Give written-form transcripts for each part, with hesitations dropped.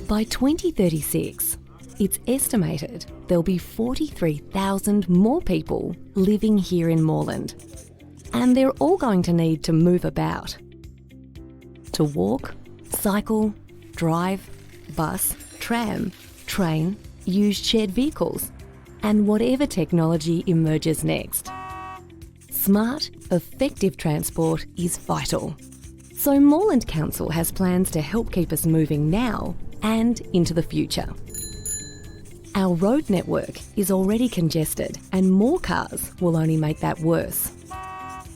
By 2036, it's estimated there'll be 43,000 more people living here in Moreland. And they're all going to need to move about. To walk, cycle, drive, bus, tram, train, use shared vehicles, and whatever technology emerges next. Smart, effective transport is vital. So Moreland Council has plans to help keep us moving now and into the future. Our road network is already congested and more cars will only make that worse.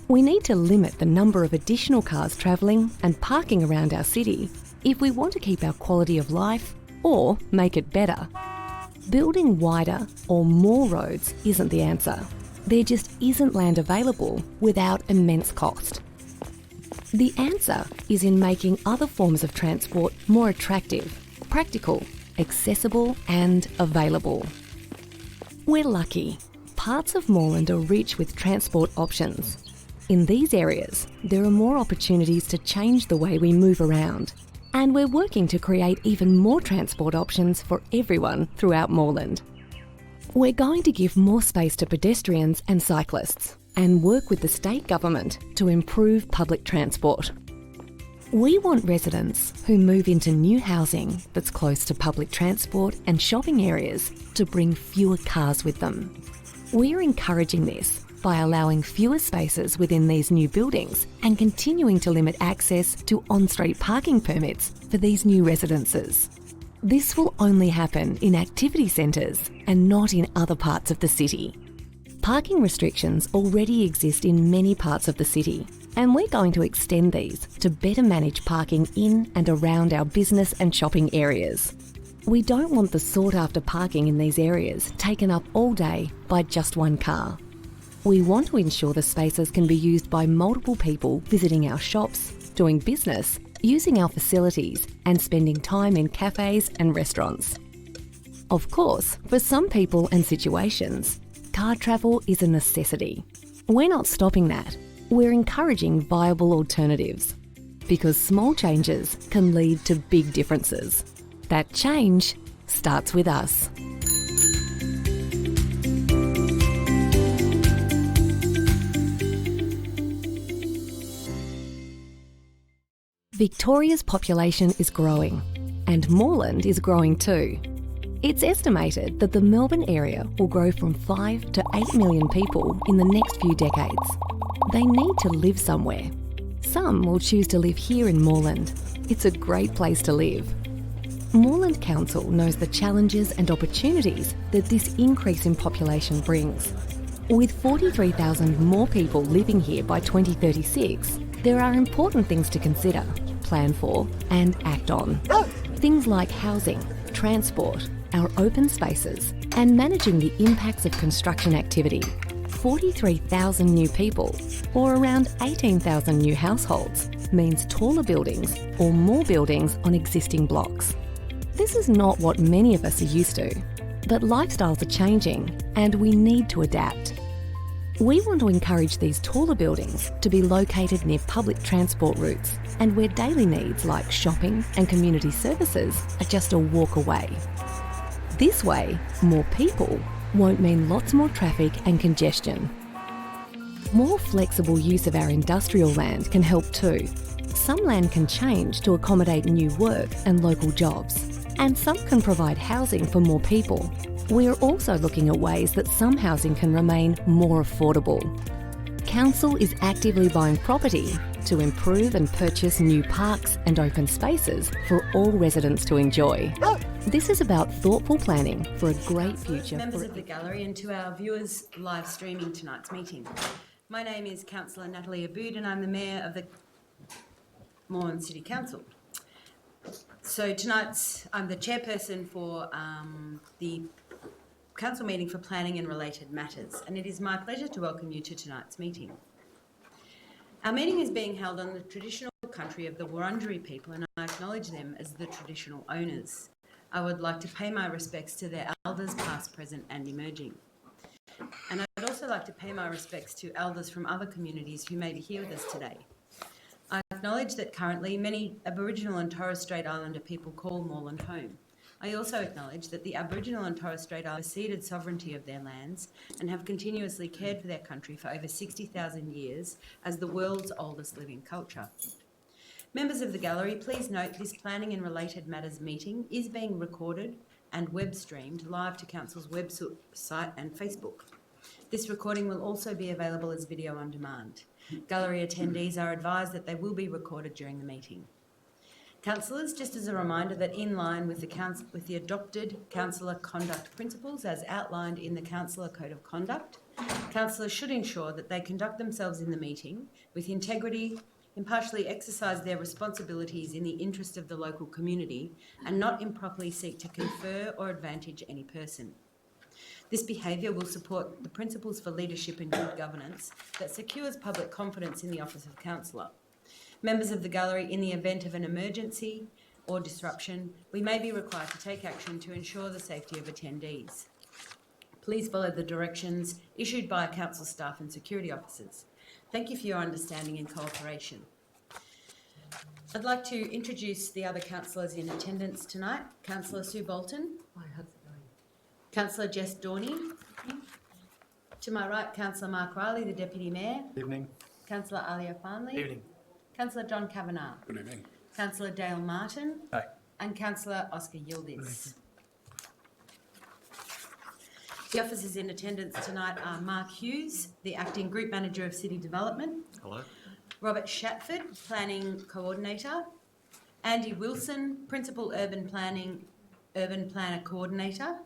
We need to limit the number of additional cars travelling and parking around our city if we want to keep our quality of life or make it better. Building wider or more roads isn't the answer. There just isn't land available without immense cost. The answer is in making other forms of transport more attractive, practical, accessible and available. We're lucky. Parts of Moreland are rich with transport options. In these areas, there are more opportunities to change the way we move around, and we're working to create even more transport options for everyone throughout Moreland. We're going to give more space to pedestrians and cyclists and work with the state government to improve public transport. We want residents who move into new housing that's close to public transport and shopping areas to bring fewer cars with them. We're encouraging this by allowing fewer spaces within these new buildings and continuing to limit access to on-street parking permits for these new residences. This will only happen in activity centres and not in other parts of the city. Parking restrictions already exist in many parts of the city, and we're going to extend these to better manage parking in and around our business and shopping areas. We don't want the sought-after parking in these areas taken up all day by just one car. We want to ensure the spaces can be used by multiple people visiting our shops, doing business, using our facilities, and spending time in cafes and restaurants. Of course, for some people and situations, car travel is a necessity. We're not stopping that. We're encouraging viable alternatives, because small changes can lead to big differences. That change starts with us. Victoria's population is growing, and Moreland is growing too. It's estimated that the Melbourne area will grow from 5 to 8 million people in the next few decades. They need to live somewhere. Some will choose to live here in Moreland. It's a great place to live. Moreland Council knows the challenges and opportunities that this increase in population brings. With 43,000 more people living here by 2036, there are important things to consider, plan for and act on. Things like housing, transport, our open spaces and managing the impacts of construction activity. 43,000 new people, or around 18,000 new households, means taller buildings or more buildings on existing blocks. This is not what many of us are used to, but lifestyles are changing and we need to adapt. We want to encourage these taller buildings to be located near public transport routes and where daily needs like shopping and community services are just a walk away. This way, more people won't mean lots more traffic and congestion. More flexible use of our industrial land can help too. Some land can change to accommodate new work and local jobs, and some can provide housing for more people. We're also looking at ways that some housing can remain more affordable. Council is actively buying property to improve and purchase new parks and open spaces for all residents to enjoy. This is about thoughtful planning for a great future. Members of the gallery and to our viewers live streaming tonight's meeting. My name is Councillor Natalie Aboud and I'm the Mayor of the Moreland City Council. So tonight I'm the chairperson for the Council meeting for planning and related matters, and it is my pleasure to welcome you to tonight's meeting. Our meeting is being held on the traditional country of the Wurundjeri people, and I acknowledge them as the traditional owners. I would like to pay my respects to their elders past, present and emerging. And I'd also like to pay my respects to elders from other communities who may be here with us today. I acknowledge that currently many Aboriginal and Torres Strait Islander people call Moreland home, I also acknowledge that the Aboriginal and Torres Strait Islander ceded sovereignty of their lands and have continuously cared for their country for over 60,000 years as the world's oldest living culture. Members of the gallery, please note this planning and related matters meeting is being recorded and web streamed live to Council's website and Facebook. This recording will also be available as video on demand. Gallery attendees are advised that they will be recorded during the meeting. Councillors, just as a reminder that in line with the adopted councillor conduct principles as outlined in the Councillor Code of Conduct, councillors should ensure that they conduct themselves in the meeting with integrity, impartially exercise their responsibilities in the interest of the local community, and not improperly seek to confer or advantage any person. This behaviour will support the principles for leadership and good governance that secures public confidence in the office of councillor. Members of the gallery, in the event of an emergency or disruption, we may be required to take action to ensure the safety of attendees. Please follow the directions issued by council staff and security officers. Thank you for your understanding and cooperation. I'd like to introduce the other councillors in attendance tonight. Councillor Sue Bolton. Councillor Jess Dorney. To my right, Councillor Mark Riley, the Deputy Mayor. Evening. Councillor Alia Farnley. Evening. Councillor John Kavanagh. Good evening. Councillor Dale Martin. Aye. And Councillor Oscar Yildiz. The officers in attendance tonight are Mark Hughes, the Acting Group Manager of City Development. Hello. Robert Shatford, Planning Coordinator. Andy Wilson, Principal Urban Planner Coordinator.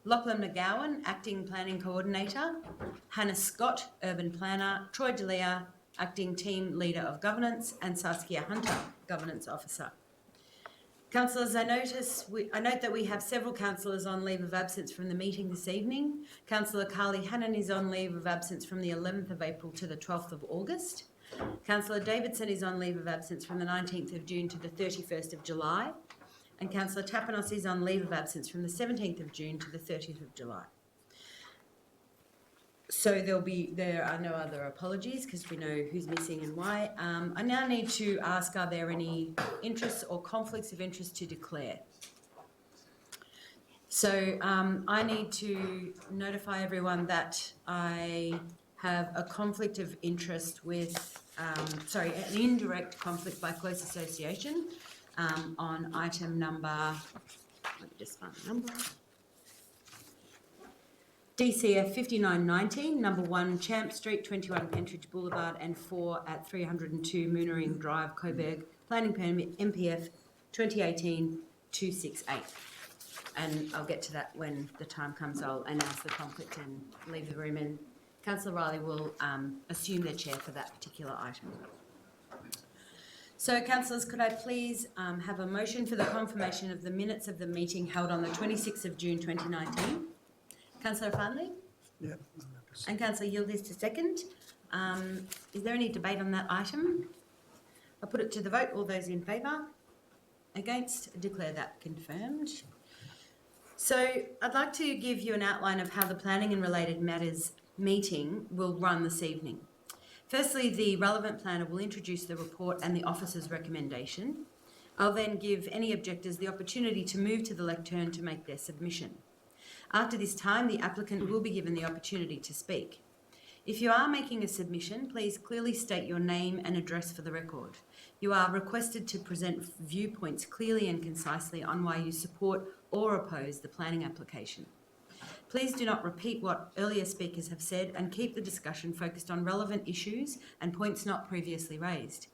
Lachlan McGowan, Acting Planning Coordinator. Hannah Scott, Urban Planner. Troy Delia, Acting Team Leader of Governance. And Saskia Hunter, Governance Officer. Councillors, I note that we have several councillors on leave of absence from the meeting this evening. Councillor Carly Hannon is on leave of absence from the 11th of April to the 12th of August. Councillor Davidson is on leave of absence from the 19th of June to the 31st of July. And Councillor Tapanos is on leave of absence from the 17th of June to the 30th of July. So there are no other apologies because we know who's missing and why. I now need to ask, are there any interests or conflicts of interest to declare? So I need to notify everyone that I have a conflict of interest with, an indirect conflict by close association on item number, let me just find the number. DCF 5919, number 1 Champ Street, 21 Pentridge Boulevard, and 4 at 302 Moonering Drive, Coburg. Planning permit MPF 2018-268. And I'll get to that when the time comes. I'll announce the conflict and leave the room, and Councillor Riley will assume the chair for that particular item. So, councillors, could I please have a motion for the confirmation of the minutes of the meeting held on the 26th of June 2019? Councillor Farnley? Yeah. And Councillor Yildiz to second. Is there any debate on that item? I'll put it to the vote. All those in favour? Against? Declare that confirmed. So I'd like to give you an outline of how the planning and related matters meeting will run this evening. Firstly, the relevant planner will introduce the report and the officer's recommendation. I'll then give any objectors the opportunity to move to the lectern to make their submission. After this time, the applicant will be given the opportunity to speak. If you are making a submission, please clearly state your name and address for the record. You are requested to present viewpoints clearly and concisely on why you support or oppose the planning application. Please do not repeat what earlier speakers have said and keep the discussion focused on relevant issues and points not previously raised.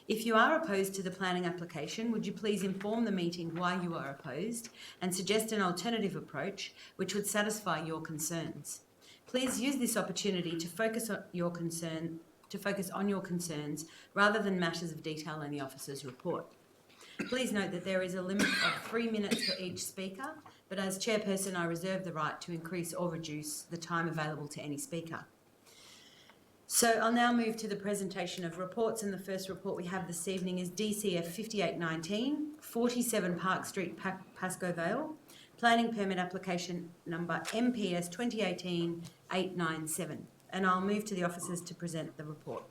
If you are opposed to the planning application, would you please inform the meeting why you are opposed and suggest an alternative approach which would satisfy your concerns. Please use this opportunity to focus on your concerns rather than matters of detail in the officer's report. Please note that there is a limit of 3 minutes for each speaker, but as chairperson, I reserve the right to increase or reduce the time available to any speaker. So I'll now move to the presentation of reports, and the first report we have this evening is DCF 5819, 47 Park Street, Pascoe Vale, planning permit application number MPS 2018-897. And I'll move to the officers to present the report.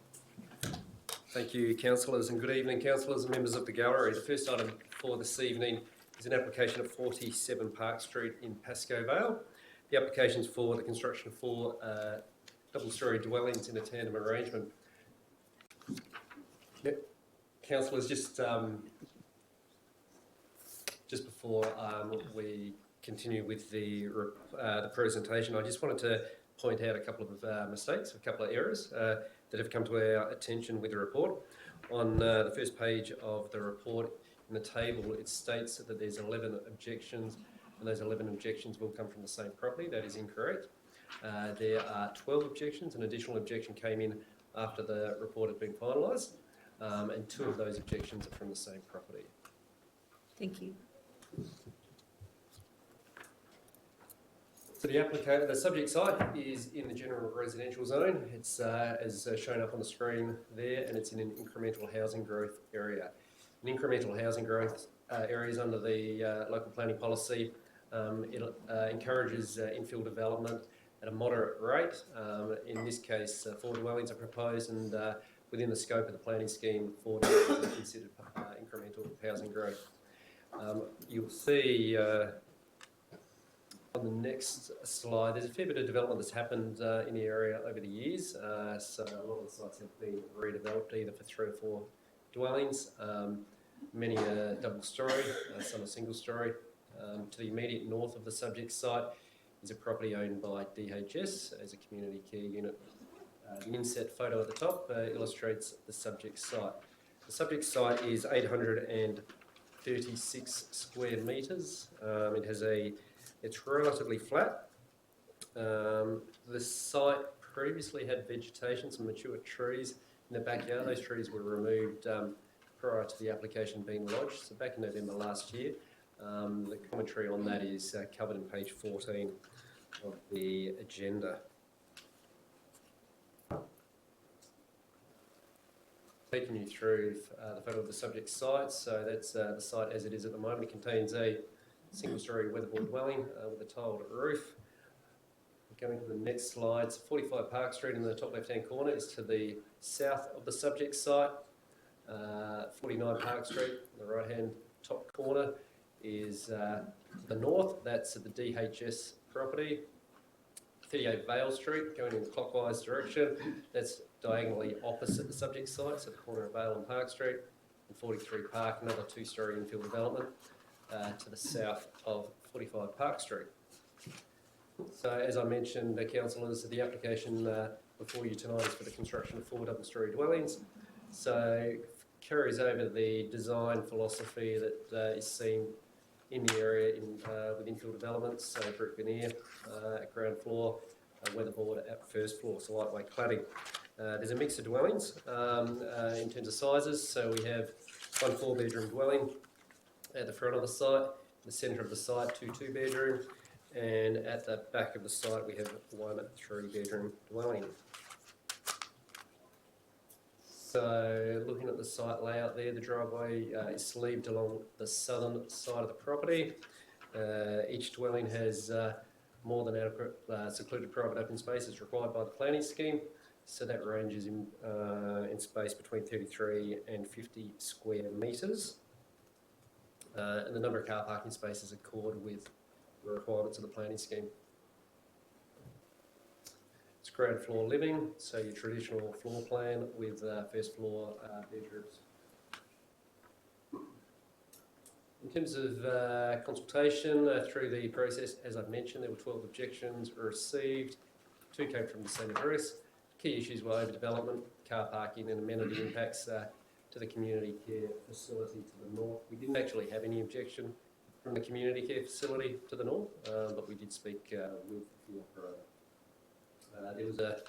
Thank you, councillors, and good evening, councillors and members of the gallery. The first item for this evening is an application at 47 Park Street in Pascoe Vale. The application is for the construction of 4 double-storey dwellings in a tandem arrangement. Yep. Councillors, just before we continue with the presentation, I just wanted to point out a couple of mistakes, a couple of errors that have come to our attention with the report. On the first page of the report, in the table, it states that there's 11 objections, and those 11 objections will come from the same property. That is incorrect. There are 12 objections. An additional objection came in after the report had been finalised, and 2 of those objections are from the same property. Thank you. So the subject site is in the general residential zone. It's as shown up on the screen there, and it's in an incremental housing growth area. An incremental housing growth area is under the local planning policy. It encourages infill development at a moderate rate. In this case, 4 dwellings are proposed, and within the scope of the planning scheme, 4 dwellings are considered incremental housing growth. You'll see on the next slide, there's a fair bit of development that's happened in the area over the years. So a lot of the sites have been redeveloped either for 3 or 4 dwellings. Many are double storey, some are single storey. To the immediate north of the subject site is a property owned by DHS as a community care unit. The inset photo at the top illustrates the subject site. The subject site is 836 square metres. It's relatively flat. The site previously had vegetation, some mature trees in the backyard. Those trees were removed prior to the application being lodged, so back in November last year. The commentary on that is covered in page 14 of the agenda. Taking you through the photo of the subject site. So that's the site as it is at the moment. It contains a single-storey weatherboard dwelling with a tiled roof. Going to the next slide, 45 Park Street in the top left-hand corner is to the south of the subject site. 49 Park Street in the right-hand top corner is the north. That's the DHS property. 38 Vale Street going in the clockwise direction. That's diagonally opposite the subject site, so the corner of Vale and Park Street. And 43 Park, another 2-storey infill development to the south of 45 Park Street. So as I mentioned, councillors, the application before you tonight is for the construction of 4 double-storey dwellings. So carries over the design philosophy that is seen in the area with infill developments, so brick veneer at ground floor, weatherboard at first floor, so lightweight cladding. There's a mix of dwellings in terms of sizes, so we have 1 4-bedroom dwelling at the front of the site, in the centre of the site 2 2-bedroom, and at the back of the site we have 1 3-bedroom dwelling. So looking at the site layout there, the driveway is sleeved along the southern side of the property. Each dwelling has more than adequate secluded private open space as required by the planning scheme. So that ranges in space between 33 and 50 square metres. And the number of car parking spaces accord with the requirements of the planning scheme. It's ground floor living, so your traditional floor plan with first floor bedrooms. In terms of consultation through the process, as I've mentioned, there were 12 objections received. 2 came from the same address. Key issues were overdevelopment, car parking and amenity impacts to the community care facility to the north. We didn't actually have any objection from the community care facility to the north, but we did speak with the operator. There was a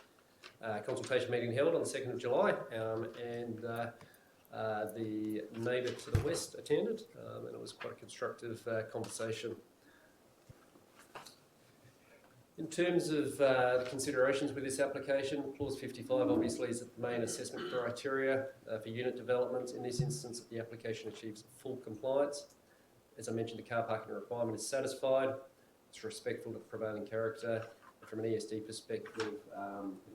consultation meeting held on the 2nd of July and the neighbour to the west attended and it was quite a constructive conversation. In terms of the considerations with this application, clause 55 obviously is the main assessment criteria for unit development. In this instance, the application achieves full compliance. As I mentioned, the car parking requirement is satisfied. It's respectful to the prevailing character. And from an ESD perspective, it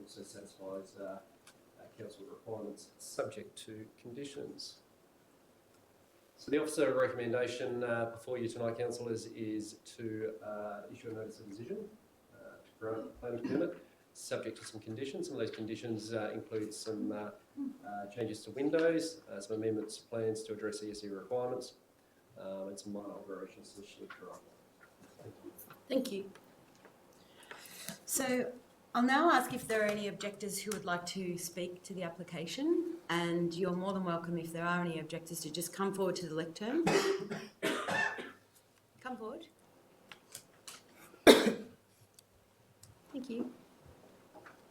also satisfies council requirements subject to conditions. So the officer recommendation before you tonight, councillors, is to issue a notice of decision to grant a planning permit, subject to some conditions. Some of those conditions include some changes to windows, some amendments to plans to address ESE requirements, and some minor alterations to the shed drive. Thank you. Thank you. So I'll now ask if there are any objectors who would like to speak to the application, and you're more than welcome, if there are any objectors, to just come forward to the lectern. Come forward. Thank you.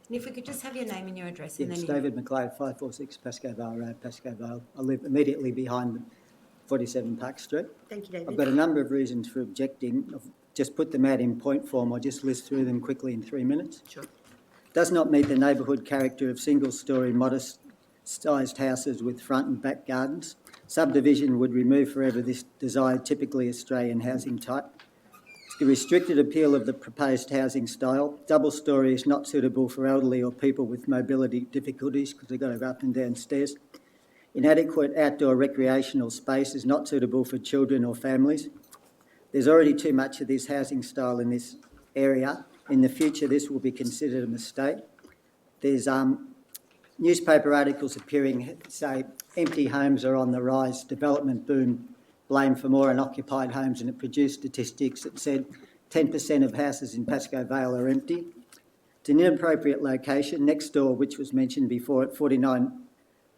And if we could just have your name and your address. And Yes, then David McLeod, 546 Pascoe Vale Road, Pascoe Vale. I live immediately behind 47 Park Street. Thank you, David. I've got a number of reasons for objecting. I've just put them out in point form. I'll just list through them quickly in 3 minutes. Sure. Does not meet the neighbourhood character of single-storey, modest-sized houses with front and back gardens. Subdivision would remove forever this desired typically Australian housing type. The restricted appeal of the proposed housing style. Double-storey is not suitable for elderly or people with mobility difficulties because they've got to go up and down stairs. Inadequate outdoor recreational space is not suitable for children or families. There's already too much of this housing style in this area. In the future, this will be considered a mistake. There's newspaper articles appearing say empty homes are on the rise, development boom, blame for more unoccupied homes, and it produced statistics that said 10% of houses in Pascoe Vale are empty. It's an inappropriate location. Next door, which was mentioned before, at 49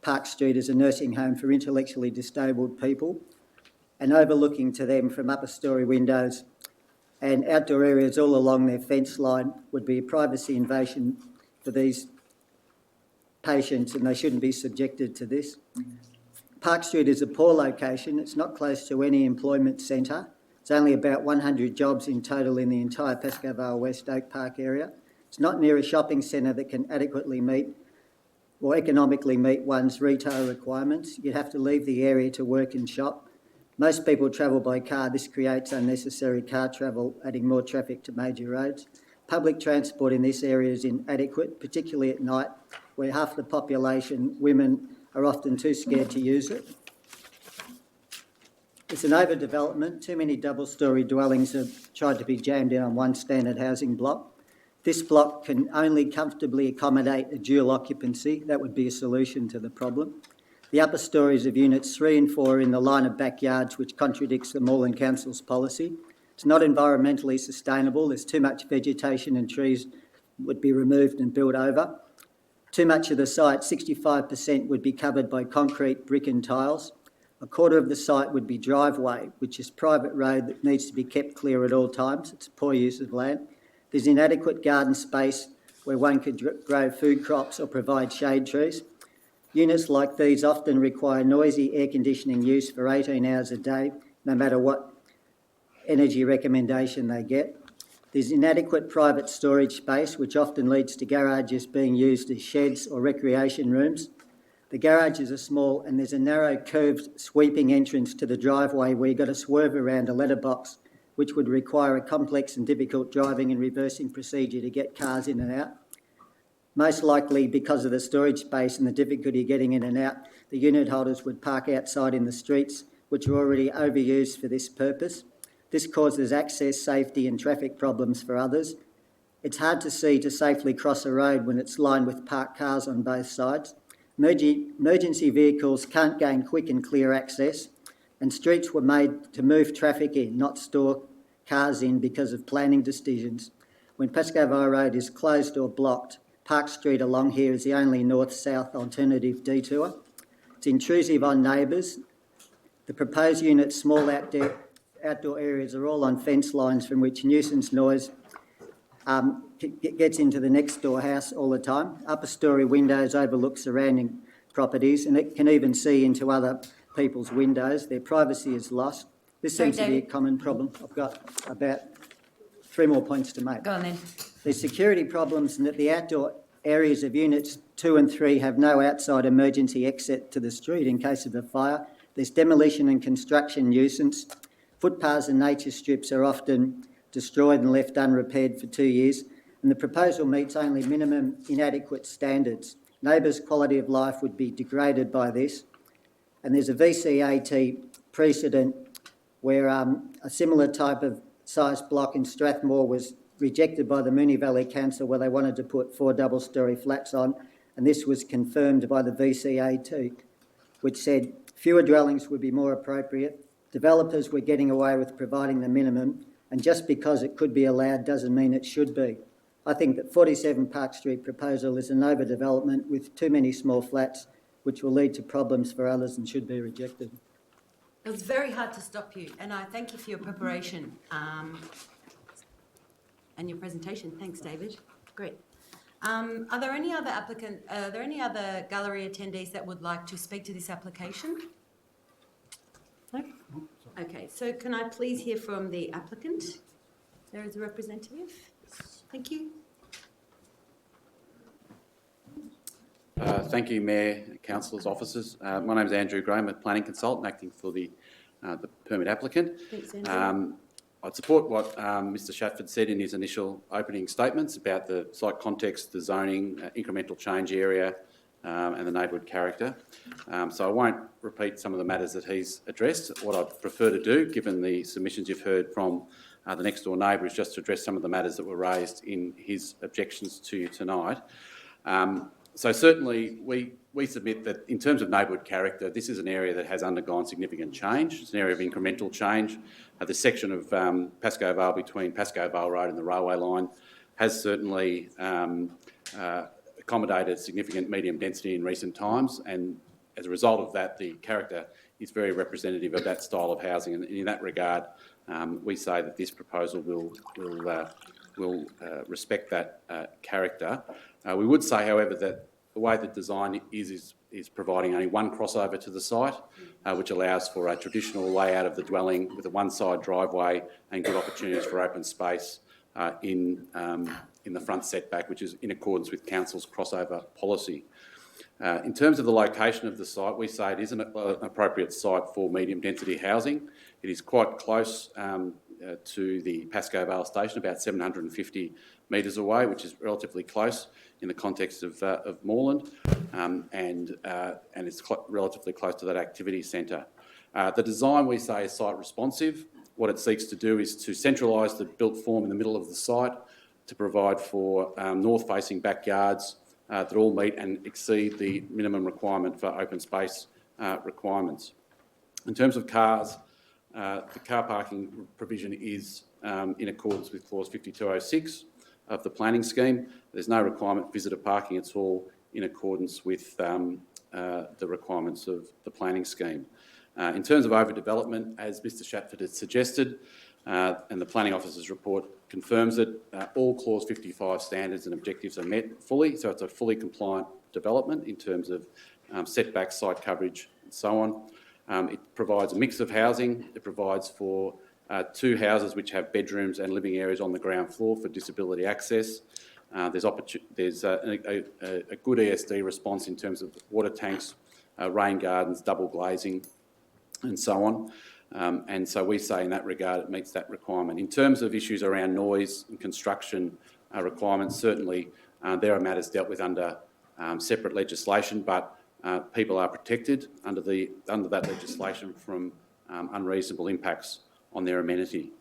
Park Street, is a nursing home for intellectually disabled people, and overlooking to them from upper storey windows and outdoor areas all along their fence line would be a privacy invasion for these patients, and they shouldn't be subjected to this. Park Street is a poor location. It's not close to any employment centre. It's only about 100 jobs in total in the entire Pascoe Vale West Oak Park area. It's not near a shopping centre that can adequately meet or economically meet one's retail requirements. You'd have to leave the area to work and shop. Most people travel by car. This creates unnecessary car travel, adding more traffic to major roads. Public transport in this area is inadequate, particularly at night, where half the population, women, are often too scared to use it. It's an overdevelopment. Too many double-storey dwellings have tried to be jammed in on one standard housing block. This block can only comfortably accommodate a dual occupancy. That would be a solution to the problem. The upper storeys of units 3 and 4 are in the line of backyards, which contradicts the Moreland Council's policy. It's not environmentally sustainable. There's too much vegetation, and trees would be removed and built over. Too much of the site, 65%, would be covered by concrete, brick and tiles. A quarter of the site would be driveway, which is private road that needs to be kept clear at all times. It's a poor use of land. There's inadequate garden space where one could grow food crops or provide shade trees. Units like these often require noisy air conditioning use for 18 hours a day, no matter what energy recommendation they get. There's inadequate private storage space, which often leads to garages being used as sheds or recreation rooms. The garages are small, and there's a narrow, curved, sweeping entrance to the driveway where you've got to swerve around a letterbox, which would require a complex and difficult driving and reversing procedure to get cars in and out. Most likely, because of the storage space and the difficulty getting in and out, the unit holders would park outside in the streets, which are already overused for this purpose. This causes access, safety and traffic problems for others. It's hard to see to safely cross a road when it's lined with parked cars on both sides. Emergency vehicles can't gain quick and clear access, and streets were made to move traffic in, not store cars in, because of planning decisions. When Pascoe Vale Road is closed or blocked, Park Street along here is the only north-south alternative detour. It's intrusive on neighbours. The proposed unit's small outdoor areas are all on fence lines from which nuisance noise gets into the next door house all the time. Upper storey windows overlook surrounding properties, and it can even see into other people's windows. Their privacy is lost. This seems to be a common problem. I've got about 3 more points to make. Go on then. There's security problems in that the outdoor areas of units 2 and 3 have no outside emergency exit to the street in case of a fire. There's demolition and construction nuisance. Footpaths and nature strips are often destroyed and left unrepaired for 2 years, and the proposal meets only minimum inadequate standards. Neighbours' quality of life would be degraded by this, and there's a VCAT precedent where a similar type of size block in Strathmore was rejected by the Moonee Valley Council where they wanted to put 4 double-storey flats on, and this was confirmed by the VCA too, which said fewer dwellings would be more appropriate, developers were getting away with providing the minimum, and just because it could be allowed doesn't mean it should be. I think that 47 Park Street proposal is an overdevelopment with too many small flats, which will lead to problems for others and should be rejected. It was very hard to stop you, and I thank you for your preparation and your presentation. Thanks, David. Great. Are there any other gallery attendees that would like to speak to this application? No? Okay, so can I please hear from the applicant? There is a representative. Thank you. Thank you, Mayor, councillors, officers. My name is Andrew Graham, a planning consultant acting for the permit applicant. Thanks, Andrew. I'd support what Mr Shatford said in his initial opening statements about the site context, the zoning, incremental change area and the neighbourhood character. So I won't repeat some of the matters that he's addressed. What I'd prefer to do, given the submissions you've heard from the next door neighbour, is just to address some of the matters that were raised in his objections to you tonight. So certainly we submit that in terms of neighbourhood character, this is an area that has undergone significant change. It's an area of incremental change. The section of Pascoe Vale between Pascoe Vale Road and the railway line has certainly accommodated significant medium density in recent times, and as a result of that, the character is very representative of that style of housing, and in that regard, we say that this proposal will respect that character. We would say, however, that the way the design is providing only one crossover to the site, which allows for a traditional layout of the dwelling with a one-side driveway and good opportunities for open space in the front setback, which is in accordance with Council's crossover policy. In terms of the location of the site, we say it is an appropriate site for medium-density housing. It is quite close to the Pascoe Vale station, about 750 metres away, which is relatively close in the context of Moreland, and it's relatively close to that activity centre. The design, we say, is site responsive. What it seeks to do is to centralise the built form in the middle of the site to provide for north-facing backyards that all meet and exceed the minimum requirement for open space requirements. In terms of cars, the car parking provision is in accordance with clause 5206 of the planning scheme. There's no requirement for visitor parking. It's all in accordance with the requirements of the planning scheme. In terms of overdevelopment, as Mr Shatford has suggested, and the planning officer's report confirms it, all clause 55 standards and objectives are met fully, so it's a fully compliant development in terms of setback, site coverage and so on. It provides a mix of housing. It provides for 2 houses which have bedrooms and living areas on the ground floor for disability access. There's a good ESD response in terms of water tanks, rain gardens, double glazing and so on. And so we say in that regard it meets that requirement. In terms of issues around noise and construction requirements, certainly there are matters dealt with under separate legislation, but people are protected under that legislation from unreasonable impacts on their amenity.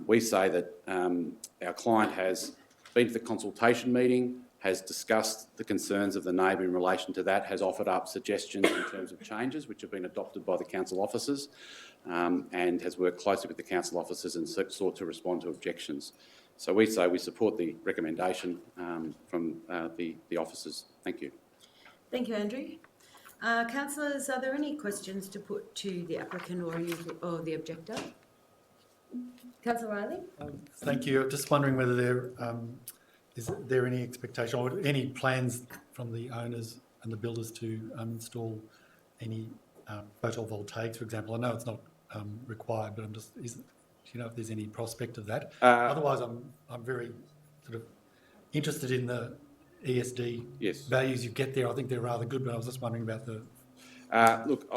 We say that our client has been to the consultation meeting, has discussed the concerns of the neighbour in relation to that, has offered up suggestions in terms of changes which have been adopted by the council officers, and has worked closely with the council officers and sought to respond to objections. So we say we support the recommendation from the officers. Thank you. Thank you, Andrew. Councillors, are there any questions to put to the applicant or the objector? Councillor Riley? Thank you. Just wondering whether is there any expectation or any plans from the owners and the builders to install any photovoltaics, for example? I know it's not required, but do you know if there's any prospect of that? Otherwise, I'm very sort of interested in the ESD values you get there. I think they're rather good, but I was just wondering about the... Look,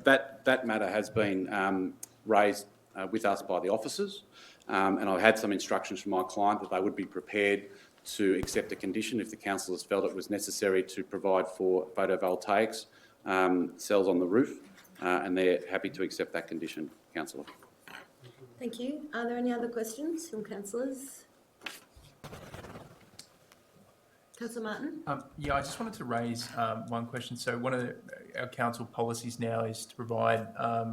that matter has been raised with us by the officers, and I've had some instructions from my client that they would be prepared to accept a condition if the council has felt it was necessary to provide for photovoltaics cells on the roof. and they're happy to accept that condition, councillor. Thank you. Are there any other questions from councillors? Councillor Martin? Yeah, I just wanted to raise one question. So one of our council policies now is to provide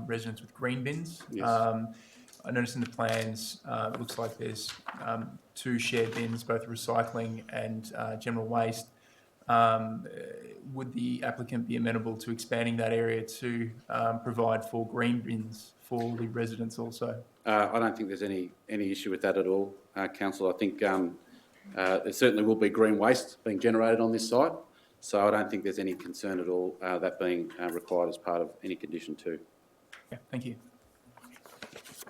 residents with green bins. Yes. I noticed in the plans, it looks like there's 2 shared bins, both recycling and general waste. Would the applicant be amenable to expanding that area to provide for green bins for the residents also? I don't think there's any issue with that at all, councillor. I think there certainly will be green waste being generated on this site, so I don't think there's any concern at all that being required as part of any condition too. Yeah, thank you.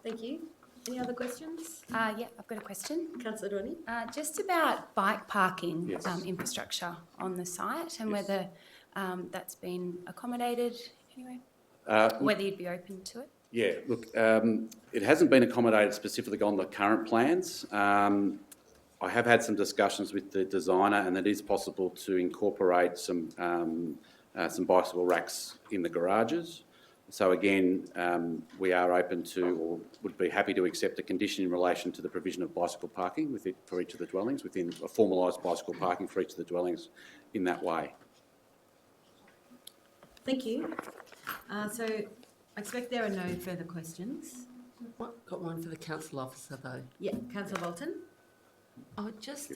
Thank you. Any other questions? Yeah, I've got a question. Councillor Donny? Just about bike parking Yes. infrastructure on the site and Yes. whether that's been accommodated anyway, whether you'd be open to it. Yeah, look, it hasn't been accommodated specifically on the current plans. I have had some discussions with the designer, and it is possible to incorporate some bicycle racks in the garages. So again, we are open to, or would be happy to accept a condition in relation to the provision of bicycle parking for each of the dwellings, within a formalised bicycle parking for each of the dwellings in that way. Thank you. So I expect there are no further questions. Got one for the council officer though. Yeah, Councillor Bolton? Oh, just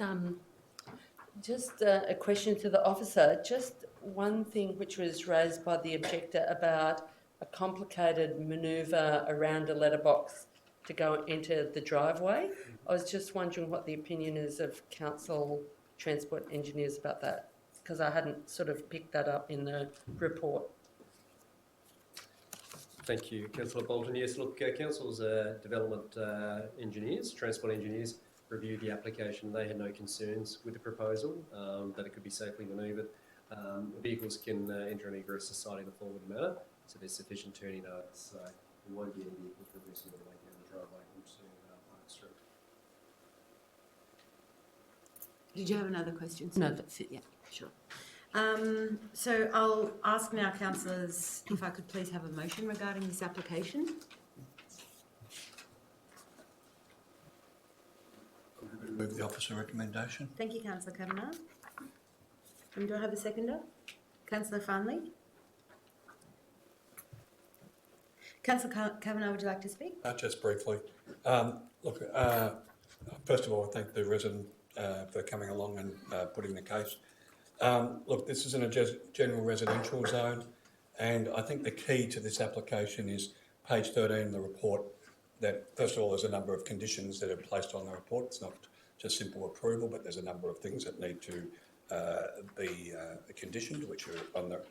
a question to the officer. Just one thing which was raised by the objector about a complicated manoeuvre around a letterbox to go into the driveway. I was just wondering what the opinion is of council transport engineers about that, because I hadn't sort of picked that up in the report. Thank you, Councillor Bolton. Yes, look, council's development engineers, transport engineers, reviewed the application. They had no concerns with the proposal, that it could be safely manoeuvred. Vehicles can enter and egress the site in a forward manner, so there's sufficient turning arcs, so there won't be any vehicles progressing all the way down the driveway into Park Street. Did you have another question? No, that's it, yeah. Sure. So I'll ask now, councillors, if I could please have a motion regarding this application. Move the officer recommendation. Thank you, Councillor Kavanagh. And do I have a seconder? Councillor Farnley? Councillor Kavanagh, would you like to speak? Just briefly. Look, first of all, I thank the resident for coming along and putting the case. Look, this is in a general residential zone, and I think the key to this application is page 13 of the report, that first of all, there's a number of conditions that are placed on the report. It's not just simple approval, but there's a number of things that need to be conditioned, which are on the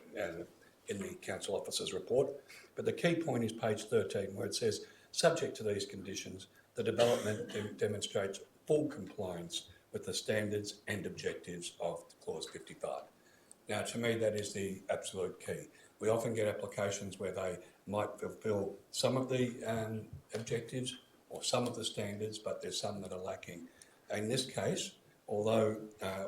in the council officer's report. But the key point is page 13, where it says, subject to these conditions, the development demonstrates full compliance with the standards and objectives of clause 55. Now, to me, that is the absolute key. We often get applications where they might fulfil some of the objectives or some of the standards, but there's some that are lacking. In this case, although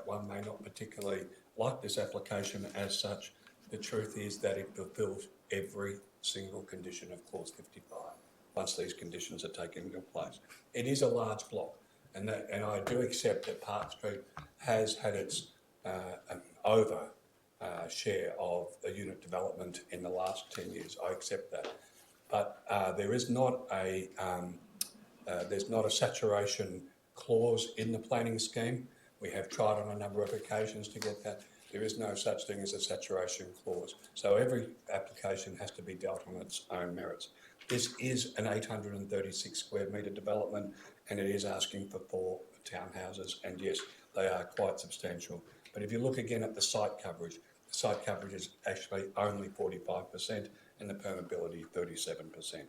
one may not particularly like this application as such, the truth is that it fulfills every single condition of clause 55 once these conditions are taken into place. It is a large block, and I do accept that Park Street has had its share of the unit development in the last 10 years. I accept that, but there is not a there's not a saturation clause in the planning scheme. We have tried on a number of occasions to get that. There is no such thing as a saturation clause. So every application has to be dealt on its own merits. This is an 836 square metre development, and it is asking for 4 townhouses, and yes, they are quite substantial. But if you look again at the site coverage is actually only 45%, and the permeability 37%.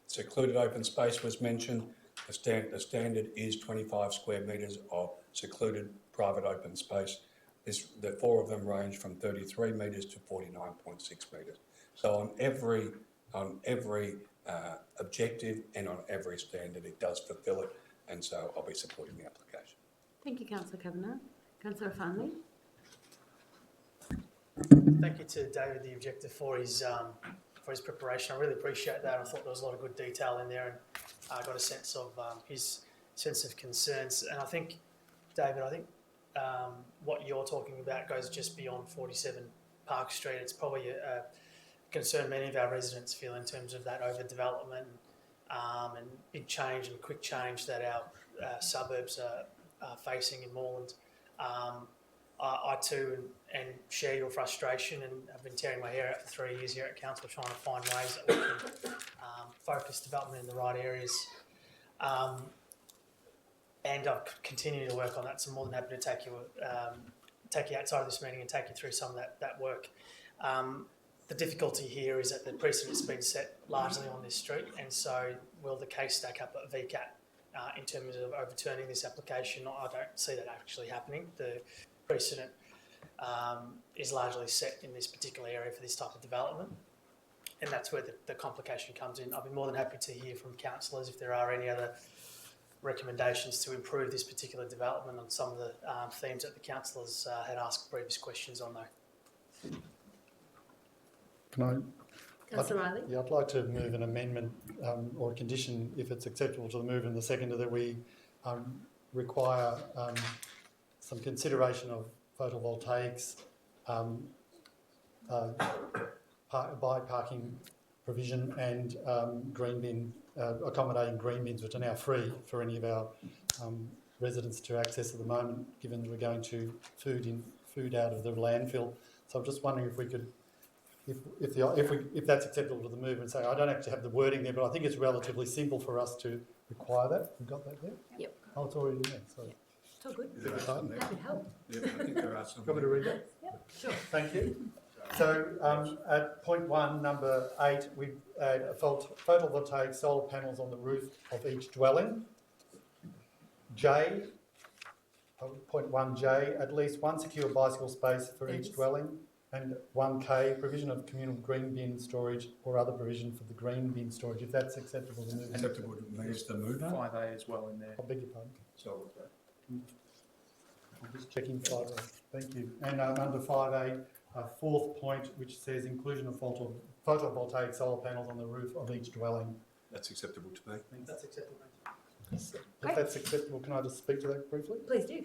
Secluded open space was mentioned. The standard is 25 square metres of secluded private open space. The 4 of them range from 33 metres to 49.6 metres. So on every objective and on every standard, it does fulfil it, and so I'll be supporting the application. Thank you, Councillor Kavanagh. Councillor Farnley? Thank you to David, the objector, for his for his preparation. I really appreciate that. I thought there was a lot of good detail in there, and I got a sense of his sense of concerns. And I think, David, what you're talking about goes just beyond 47 Park Street. It's probably a concern many of our residents feel in terms of that overdevelopment and big change and quick change that our suburbs are facing in Moreland. I too and share your frustration, and I've been tearing my hair out for 3 years here at council trying to find ways that we can focus development in the right areas. And I've continued to work on that, so I'm more than happy to take you outside of this meeting and take you through some of that work. The difficulty here is that the precedent's been set largely on this street, and so will the case stack up at VCAT in terms of overturning this application? I don't see that actually happening. The precedent is largely set in this particular area for this type of development, and that's where the complication comes in. I'll be more than happy to hear from councillors if there are any other recommendations to improve this particular development on some of the themes that the councillors had asked previous questions on though. Can I? Councillor Riley? Yeah, I'd like to move an amendment or a condition, if it's acceptable to the mover and the seconder, that we require some consideration of photovoltaics, bike parking provision, and green bin, accommodating green bins, which are now free for any of our residents to access at the moment, given that we're going to food out of the landfill. So I'm just wondering if we could, if that's acceptable to the mover, and say, I don't actually have the wording there, but I think it's relatively simple for us to require that. We've got that there? Yep. Oh, it's already in there. So. Yep. It's all good. Yeah. That would help. Yeah, I think there are some. Want me to read that? Yep, sure. Thank you. So at point 1, number 8, we add photovoltaic solar panels on the roof of each dwelling. J, point 1J, at least one secure bicycle space for each dwelling. And 1K, provision of communal green bin storage or other provision for the green bin storage, if that's acceptable to mover. Acceptable to me as the mover. 5A as well in there. I beg your pardon. So, I'm just checking 5A. Thank you. And under 5A, fourth point, which says inclusion of photovoltaic solar panels on the roof of each dwelling. that's acceptable to me. That's acceptable. If that's acceptable, can I just speak to that briefly? Please do.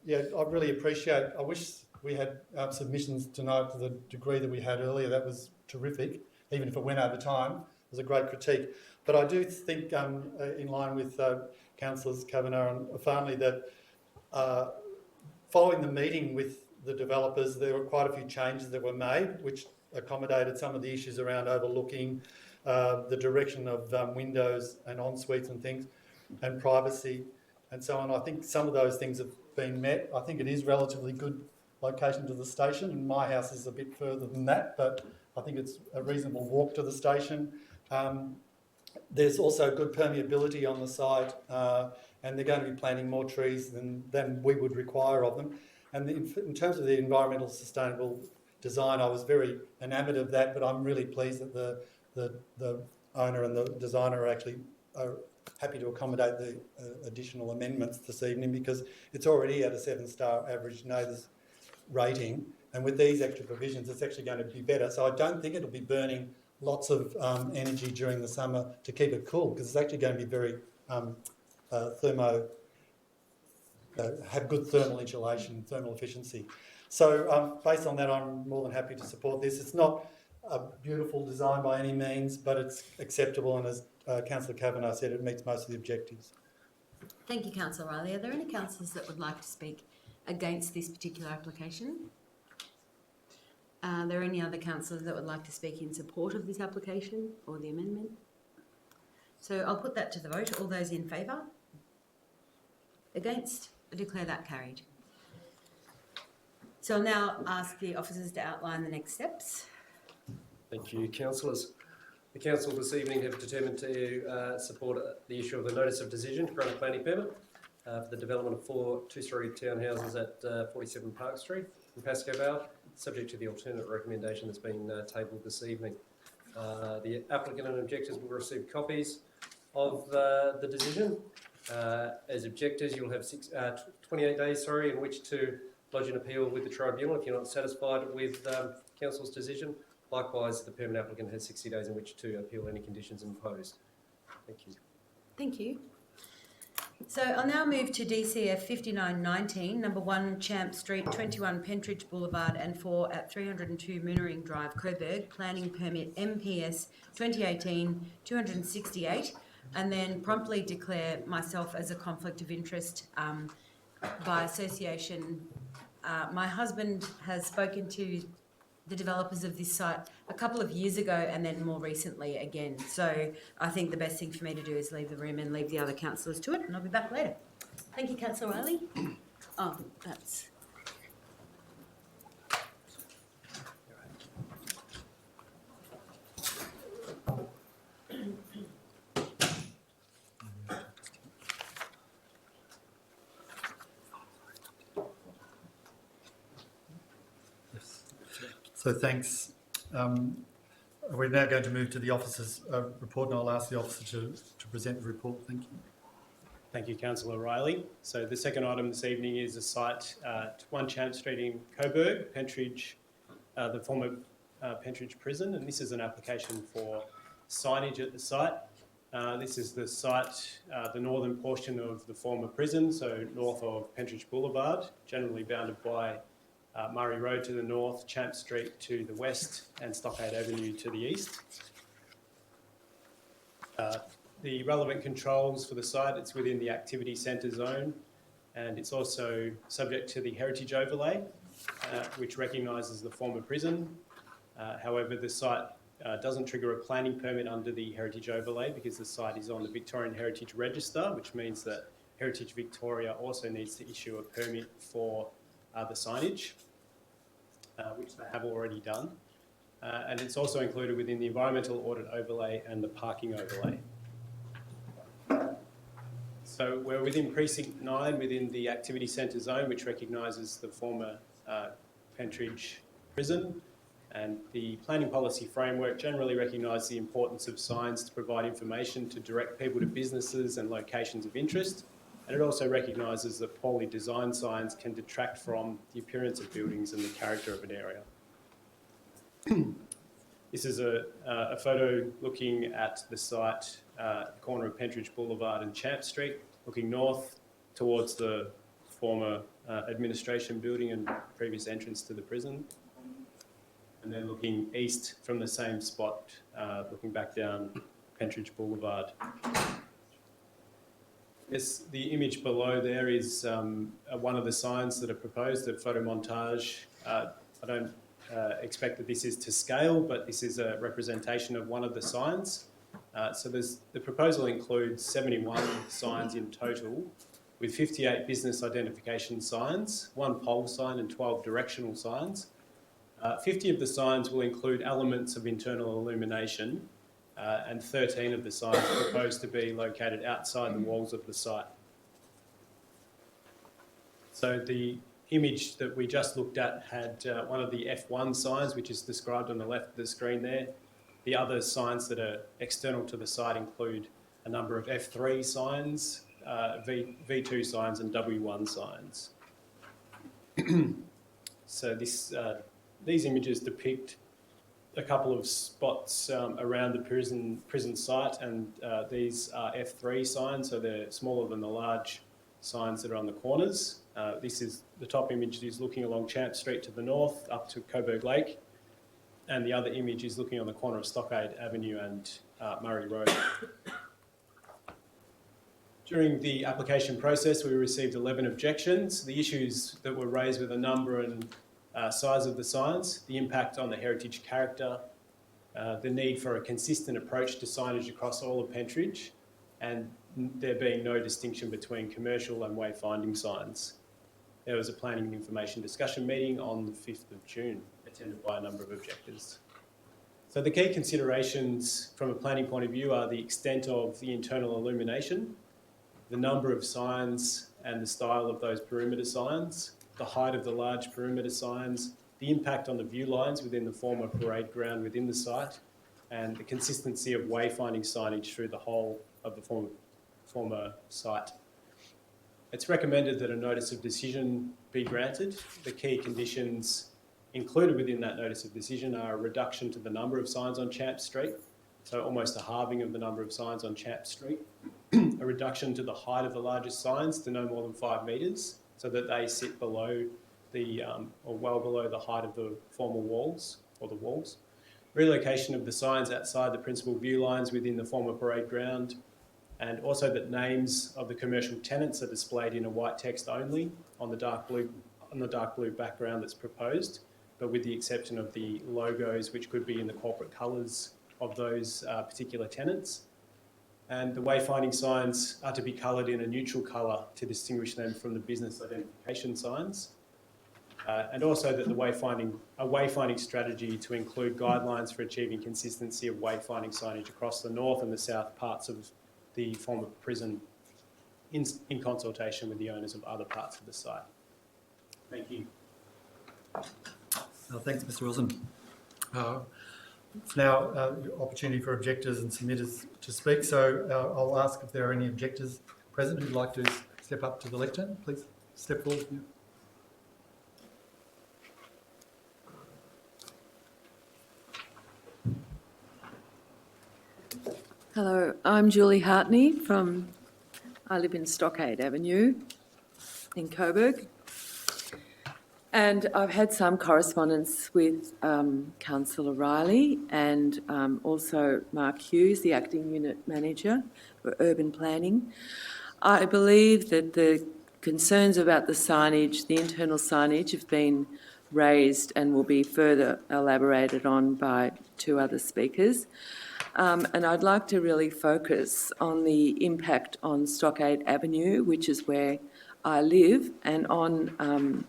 Yeah, I really appreciate, I wish we had submissions tonight to the degree that we had earlier. That was terrific, even if it went over time. It was a great critique. But I do think, in line with Councillors Kavanagh and Farnley, that following the meeting with the developers, there were quite a few changes that were made, which accommodated some of the issues around overlooking, the direction of windows and en-suites and things, and privacy and so on. I think some of those things have been met. I think it is relatively good location to the station, and my house is a bit further than that, but I think it's a reasonable walk to the station. There's also good permeability on the site, and they're going to be planting more trees than we would require of them. And in terms of the environmental sustainable design, I was very enamoured of that, but I'm really pleased that the owner and the designer are happy to accommodate the additional amendments this evening, because it's already at a 7-star average NABERS rating, and with these extra provisions it's actually going to be better. So I don't think it'll be burning lots of energy during the summer to keep it cool, because it's actually going to be very have good thermal insulation, thermal efficiency. So based on that, I'm more than happy to support this. It's not a beautiful design by any means, but it's acceptable, and as Councillor Kavanagh said, it meets most of the objectives. Thank you, Councillor Riley. Are there any councillors that would like to speak against this particular application? Are there any other councillors that would like to speak in support of this application or the amendment? So I'll put that to the vote. All those in favour? Against? I declare that carried. So I'll now ask the officers to outline the next steps. Thank you, Councillors. The Council this evening have determined to support the issue of a notice of decision to grant a planning permit for the development of 4 two-storey townhouses at 47 Park Street in Pascoe Vale, subject to the alternate recommendation that's been tabled this evening. The applicant and objectors will receive copies of the decision. As objectors, you'll have 28 days in which to lodge an appeal with the tribunal if you're not satisfied with Council's decision, Likewise, the permit applicant has 60 days in which to appeal any conditions imposed. Thank you. Thank you. So I'll now move to DCF 5919, number 1 Champ Street, 21 Pentridge Boulevard and 4 at 302 Moonering Drive, Coburg, planning permit MPS 2018-268, and then promptly declare myself as a conflict of interest by association. My husband has spoken to the developers of this site a couple of years ago and then more recently again. So I think the best thing for me to do is leave the room and leave the other councillors to it, and I'll be back later. Thank you, Councillor Riley. Oh, that's... So thanks. We're now going to move to the officer's report, and I'll ask the officer to present the report. Thank you. Thank you, Councillor Riley. So the second item this evening is a site at 1 Champ Street in Coburg, Pentridge, the former Pentridge Prison, and this is an application for signage at the site. This is the site, the northern portion of the former prison, so north of Pentridge Boulevard, generally bounded by Murray Road to the north, Champ Street to the west, and Stockade Avenue to the east. The relevant controls for the site, it's within the activity centre zone, and it's also subject to the heritage overlay, which recognises the former prison. However, the site doesn't trigger a planning permit under the heritage overlay because the site is on the Victorian Heritage Register, which means that Heritage Victoria also needs to issue a permit for the signage, which they have already done. And it's also included within the environmental audit overlay and the parking overlay. So we're within Precinct 9, within the activity centre zone, which recognises the former Pentridge Prison. And the planning policy framework generally recognises the importance of signs to provide information to direct people to businesses and locations of interest. And it also recognises that poorly designed signs can detract from the appearance of buildings and the character of an area. This is a photo looking at the site, corner of Pentridge Boulevard and Champ Street, looking north towards the former administration building and previous entrance to the prison. And then looking east from the same spot, looking back down Pentridge Boulevard. Yes, the image below there is one of the signs that are proposed, a photo montage. I don't expect that this is to scale, but this is a representation of one of the signs. So the proposal includes 71 signs in total, with 58 business identification signs, 1 pole sign and 12 directional signs. 50 of the signs will include elements of internal illumination, and 13 of the signs are proposed to be located outside the walls of the site. So the image that we just looked at had one of the F1 signs, which is described on the left of the screen there. The other signs that are external to the site include a number of F3 signs, V2 signs and W1 signs. So these images depict a couple of spots around the prison site, and these are F3 signs, so they're smaller than the large signs that are on the corners. The top image is looking along Champ Street to the north up to Coburg Lake, and the other image is looking on the corner of Stockade Avenue and Murray Road. During the application process, we received 11 objections. The issues that were raised were the number and size of the signs, the impact on the heritage character, the need for a consistent approach to signage across all of Pentridge, and there being no distinction between commercial and wayfinding signs. There was a planning and information discussion meeting on the 5th of June, attended by a number of objectors. So the key considerations from a planning point of view are the extent of the internal illumination, the number of signs and the style of those perimeter signs, the height of the large perimeter signs, the impact on the view lines within the former parade ground within the site, and the consistency of wayfinding signage through the whole of the former site. It's recommended that a notice of decision be granted. The key conditions Included within that notice of decision are a reduction to the number of signs on Champ Street, so almost a halving of the number of signs on Champ Street, a reduction to the height of the largest signs to no more than 5 metres, so that they sit below the, or well below the height of the former walls, or the walls. Relocation of the signs outside the principal view lines within the former parade ground, and also that names of the commercial tenants are displayed in a white text only on the dark blue background that's proposed, but with the exception of the logos, which could be in the corporate colours of those particular tenants. And the wayfinding signs are to be coloured in a neutral colour to distinguish them from the business identification signs. And also that a wayfinding strategy to include guidelines for achieving consistency of wayfinding signage across the north and the south parts of the former prison in consultation with the owners of other parts of the site. Thank you. Thanks, Mr. Wilson. It's now opportunity for objectors and submitters to speak. So I'll ask if there are any objectors present who'd like to step up to the lectern. Please step forward. Hello, I'm Julie Hartney I live in Stockade Avenue in Coburg. And I've had some correspondence with Councillor Riley and also Mark Hughes, the Acting Unit Manager for Urban Planning. I believe that the concerns about the signage, the internal signage, have been raised and will be further elaborated on by 2 other speakers. And I'd like to really focus on the impact on Stockade Avenue, which is where I live, and on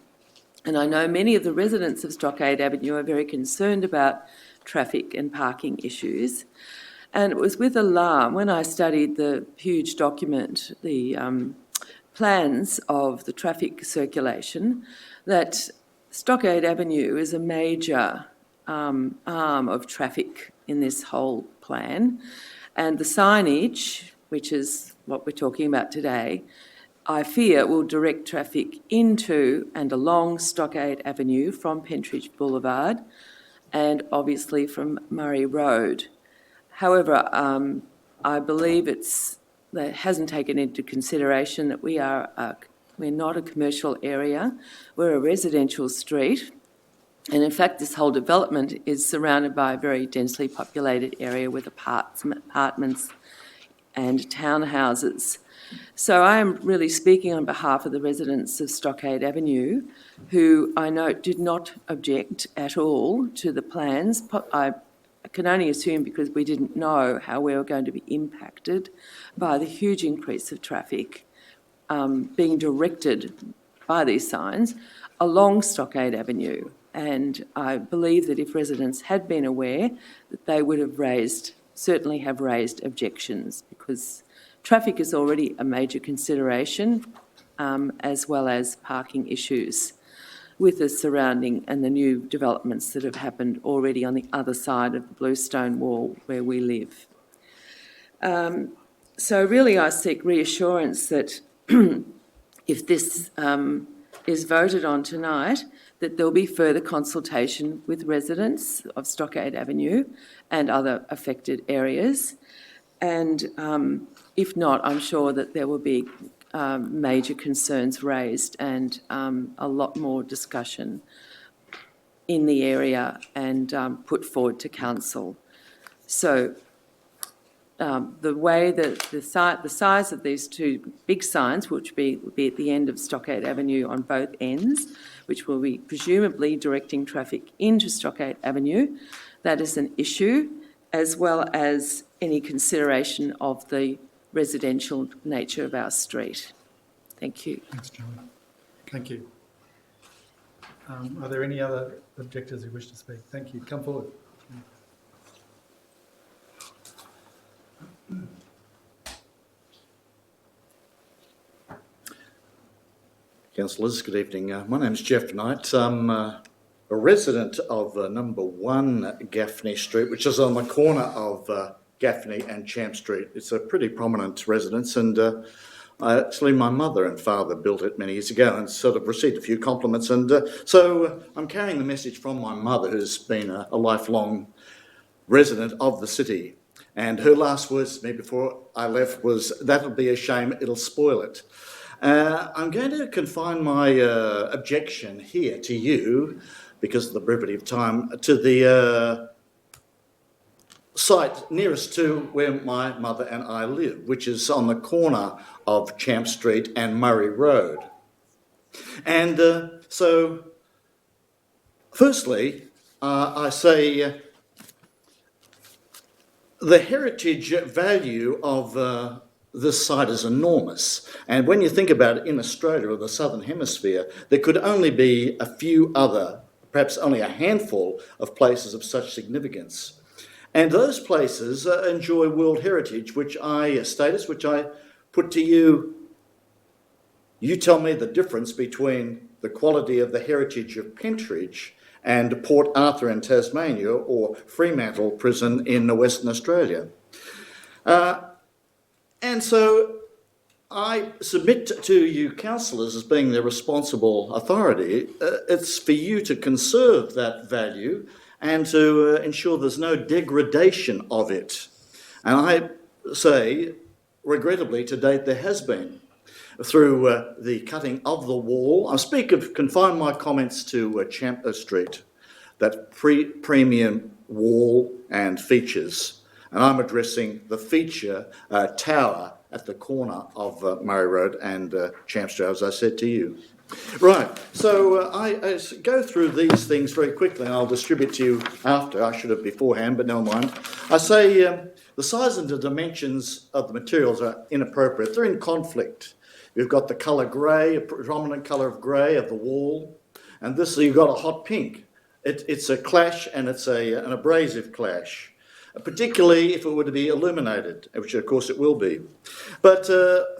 and I know many of the residents of Stockade Avenue are very concerned about traffic and parking issues. And it was with alarm when I studied the huge document, the plans of the traffic circulation, that Stockade Avenue is a major arm of traffic in this whole plan. And the signage, which is what we're talking about today, I fear will direct traffic into and along Stockade Avenue from Pentridge Boulevard and obviously from Murray Road. However, I believe that hasn't taken into consideration that we're not a commercial area, we're a residential street. And in fact, this whole development is surrounded by a very densely populated area with apartments and townhouses. So I am really speaking on behalf of the residents of Stockade Avenue, who I note did not object at all to the plans. I can only assume because we didn't know how we were going to be impacted by the huge increase of traffic being directed by these signs along Stockade Avenue. And I believe that if residents had been aware, that they would have certainly have raised objections, because traffic is already a major consideration, as well as parking issues with the surrounding and the new developments that have happened already on the other side of the Bluestone Wall where we live. So really I seek reassurance that if this is voted on tonight, that there'll be further consultation with residents of Stockade Avenue and other affected areas. And if not, I'm sure that there will be major concerns raised and a lot more discussion in the area and put forward to council. So the way that the size of these 2 big signs, which will be at the end of Stockade Avenue on both ends, which will be presumably directing traffic into Stockade Avenue, that is an issue, as well as any consideration of the residential nature of our street. Thank you. Thanks, Julie. Thank you. Are there any other objectors who wish to speak? Thank you. Come forward. Councillors, good evening. My name's Jeff Knight. I'm a resident of number 1 Gaffney Street, which is on the corner of Gaffney and Champ Street. It's a pretty prominent residence, and Actually, my mother and father built it many years ago and sort of received a few compliments. And so I'm carrying the message from my mother, who's been a lifelong resident of the city. And her last words to me before I left was, "That'll be a shame, it'll spoil it." I'm going to confine my objection here to you, because of the brevity of time, to the site nearest to where my mother and I live, which is on the corner of Champ Street and Murray Road. And so, firstly, I say the heritage value of this site is enormous. And when you think about it, in Australia or the Southern Hemisphere, there could only be a few other, perhaps only a handful of places of such significance. And those places enjoy World Heritage, status, which I put to you. You tell me the difference between the quality of the heritage of Pentridge and Port Arthur in Tasmania, or Fremantle Prison in Western Australia. And so I submit to you councillors, as being the responsible authority, it's for you to conserve that value and to ensure there's no degradation of it. And I say, regrettably, to date there has been, through the cutting of the wall. I confine my comments to Champ Street, that premium wall and features. And I'm addressing the feature tower at the corner of Murray Road and Champ Street, as I said to you. Right, so I go through these things very quickly, and I'll distribute to you after. I should have beforehand, but never mind. I say the size and the dimensions of the materials are inappropriate. They're in conflict. You've got the colour grey, a predominant colour of grey of the wall, and this, you've got a hot pink. It's a clash, and it's an abrasive clash, particularly if it were to be illuminated, which of course it will be. But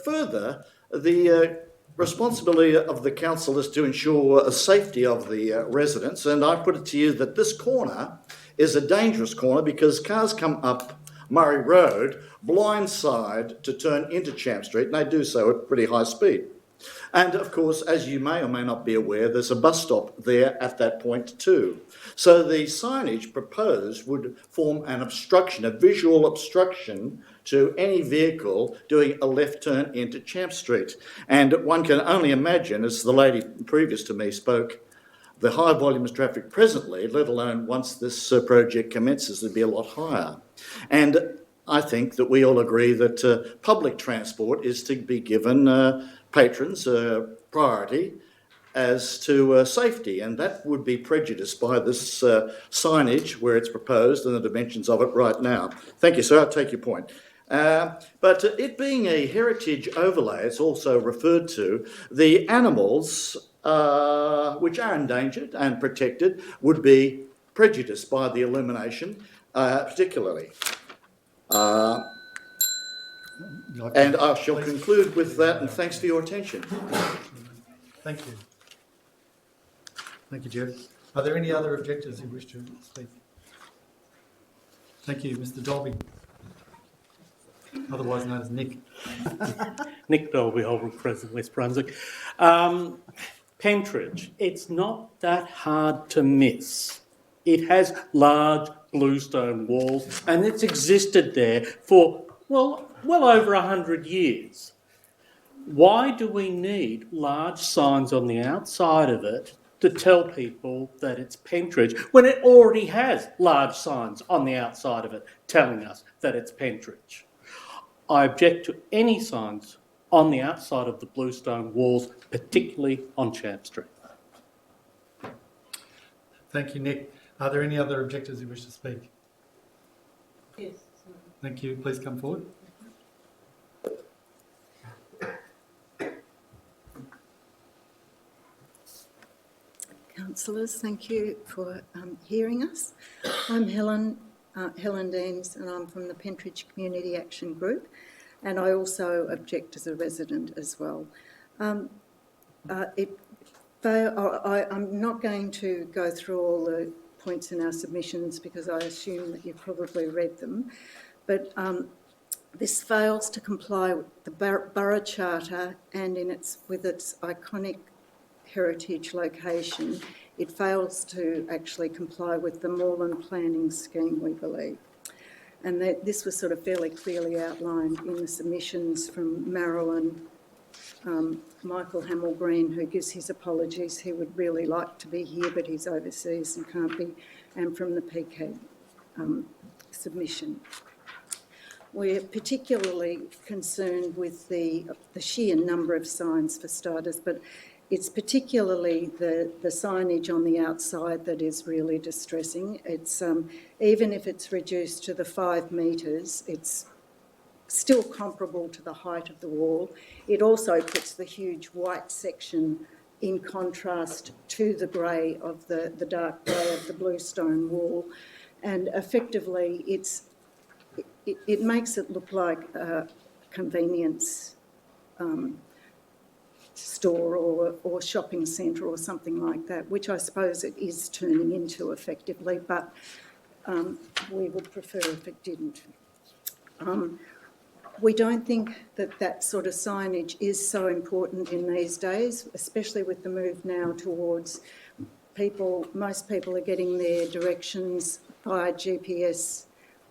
further, the responsibility of the council is to ensure a safety of the residents, and I put it to you that this corner is a dangerous corner because cars come up Murray Road blindside to turn into Champ Street, and they do so at pretty high speed. And of course, as you may or may not be aware, there's a bus stop there at that point too. So the signage proposed would form an obstruction, a visual obstruction to any vehicle doing a left turn into Champ Street. And one can only imagine, as the lady previous to me spoke, the high volume of traffic presently, let alone once this project commences, would be a lot higher. And I think that we all agree that public transport is to be given patrons priority as to safety, and that would be prejudiced by this signage where it's proposed and the dimensions of it right now. Thank you, sir. I'll take your point. But it being a heritage overlay, it's also referred to, the animals which are endangered and protected would be prejudiced by the illumination, particularly. And I shall conclude with that, and thanks for your attention. Thank you. Thank you, Jeff. Are there any other objectors who wish to speak? Thank you, Mr. Dolby, otherwise known as Nick. Nick Dolby, Holbrook Crescent, West Brunswick. Pentridge, it's not that hard to miss. It has large bluestone walls, and it's existed there for, well over 100 years. Why do we need large signs on the outside of it to tell people that it's Pentridge when it already has large signs on the outside of it telling us that it's Pentridge? I object to any signs on the outside of the bluestone walls, particularly on Champ Street. Thank you, Nick. Are there any other objectors who wish to speak? Yes. Thank you. Please come forward. Councillors, thank you for hearing us. I'm Helen Deans, and I'm from the Pentridge Community Action Group, and I also object as a resident as well. I'm not going to go through all the points in our submissions because I assume that you've probably read them, but This fails to comply with the Borough Charter and with its iconic heritage location. It fails to actually comply with the moorland planning scheme, we believe. And this was sort of fairly clearly outlined in the submissions from Marilyn, Michael Hamill-Green, who gives his apologies. He would really like to be here, but he's overseas and can't be, and from the PCAG submission. We're particularly concerned with the sheer number of signs for starters, but it's particularly the signage on the outside that is really distressing. It's even if it's reduced to the 5 metres, it's still comparable to the height of the wall. It also puts the huge white section in contrast to the grey of the dark grey of the bluestone wall, and effectively it makes it look like a convenience store or shopping centre or something like that, which I suppose it is turning into effectively, but we would prefer if it didn't. We don't think that sort of signage is so important in these days, especially with the move now towards most people are getting their directions via GPS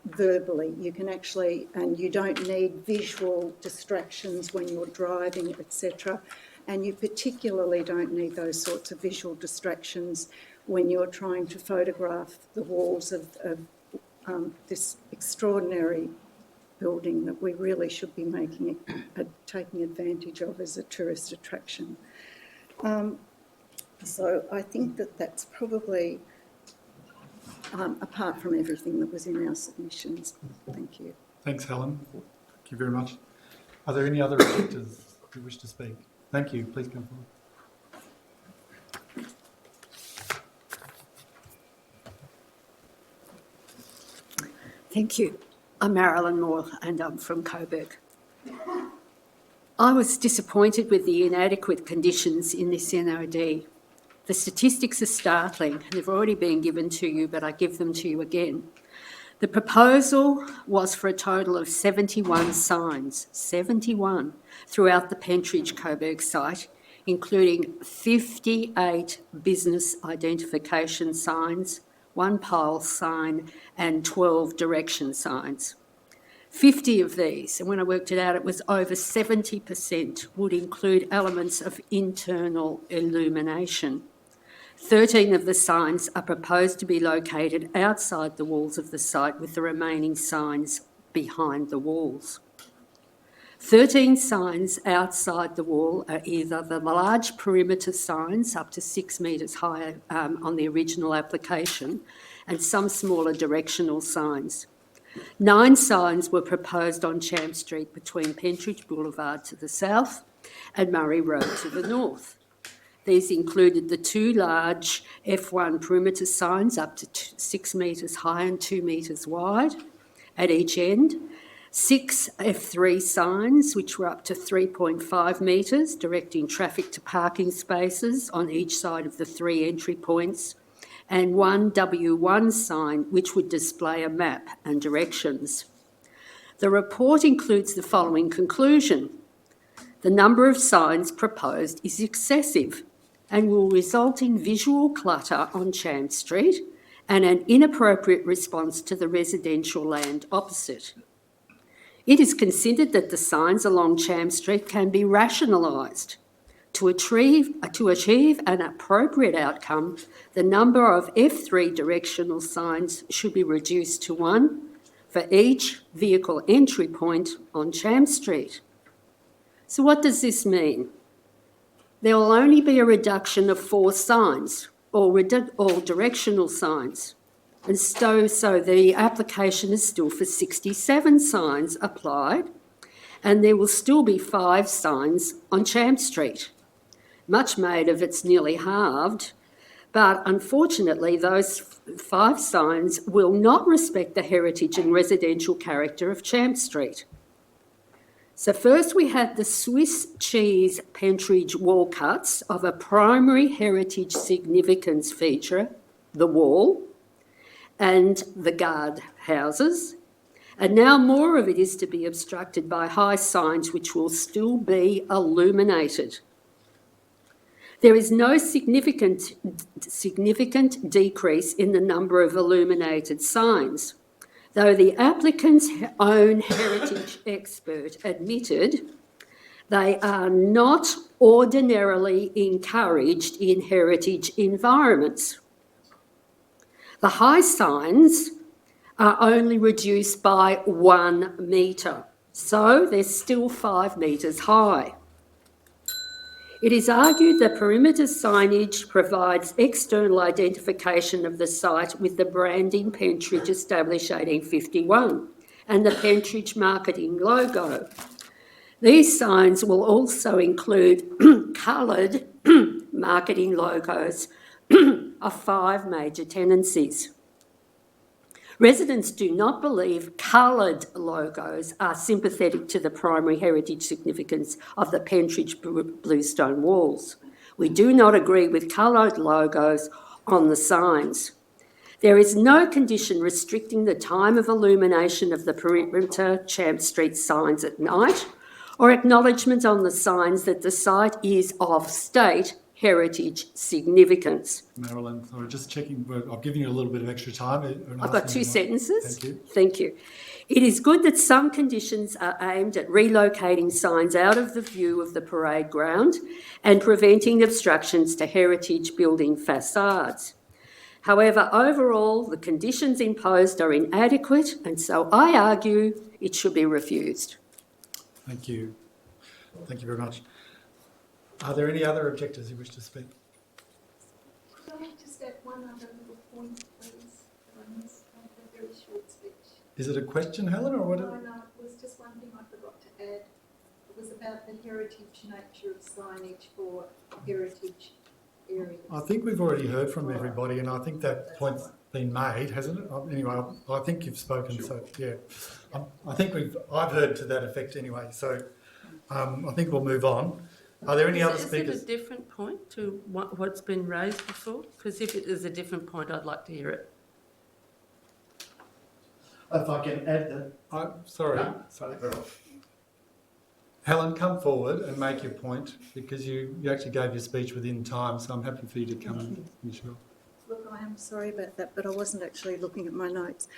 verbally. You can actually, and you don't need visual distractions when you're driving, etc. And you particularly don't need those sorts of visual distractions when you're trying to photograph the walls of this extraordinary building that we really should be taking advantage of as a tourist attraction. So I think that's probably, apart from everything that was in our submissions. Thank you. Thanks, Helen. Thank you very much. Are there any other objectors who wish to speak? Thank you. Please come forward. Thank you. I'm Marilyn Oil and I'm from Coburg. I was disappointed with the inadequate conditions in this NOD. The statistics are startling. They've already been given to you, but I give them to you again. The proposal was for a total of 71 signs, 71, throughout the Pentridge-Coburg site, including 58 business identification signs, 1 pole sign and 12 direction signs. 50 of these, and when I worked it out, it was over 70%, would include elements of internal illumination. 13 of the signs are proposed to be located outside the walls of the site, with the remaining signs behind the walls. 13 signs outside the wall are either the large perimeter signs up to 6 metres high on the original application, and some smaller directional signs. 9 signs were proposed on Champ Street between Pentridge Boulevard to the south and Murray Road to the north. These included the 2 large F1 perimeter signs up to 6 metres high and 2 metres wide at each end, 6 F3 signs which were up to 3.5 metres directing traffic to parking spaces on each side of the 3 entry points, and 1 W1 sign which would display a map and directions. The report includes the following conclusion: the number of signs proposed is excessive and will result in visual clutter on Champ Street and an inappropriate response to the residential land opposite. It is considered that the signs along Champ Street can be rationalised. To achieve an appropriate outcome, the number of F3 directional signs should be reduced to 1 for each vehicle entry point on Champ Street. So what does this mean? There will only be a reduction of 4 signs, all directional signs. And so the application is still for 67 signs applied, and there will still be 5 signs on Champ Street. Much made of it's nearly halved, but unfortunately those 5 signs will not respect the heritage and residential character of Champ Street. So first we had the Swiss cheese Pentridge wall cuts of a primary heritage significance feature, the wall, and the guard houses. And now more of it is to be obstructed by high signs which will still be illuminated. There is no significant decrease in the number of illuminated signs, though the applicant's own heritage expert admitted they are not ordinarily encouraged in heritage environments. The high signs are only reduced by 1 metre, so they're still 5 metres high. It is argued that perimeter signage provides external identification of the site with the branding Pentridge established 1851 and the Pentridge marketing logo. These signs will also include coloured marketing logos of 5 major tenancies. Residents do not believe coloured logos are sympathetic to the primary heritage significance of the Pentridge bluestone walls. We do not agree with coloured logos on the signs. There is no condition restricting the time of illumination of the perimeter Champ Street signs at night or acknowledgement on the signs that the site is of state heritage significance. Marilyn, sorry, just checking, I've given you a little bit of extra time. I've got 2 sentences. Thank you. Thank you. It is good that some conditions are aimed at relocating signs out of the view of the parade ground and preventing obstructions to heritage building facades. However, overall, the conditions imposed are inadequate, and so I argue it should be refused. Thank you. Thank you very much. Are there any other objectors who wish to speak? Could I just add one other little point, please? I missed a very short speech. Is it a question, Helen, or what? No, it was just one thing I forgot to add. It was about the heritage nature of signage for heritage areas. I think we've already heard from everybody, and I think that point's been made, hasn't it? Anyway, I think you've spoken, sure. So yeah. I think I've heard to that effect anyway, so I think we'll move on. Are there any other speakers? Is it a different point to what's been raised before? Because if it is a different point, I'd like to hear it. If I can add that. Sorry. Helen, come forward and make your point, because you actually gave your speech within time, so I'm happy for you to come and finish it off. Look, I am sorry about that, but I wasn't actually looking at my notes.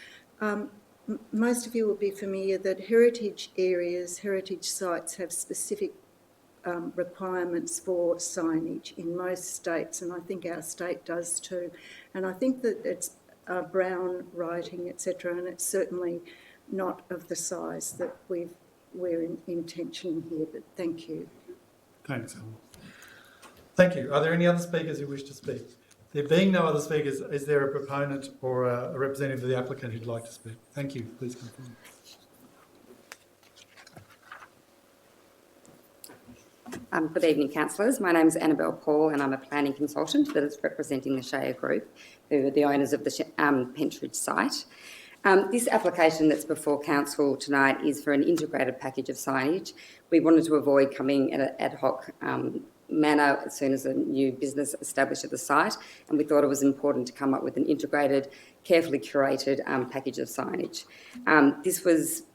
Most of you will be familiar that heritage areas, heritage sites have specific requirements for signage in most states, and I think our state does too. And I think that it's brown writing, etc., and it's certainly not of the size that we're intentioning here, but thank you. Thanks, Helen. Thank you. Are there any other speakers who wish to speak? There being no other speakers, is there a proponent or a representative of the applicant who'd like to speak? Thank you. Please come forward. Good evening, councillors. My name is Annabelle Paul and I'm a planning consultant that is representing the Shea Group, who are the owners of the Pentridge site. This application that's before council tonight is for an integrated package of signage. We wanted to avoid coming at an ad hoc manner as soon as a new business established at the site, and we thought it was important to come up with an integrated, carefully curated package of signage.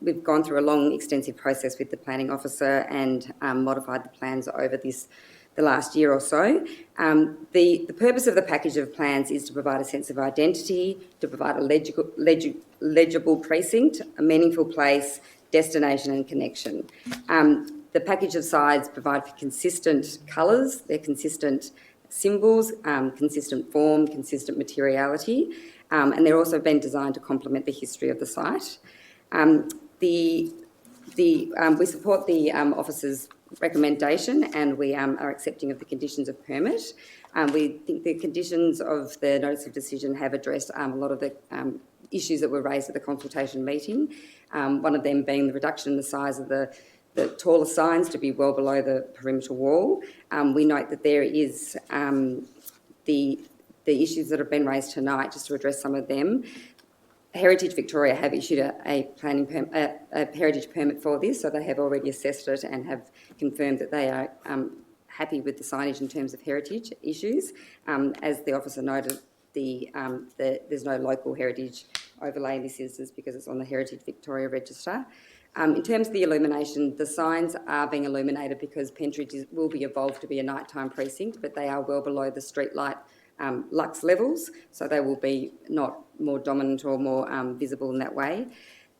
We've gone through a long, extensive process with the planning officer and modified the plans over the last year or so. The purpose of the package of plans is to provide a sense of identity, to provide a legible precinct, a meaningful place, destination and connection. The package of sides provide for consistent colours, they're consistent symbols, consistent form, consistent materiality, and they're also been designed to complement the history of the site. We support the officer's recommendation, and we are accepting of the conditions of permit. We think the conditions of the notice of decision have addressed a lot of the issues that were raised at the consultation meeting, one of them being the reduction in the size of the taller signs to be well below the perimeter wall. We note that there is the issues that have been raised tonight, just to address some of them. Heritage Victoria have issued a heritage permit for this, so they have already assessed it and have confirmed that they are happy with the signage in terms of heritage issues. As the officer noted, there's no local heritage overlay in this instance because it's on the Heritage Victoria Register. In terms of the illumination, the signs are being illuminated because Pentridge will be evolved to be a nighttime precinct, but they are well below the street light lux levels, so they will be not more dominant or more visible in that way.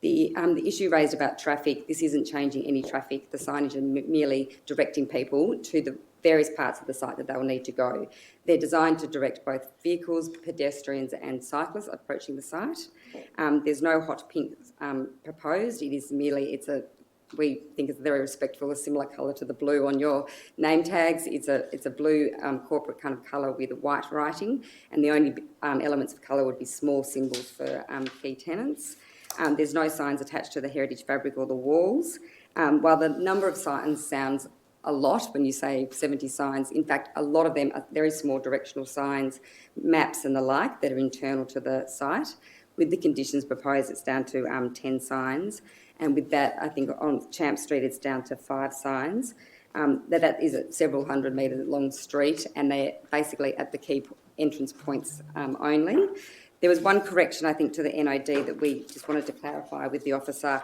The issue raised about traffic, this isn't changing any traffic. The signage are merely directing people to the various parts of the site that they will need to go. They're designed to direct both vehicles, pedestrians and cyclists approaching the site. There's no hot pink proposed. It is merely, we think it's very respectful, a similar colour to the blue on your name tags. It's a blue corporate kind of colour with white writing, and the only elements of colour would be small symbols for key tenants. There's no signs attached to the heritage fabric or the walls. While the number of signs sounds a lot when you say 70 signs, in fact, a lot of them are very small directional signs, maps and the like that are internal to the site. With the conditions proposed, it's down to 10 signs. And with that, I think on Champ Street, it's down to 5 signs. That is a several hundred metre long street, and they're basically at the key entrance points only. There was one correction, I think, to the NOD that we just wanted to clarify with the officer.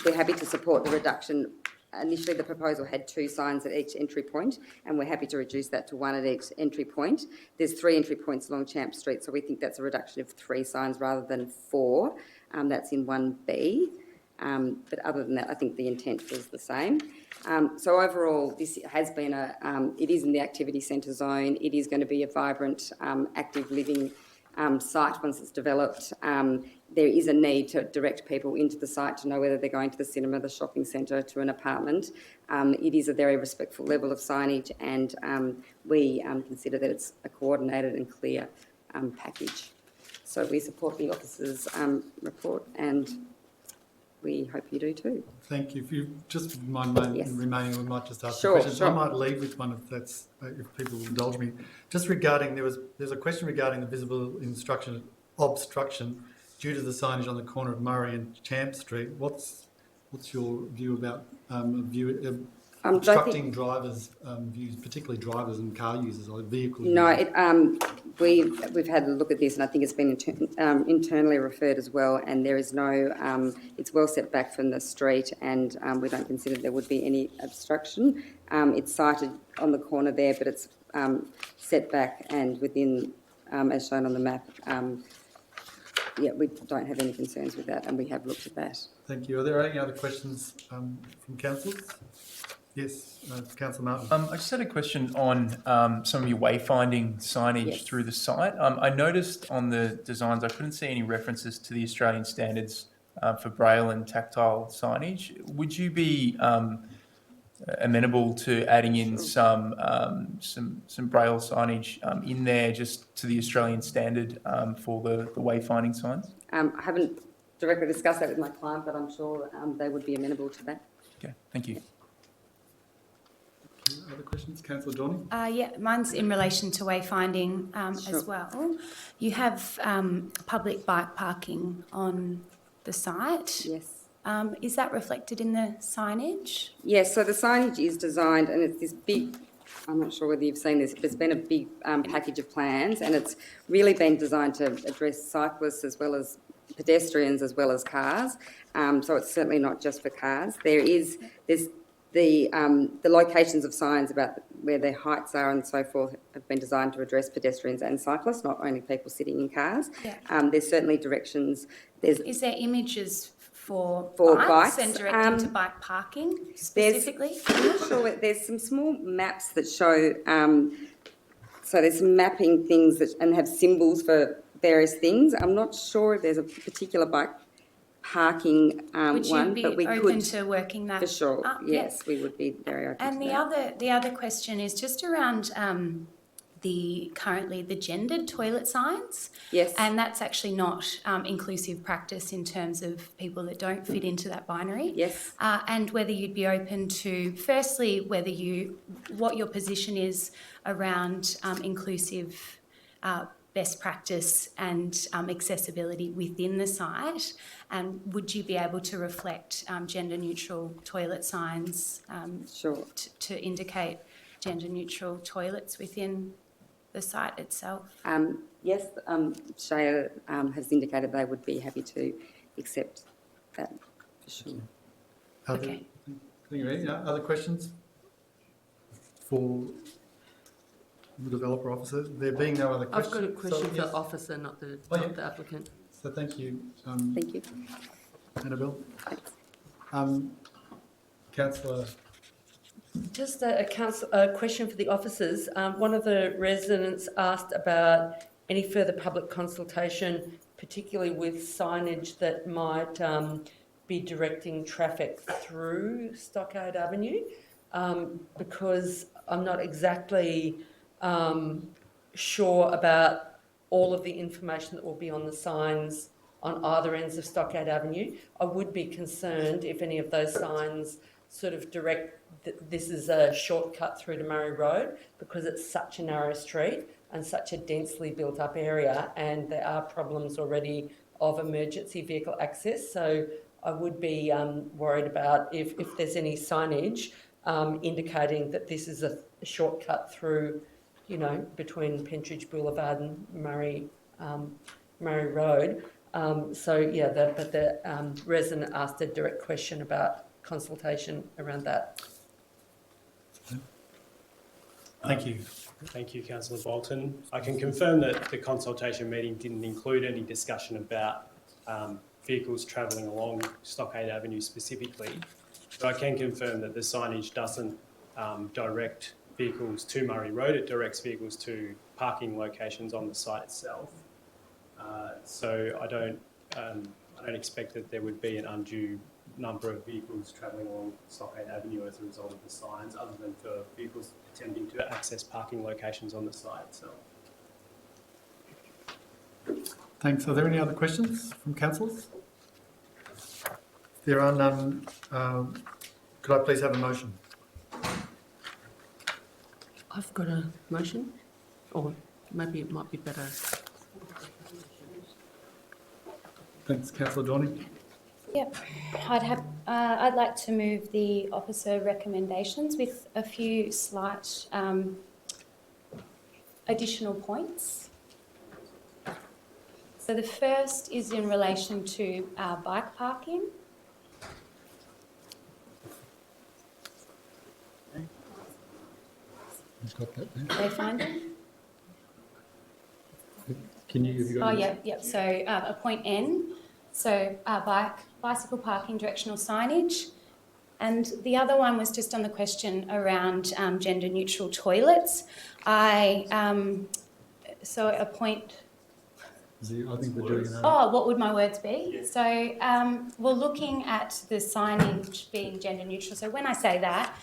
We're happy to support the reduction. Initially, the proposal had 2 signs at each entry point, and we're happy to reduce that to 1 at each entry point. There's 3 entry points along Champ Street, so we think that's a reduction of 3 signs rather than 4. That's in 1B. But other than that, I think the intent was the same. So overall, this has been it is in the activity centre zone. It is going to be a vibrant, active living site once it's developed. There is a need to direct people into the site to know whether they're going to the cinema, the shopping centre, to an apartment. It is a very respectful level of signage, and we consider that it's a coordinated and clear package. So we support the officer's report, and we hope you do too. Thank you. If you just mind remaining, we might just ask Sure, questions. sure. I might leave with one if people will indulge me. Just regarding, there's a question regarding the visible obstruction due to the signage on the corner of Murray and Champ Street. What's your view about obstructing drivers' views, particularly drivers and car users or vehicle users? No, we've had a look at this, and I think it's been internally referred as well, and there is no, it's well set back from the street, and we don't consider there would be any obstruction. It's sited on the corner there, but it's set back and within, as shown on the map. We don't have any concerns with that, and we have looked at that. Thank you. Are there any other questions from councillors? Yes, Councillor Martin. I just had a question on some of your wayfinding signage through the site. I noticed on the designs I couldn't see any references to the Australian standards for braille and tactile signage. Would you be amenable to adding in some braille signage in there, just to the Australian standard for the wayfinding signs? I haven't directly discussed that with my client, but I'm sure they would be amenable to that. Okay, thank you. Other questions? Councillor Dorney? Yeah, mine's in relation to wayfinding as well. You have public bike parking on the site. Yes. Is that reflected in the signage? Yes, so the signage is designed, and it's this big, I'm not sure whether you've seen this, but it's been a big package of plans, and it's really been designed to address cyclists as well as pedestrians as well as cars. So it's certainly not just for cars. There's the locations of signs about where their heights are and so forth have been designed to address pedestrians and cyclists, not only people sitting in cars. Yeah. There's certainly directions. Is there images for bikes and directing to bike parking specifically? I'm not sure. There's some small maps that show, so there's some mapping things and have symbols for various things. I'm not sure if there's a particular bike parking would you one, be but we open could to working that for sure. up? Yes, we would be very open. And to the other question is just around currently the gendered toilet signs. Yes. And that's actually not inclusive practice in terms of people that don't fit into that binary. Yes. And whether you'd be open to, firstly, what your position is around inclusive best practice and accessibility within the site, and would you be able to reflect gender neutral toilet signs sure. to indicate gender neutral toilets within the site itself? Yes, Shea has indicated they would be happy to accept that for sure. Okay. Thank you, Annie. Other questions for the developer officer? There being no other questions. I've got a question for yes. the officer, not the applicant. So thank you. Thank you. Annabelle. Councillor. Just a question for the officers. One of the residents asked about any further public consultation, particularly with signage that might be directing traffic through Stockade Avenue, because I'm not exactly sure about all of the information that will be on the signs on either ends of Stockade Avenue. I would be concerned if any of those signs sort of direct that this is a shortcut through to Murray Road, because it's such a narrow street and such a densely built up area, and there are problems already of emergency vehicle access. So I would be worried about if there's any signage indicating that this is a shortcut through, you know, between Pentridge Boulevard and Murray Road. The resident asked a direct question about consultation around that. Thank you. Thank you, Councillor Bolton. I can confirm that the consultation meeting didn't include any discussion about vehicles travelling along Stockade Avenue specifically. But I can confirm that the signage doesn't direct vehicles to Murray Road, it directs vehicles to parking locations on the site itself. So I don't expect that there would be an undue number of vehicles travelling along Stockade Avenue as a result of the signs, other than for vehicles attempting to access parking locations on the site itself. Thanks. Are there any other questions from councillors? If there are none, could I please have a motion? I've got a motion, or maybe it might be better. Thanks, Councillor Dorney. Yep, I'd like to move the officer recommendations with a few slight additional points. So the first is in relation to bike parking. Got that there. Wayfinding. Can you? Have you got Yep. So a point N. So bicycle parking directional signage. And the other one was just on the question around gender neutral toilets. So a point. I think we're doing that. Oh, what would my words be? So we're looking at the signage being gender neutral. So when I say that,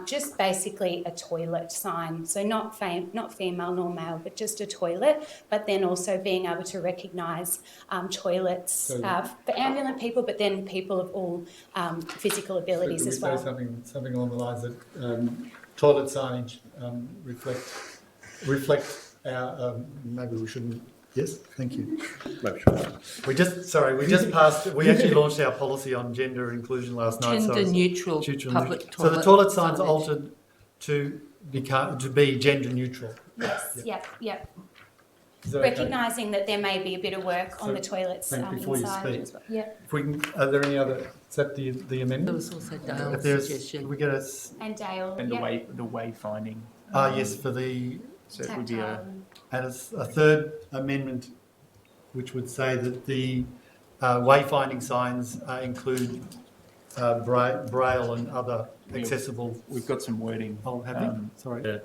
just basically a toilet sign. So not female nor male, but just a toilet. But then also being able to recognise toilets for ambulant people, but then people of all physical abilities as well. Say something along the lines that toilet signage reflect our. Maybe we shouldn't. Yes, thank you. We actually launched our policy on gender inclusion last night. Gender neutral public toilet. So the toilet sign's altered to be gender neutral. Yes, yep. Recognising that there may be a bit of work on the toilets before inside you speak. as well. Yeah. If we can, are there any other? Is that the amendment? There was also Dale's suggestion. We get a. And Dale. And the wayfinding. Yes, for the. So it would be And a third amendment, which would say that the wayfinding signs include braille and other accessible. We've got some wording. Oh, have you? Sorry. Yeah.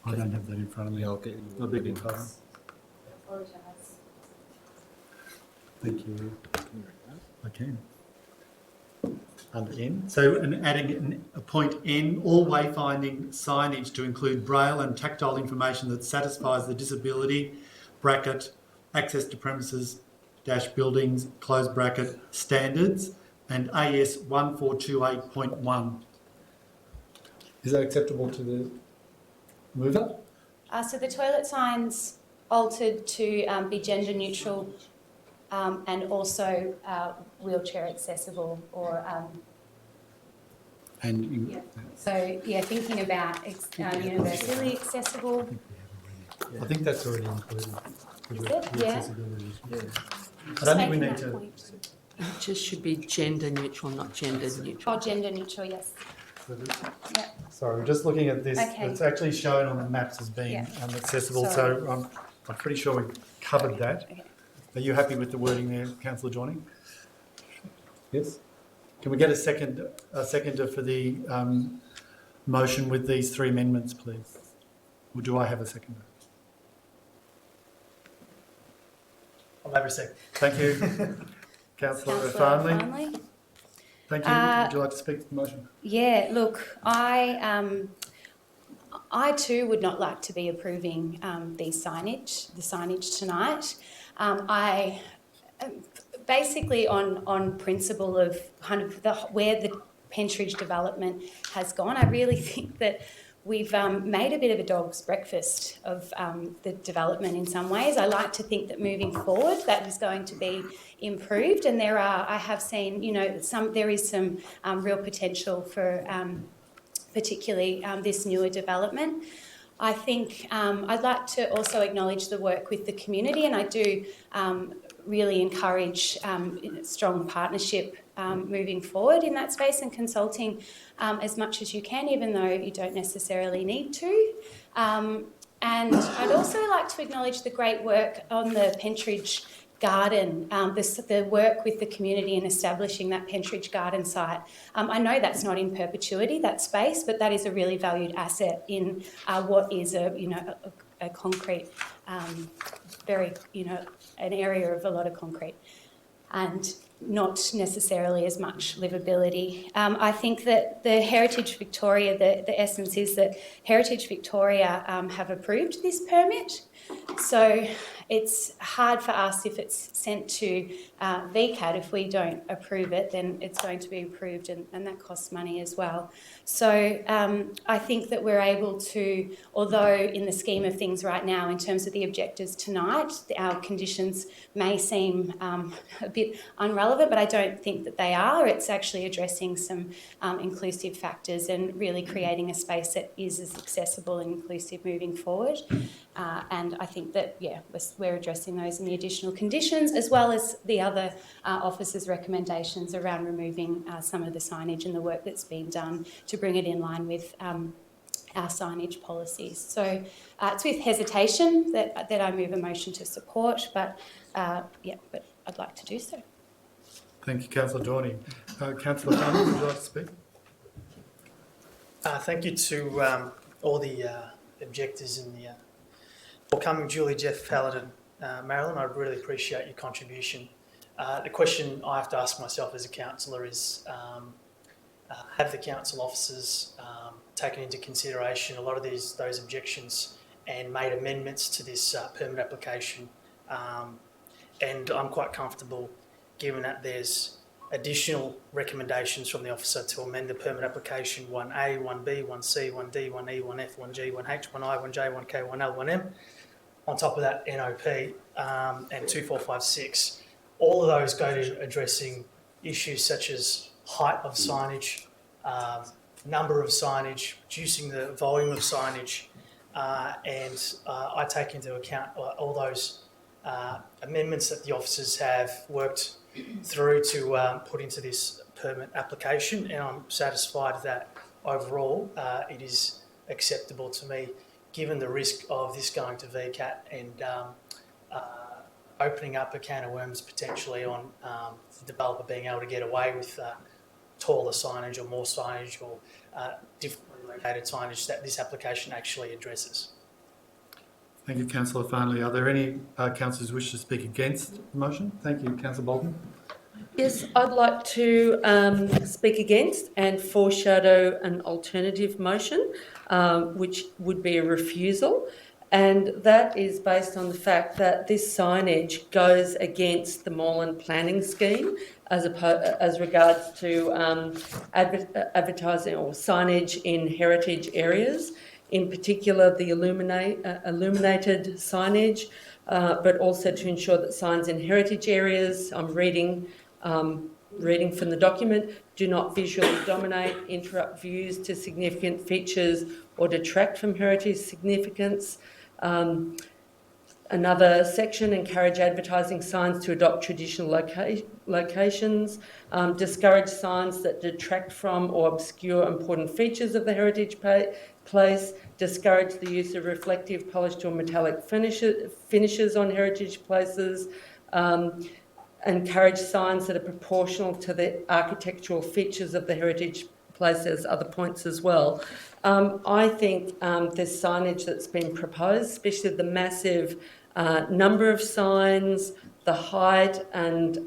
I don't have that in front of me. I'll get you. I beg your pardon. Thank you. I can. Under N. So adding a point N, all wayfinding signage to include braille and tactile information that satisfies the disability, bracket, access to premises, buildings, close bracket, standards, and AS 1428.1. Is that acceptable to the mover? So the toilet signs altered to be gender neutral and also wheelchair accessible or And you, Yeah. So, yeah, thinking about universally accessible. I think that's already included. Is it? Yeah. Accessibility. I don't think we need to. It just should be gender neutral, not gender neutral. Oh, gender neutral, yes. Yeah. Sorry, just looking at this, Okay. it's actually shown on the maps as being accessible, so I'm pretty sure we covered that. Okay. Are you happy with the wording there, Councillor Joining? Yes? Can we get a seconder for the motion with these 3 amendments, please? Or do I have a seconder? I'll have a sec. Thank you. Councillor Farnley. Thank you. Would you like to speak to the motion? Yeah, look, I too would not like to be approving the signage tonight. I basically on principle of kind of where the Pentridge development has gone, I really think that we've made a bit of a dog's breakfast of the development in some ways. I like to think that moving forward that is going to be improved, and I have seen, there is some real potential for particularly this newer development. I think I'd like to also acknowledge the work with the community, and I do really encourage strong partnership moving forward in that space and consulting as much as you can, even though you don't necessarily need to. And I'd also like to acknowledge the great work on the Pentridge Garden, the work with the community in establishing that Pentridge Garden site. I know that's not in perpetuity, that space, but that is a really valued asset in what is a concrete, very, an area of a lot of concrete, and not necessarily as much livability. I think that the Heritage Victoria, the essence is that Heritage Victoria have approved this permit. So it's hard for us if it's sent to VCAT. If we don't approve it, then it's going to be approved, and that costs money as well. So I think that we're able to, although in the scheme of things right now, in terms of the objectives tonight, our conditions may seem a bit unrelevant, but I don't think that they are. It's actually addressing some inclusive factors and really creating a space that is as accessible and inclusive moving forward. And I think that, we're addressing those in the additional conditions, as well as the other officers' recommendations around removing some of the signage and the work that's been done to bring it in line with our signage policies. So it's with hesitation that I move a motion to support, but I'd like to do so. Thank you, Councillor Dorney. Councillor Farnley, would you like to speak? Thank you to all the objectors in the forthcoming Julie, Jeff, Paladin, Marilyn. I really appreciate your contribution. The question I have to ask myself as a councillor is, have the council officers taken into consideration a lot of those objections and made amendments to this permit application? And I'm quite comfortable, given that there's additional recommendations from the officer to amend the permit application 1A, 1B, 1C, 1D, 1E, 1F, 1G, 1H, 1I, 1J, 1K, 1L, 1M. On top of that, NOP and 2456. All of those go to addressing issues such as height of signage, number of signage, reducing the volume of signage, and I take into account all those amendments that the officers have worked through to put into this permit application, and I'm satisfied that overall it is acceptable to me, given the risk of this going to VCAT and opening up a can of worms potentially on the developer being able to get away with taller signage or more signage or differently located signage that this application actually addresses. Thank you, Councillor Farnley. Are there any councillors who wish to speak against the motion? Thank you, Councillor Bolton. Yes, I'd like to speak against and foreshadow an alternative motion, which would be a refusal. And that is based on the fact that this signage goes against the Moreland planning scheme as regards to advertising or signage in heritage areas, in particular the illuminated signage, but also to ensure that signs in heritage areas, I'm reading reading from the document, do not visually dominate, interrupt views to significant features or detract from heritage significance. Another section, encourage advertising signs to adopt traditional locations, discourage signs that detract from or obscure important features of the heritage place, discourage the use of reflective, polished or metallic finishes on heritage places, encourage signs that are proportional to the architectural features of the heritage place. There's other points as well. I think this signage that's been proposed, especially the massive number of signs, the height and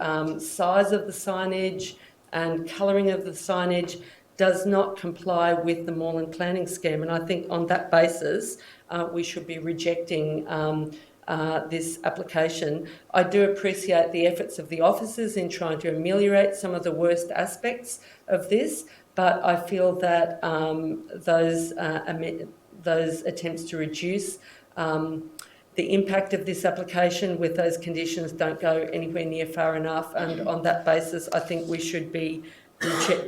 size of the signage and colouring of the signage does not comply with the Moreland planning scheme. And I think on that basis, we should be rejecting this application. I do appreciate the efforts of the officers in trying to ameliorate some of the worst aspects of this, but I feel that those attempts to reduce the impact of this application with those conditions don't go anywhere near far enough, and on that basis I think we should be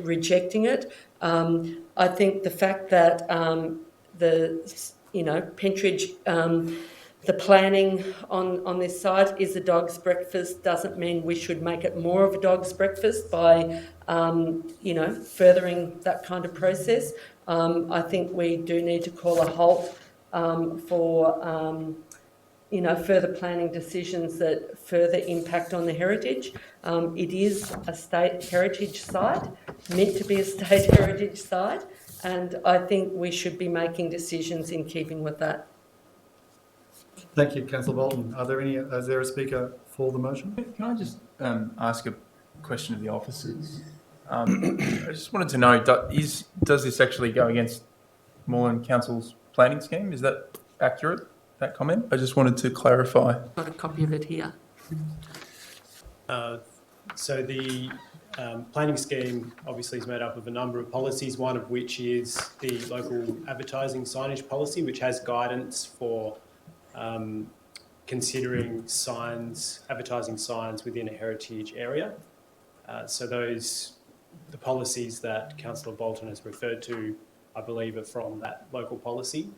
rejecting it. I think the fact that Pentridge, the planning on this site is a dog's breakfast doesn't mean we should make it more of a dog's breakfast by furthering that kind of process. I think we do need to call a halt for further planning decisions that further impact on the heritage. It is a state heritage site, meant to be a state heritage site, and I think we should be making decisions in keeping with that. Thank you, Councillor Bolton. Is there a speaker for the motion? Can I just ask a question of the officers? I just wanted to know, does this actually go against Moreland Council's planning scheme? Is that accurate, that comment? I just wanted to clarify. Got a copy of it here. So the planning scheme obviously is made up of a number of policies, one of which is the local advertising signage policy, which has guidance for considering signs, advertising signs within a heritage area. So the policies that Councillor Bolton has referred to, I believe, are from that local policy.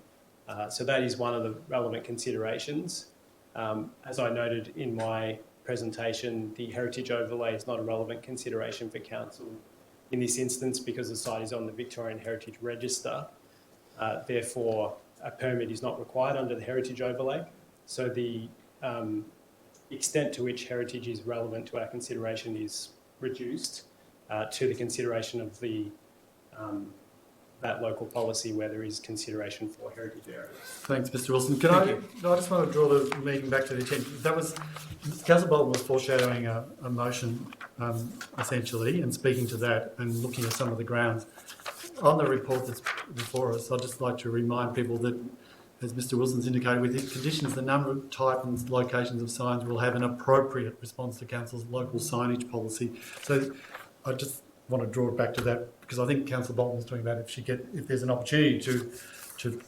So that is one of the relevant considerations. As I noted in my presentation, the heritage overlay is not a relevant consideration for council in this instance because the site is on the Victorian Heritage Register. Therefore, a permit is not required under the heritage overlay. So the extent to which heritage is relevant to our consideration is reduced to the consideration of the that local policy where there is consideration for heritage areas. Thanks, Mr. Wilson. I just want to draw the meeting back to the attention. Councillor Bolton was foreshadowing a motion, essentially, and speaking to that and looking at some of the grounds. On the report that's before us, I'd just like to remind people that, as Mr. Wilson's indicated, with the conditions, the number, type and locations of signs will have an appropriate response to Council's local signage policy. So I just want to draw it back to that because I think Councillor Bolton was talking about if there's an opportunity to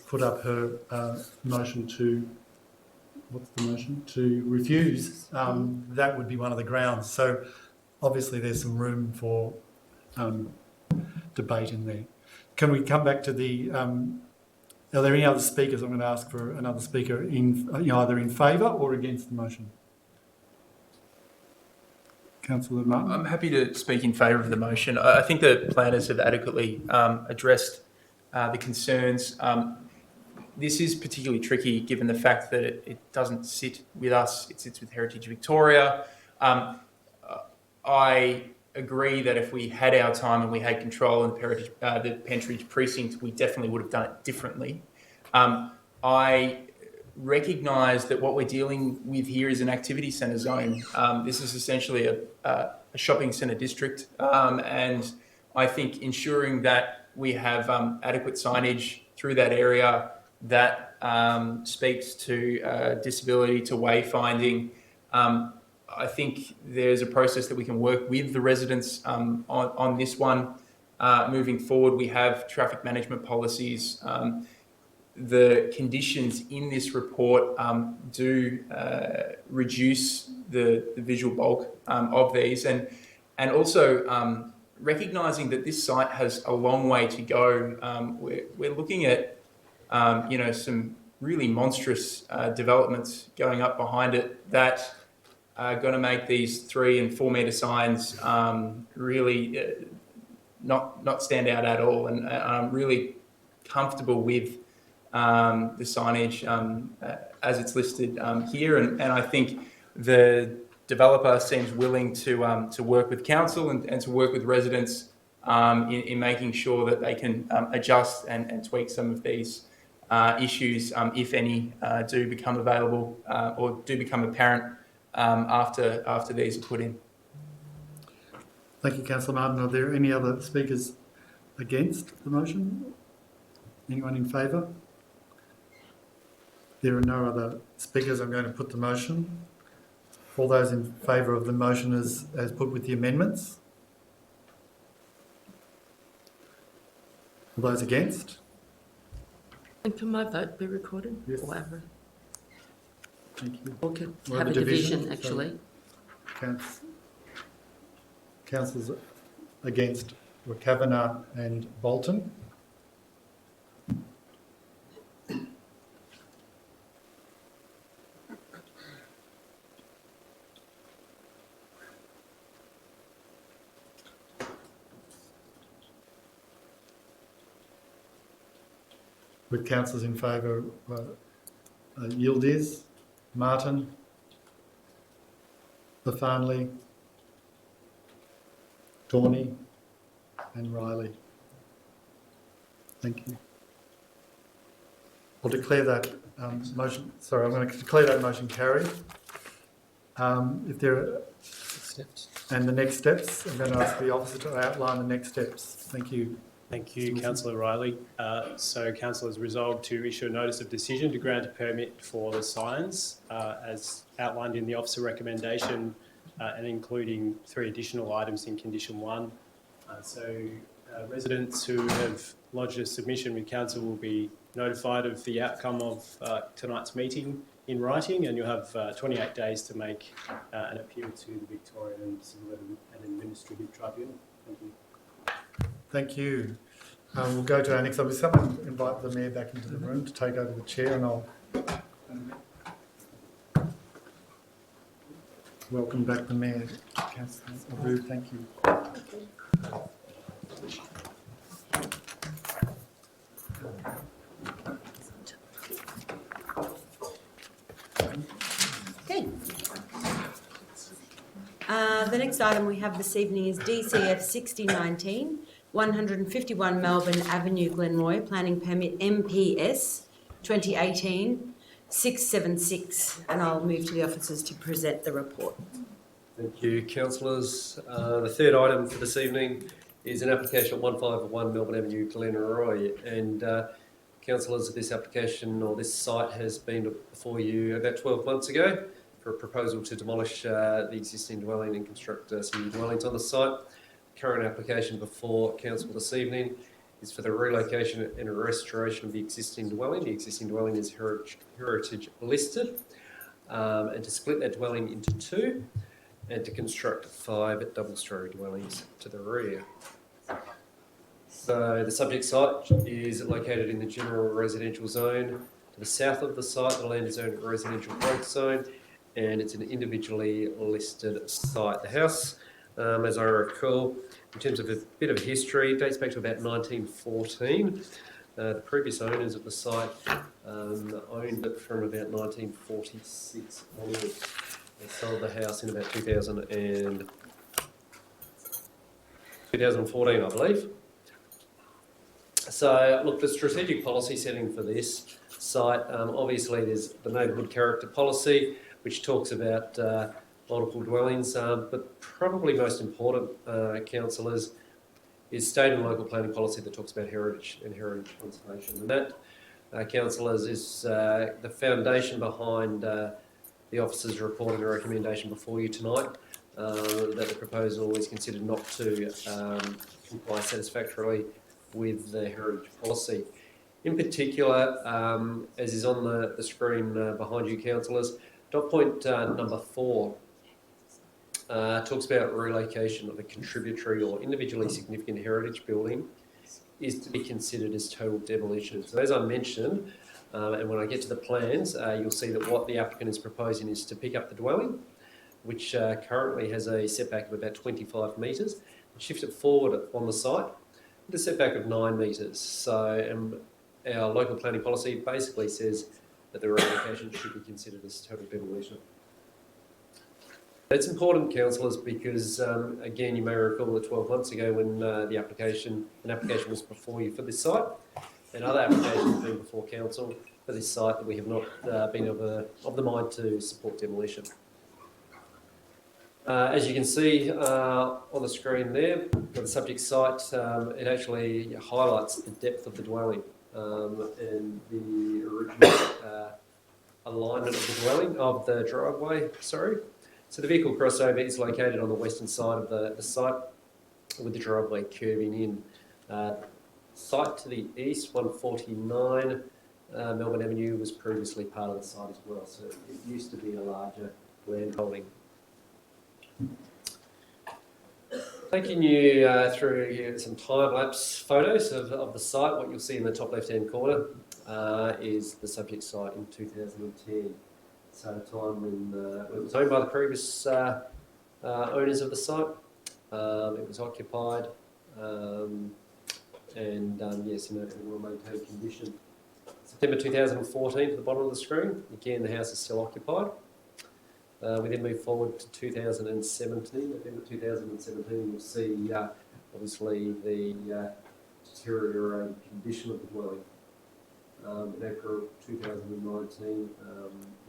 put up her motion to, what's the motion? To refuse, that would be one of the grounds. So obviously there's some room for debate in there. Can we come back to the, are there any other speakers? I'm going to ask for another speaker either in favour or against the motion. Councillor Martin. I'm happy to speak in favour of the motion. I think the planners have adequately addressed the concerns. This is particularly tricky given the fact that it doesn't sit with us, it sits with Heritage Victoria. I agree that if we had our time and we had control in the Pentridge precinct, we definitely would have done it differently. I recognise that what we're dealing with here is an activity centre zone. This is essentially a shopping centre district, and I think ensuring that we have adequate signage through that area that speaks to disability, to wayfinding. I think there's a process that we can work with the residents on this one. Moving forward, we have traffic management policies. The conditions in this report do reduce the visual bulk of these, and and also recognising that this site has a long way to go. We're looking at some really monstrous developments going up behind it that are going to make these 3 and 4 metre signs really not stand out at all. And I'm really comfortable with the signage as it's listed here. And I think the developer seems willing to work with council and to work with residents in making sure that they can adjust and tweak some of these issues, if any, do become available or do become apparent after these are put in. Thank you, Councillor Martin. Are there any other speakers against the motion? Anyone in favour? There are no other speakers. I'm going to put the motion. All those in favour of the motion as put with the amendments? All those against? And can my vote be recorded? Yes. Or have Thank you. a, or can We'll have a division, actually? Councillors against were Kavanagh and Bolton. With councillors in favour, Yildiz, Martin, Lafarnley, Tawney and Riley. Thank you. I'll declare that motion, sorry, I'm going to declare that motion carried. If there are steps. And the next steps, I'm going to ask the officer to outline the next steps. Thank you. Thank you, Councillor Riley. So Council has resolved to issue a notice of decision to grant a permit for the signs as outlined in the officer recommendation and including 3 additional items in condition 1. Residents who have lodged a submission with Council will be notified of the outcome of tonight's meeting in writing, and you'll have 28 days to make an appeal to the Victorian Civil and Administrative Tribunal. Thank you. Thank you. We'll go to our next topic. Someone invite the Mayor back into the room to take over the chair, and I'll welcome back the Mayor. Councillor Abood, thank you. Okay. The next item we have this evening is DCF 6019, 151 Melbourne Avenue, Glenroy, Planning Permit MPS 2018-676, and I'll move to the officers to present the report. Thank you, councillors. The third item for this evening is an application at 151 Melbourne Avenue, Glenroy, and councillors, this application or this site has been before you about 12 months ago for a proposal to demolish the existing dwelling and construct some new dwellings on the site. Current application before council this evening is for the relocation and restoration of the existing dwelling. The existing dwelling is heritage listed, and to split that dwelling into 2 and to construct 5 double-storey dwellings to the rear. So the subject site is located in the general residential zone. To the south of the site, the land is owned residential growth zone, and it's an individually listed site. The house, as I recall, in terms of a bit of history, dates back to about 1914. The previous owners of the site owned it from about 1946 onwards. They sold the house in about 2014, I believe. So, look, the strategic policy setting for this site, obviously there's the neighbourhood character policy, which talks about multiple dwellings, but probably most important, councillors, is state and local planning policy that talks about heritage and heritage conservation. And that, councillors, is the foundation behind the officer's report and the recommendation before you tonight, that the proposal is considered not to comply satisfactorily with the heritage policy. In particular, as is on the screen behind you, councillors, dot point number 4 talks about relocation of a contributory or individually significant heritage building is to be considered as total demolition. So as I mentioned, and when I get to the plans, you'll see that what the applicant is proposing is to pick up the dwelling, which currently has a setback of about 25 metres, and shift it forward on the site with a setback of 9 metres. So our local planning policy basically says that the relocation should be considered as total demolition. That's important, councillors, because again, you may recall that 12 months ago when an application was before you for this site, and other applications have been before council for this site, that we have not been of the mind to support demolition. As you can see on the screen there, for the subject site, it actually highlights the depth of the dwelling and the original alignment of the dwelling, of the driveway, sorry. So the vehicle crossover is located on the western side of the site, with the driveway curving in. Site to the east, 149 Melbourne Avenue, was previously part of the site as well, so it used to be a larger land holding. Taking you through here some time-lapse photos of the site, what you'll see in the top left-hand corner is the subject site in 2010. So a time when it was owned by the previous owners of the site. It was occupied and yes, in a well-maintained condition. September 2014 to the bottom of the screen. Again, the house is still occupied. We then move forward to 2017. November 2017, you'll see obviously the deteriorated condition of the dwelling. In April 2019,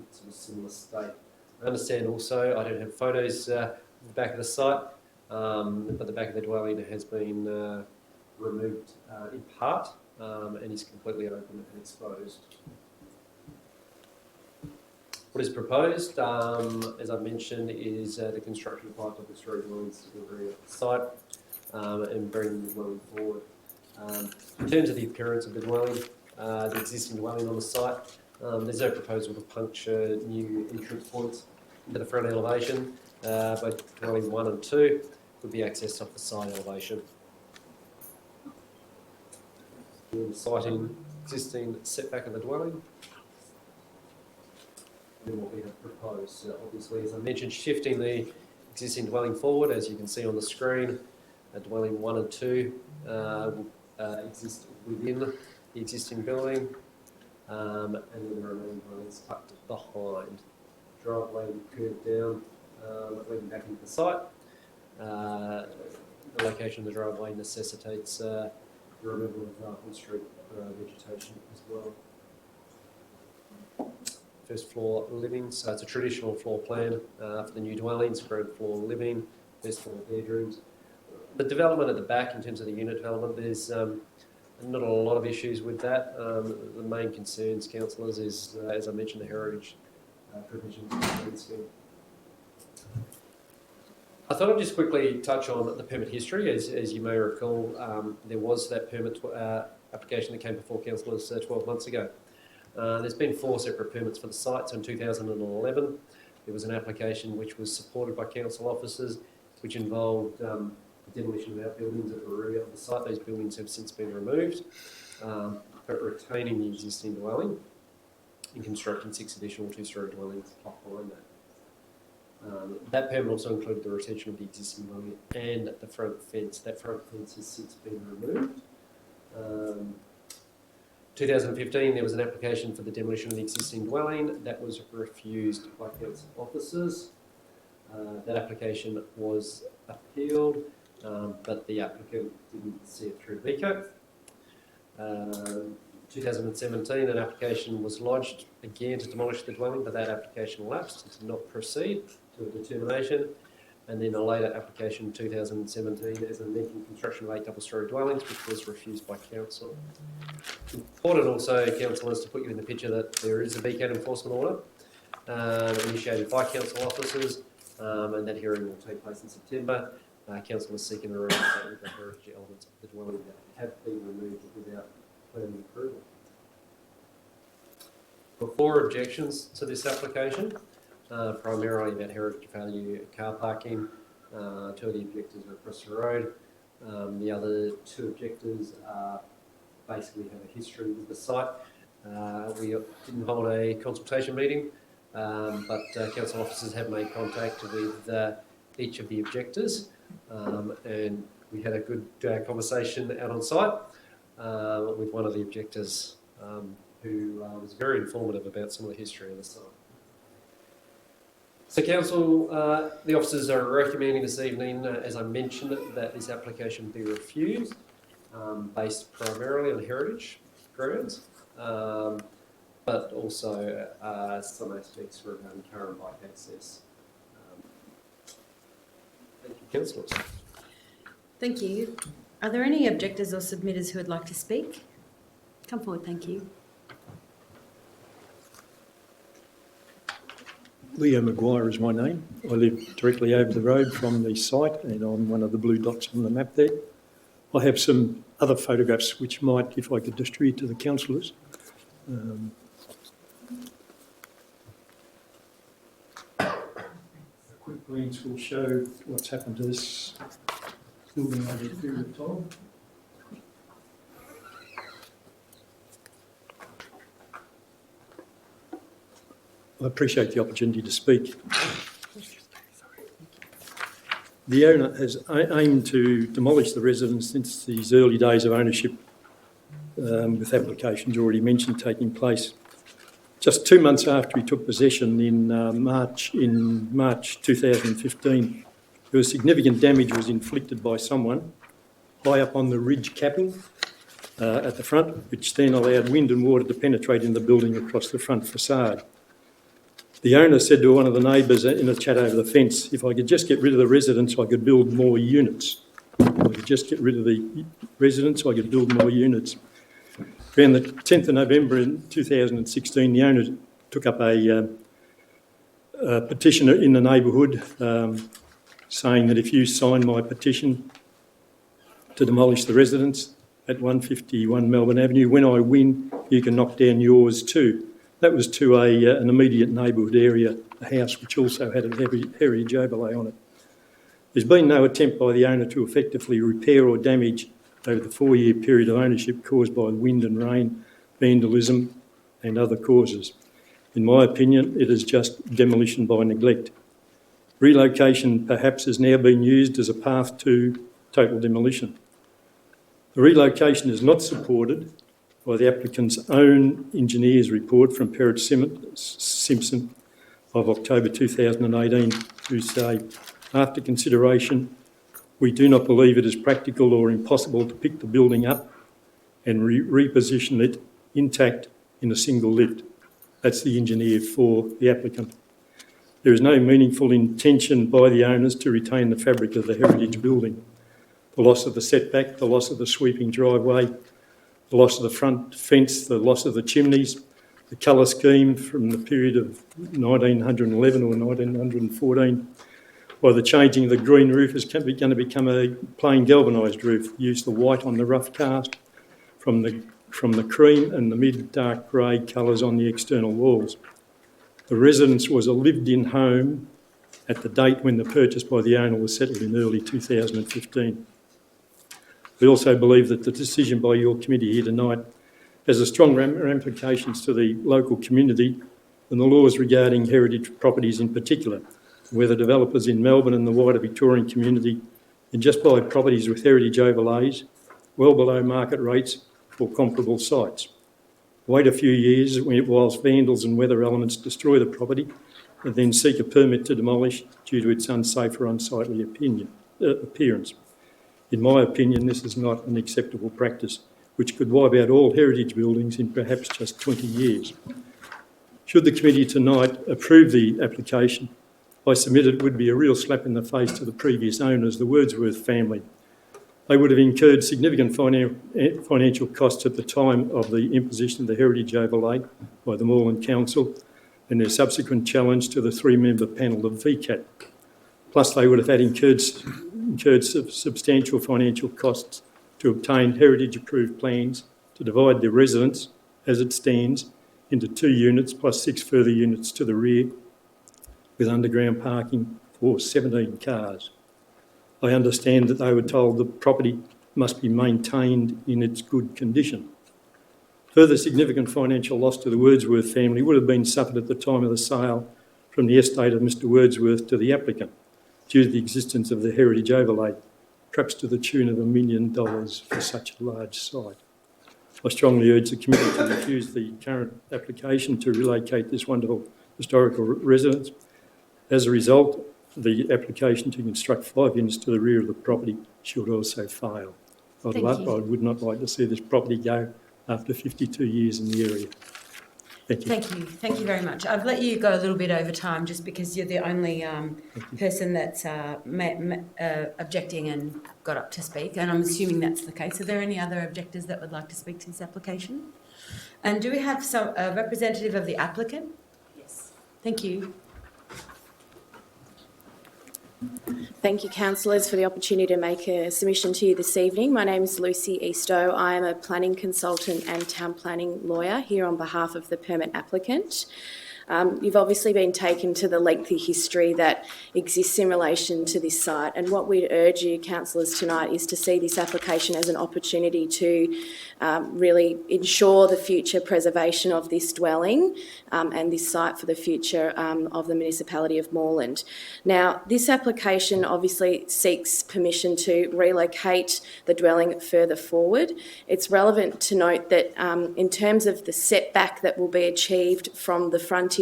it's in a similar state. I understand also, I don't have photos of the back of the site, but the back of the dwelling has been removed in part and is completely open and exposed. What is proposed, as I mentioned, is the construction of 5 double-storey dwellings to the rear of the site and bringing the dwelling forward. In terms of the appearance of the dwelling, the existing dwelling on the site, there's no proposal to puncture new entrance points into the front elevation. Both dwelling 1 and 2 would be accessed off the side elevation. The siting existing setback of the dwelling. And what we have proposed, so obviously, as I mentioned, shifting the existing dwelling forward, as you can see on the screen, dwelling 1 and 2 will exist within the existing building, and then the remaining dwellings tucked behind. Driveway will curve down, leading back into the site. The location of the driveway necessitates the removal of on-street vegetation as well. First floor living, so it's a traditional floor plan for the new dwellings, ground floor living, first floor bedrooms. The development at the back, in terms of the unit development, there's not a lot of issues with that. The main concerns, councillors, is, as I mentioned, the heritage provisions of the plan scheme. I thought I'd just quickly touch on the permit history. As you may recall, there was that permit application that came before councillors 12 months ago. There's been 4 separate permits for the site. So in 2011, there was an application which was supported by council officers, which involved the demolition of outbuildings at the rear of the site. Those buildings have since been removed, but retaining the existing dwelling and constructing 6 additional 2-storey dwellings behind that. That permit also included the retention of the existing dwelling and the front fence. That front fence has since been removed. 2015, there was an application for the demolition of the existing dwelling. That was refused by council officers. That application was appealed, but the applicant didn't see it through VCO. 2017, an application was lodged again to demolish the dwelling, but that application lapsed and did not proceed to a determination. And then a later application in 2017 as a mentioned construction of 8 double-storey dwellings, which was refused by council. Important also, councillors, to put you in the picture that there is a VCAT enforcement order initiated by council officers, and that hearing will take place in September. Council is seeking a reinstatement of the heritage elements of the dwelling that have been removed without planning approval. There were 4 objections to this application. primarily about heritage value car parking. 2 of the objectors are across the road. The other 2 objectors basically have a history with the site. We didn't hold a consultation meeting, but council officers have made contact with each of the objectors, and we had a good conversation out on site with one of the objectors who was very informative about some of the history of the site. So council, the officers are recommending this evening, as I mentioned, that this application be refused, based primarily on heritage grounds, but also some aspects regarding car and bike access. Thank you, councillors. Thank you. Are there any objectors or submitters who would like to speak? Come forward, thank you. Leo Maguire is my name. I live directly over the road from the site and I'm one of the blue dots on the map there. I have some other photographs which might, if I could distribute to the councillors. A quick glance will show what's happened to this building over a period of time. I appreciate the opportunity to speak. The owner has aimed to demolish the residence since these early days of ownership, with applications already mentioned taking place. Just 2 months after he took possession in March 2015, there was significant damage was inflicted by someone high up on the ridge capping at the front, which then allowed wind and water to penetrate in the building across the front facade. The owner said to one of the neighbours in a chat over the fence, if I could just get rid of the residents, I could build more units. If I could just get rid of the residents, I could build more units. Around the 10th of November in 2016, the owner took up a petition in the neighbourhood saying that if you sign my petition to demolish the residence at 151 Melbourne Avenue, when I win, you can knock down yours too. That was to an immediate neighbourhood area, a house which also had a heritage overlay on it. There's been no attempt by the owner to effectively repair or damage over the 4-year period of ownership caused by wind and rain, vandalism and other causes. In my opinion, it is just demolition by neglect. Relocation perhaps has now been used as a path to total demolition. The relocation is not supported by the applicant's own engineer's report from Perrott Simpson of October 2018, who say, after consideration, we do not believe it is practical or impossible to pick the building up and reposition it intact in a single lift. That's the engineer for the applicant. There is no meaningful intention by the owners to retain the fabric of the heritage building. The loss of the setback, the loss of the sweeping driveway, the loss of the front fence, the loss of the chimneys, the colour scheme from the period of 1911 or 1914, while the changing of the green roof is going to become a plain galvanised roof. Use the white on the rough cast from the cream and the mid-dark grey colours on the external walls. The residence was a lived-in home at the date when the purchase by the owner was settled in early 2015. We also believe that the decision by your committee here tonight has a strong ramifications to the local community and the laws regarding heritage properties in particular, whether developers in Melbourne and the wider Victorian community can just buy properties with heritage overlays well below market rates for comparable sites. Wait a few years whilst vandals and weather elements destroy the property and then seek a permit to demolish due to its unsafe or unsightly appearance. In my opinion, this is not an acceptable practice, which could wipe out all heritage buildings in perhaps just 20 years. Should the committee tonight approve the application, I submit it would be a real slap in the face to the previous owners, the Wordsworth family. They would have incurred significant financial costs at the time of the imposition of the heritage overlay by the Moreland Council and their subsequent challenge to the 3-member panel of VCAT. Plus, they would have had incurred substantial financial costs to obtain heritage-approved plans to divide the residence, as it stands, into 2 units plus 6 further units to the rear, with underground parking for 17 cars. I understand that they were told the property must be maintained in its good condition. Further significant financial loss to the Wordsworth family would have been suffered at the time of the sale from the estate of Mr Wordsworth to the applicant due to the existence of the heritage overlay, perhaps to the tune of $1 million for such a large site. I strongly urge the committee to refuse the current application to relocate this wonderful historical residence. As a result, the application to construct 5 units to the rear of the property should also fail. I would not like to see this property go after 52 years in the area. Thank you. Thank you very much. I've let you go a little bit over time just because you're the only person that's objecting and got up to speak, and I'm assuming that's the case. Are there any other objectors that would like to speak to this application? And do we have a representative of the applicant? Yes. Thank you. Thank you, councillors, for the opportunity to make a submission to you this evening. My name is Lucy Eastoe. I am a planning consultant and town planning lawyer here on behalf of the permit applicant. You've obviously been taken to the lengthy history that exists in relation to this site, and what we'd urge you, councillors, tonight is to see this application as an opportunity to really ensure the future preservation of this dwelling and this site for the future of the municipality of Moreland. Now, this application obviously seeks permission to relocate the dwelling further forward. It's relevant to note that in terms of the setback that will be achieved from the frontage,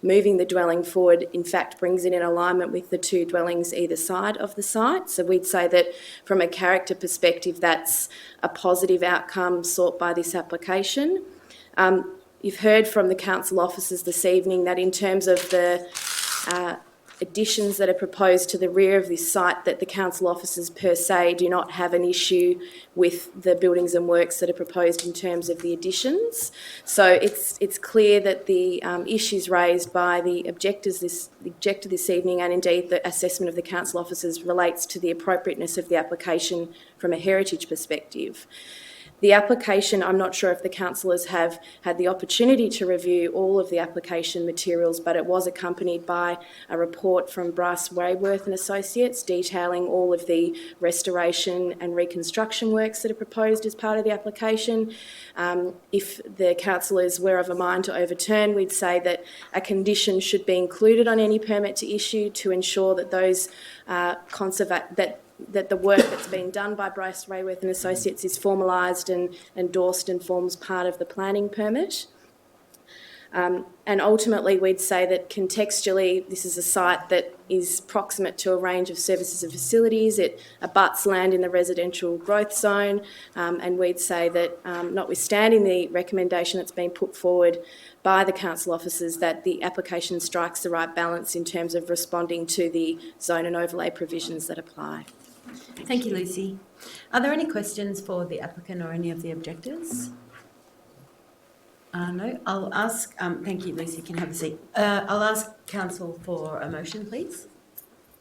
moving the dwelling forward in fact brings it in alignment with the 2 dwellings either side of the site. So we'd say that from a character perspective, that's a positive outcome sought by this application. You've heard from the council officers this evening that in terms of the additions that are proposed to the rear of this site, that the council officers per se do not have an issue with the buildings and works that are proposed in terms of the additions. So it's clear that the issues raised by the objector this evening, and indeed the assessment of the council officers, relates to the appropriateness of the application from a heritage perspective. The application, I'm not sure if the councillors have had the opportunity to review all of the application materials, but it was accompanied by a report from Bryce Rayworth and Associates detailing all of the restoration and reconstruction works that are proposed as part of the application. If the councillors were of a mind to overturn, we'd say that a condition should be included on any permit to issue to ensure that those that the work that's been done by Bryce Rayworth and Associates is formalised and endorsed and forms part of the planning permit. And ultimately, we'd say that contextually, this is a site that is proximate to a range of services and facilities. It abuts land in the residential growth zone, and we'd say that notwithstanding the recommendation that's been put forward by the council officers, that the application strikes the right balance in terms of responding to the zone and overlay provisions that apply. Thank you, Lucy. Are there any questions for the applicant or any of the objectors? No, I'll ask, thank you, Lucy, you can have a seat. I'll ask council for a motion, please.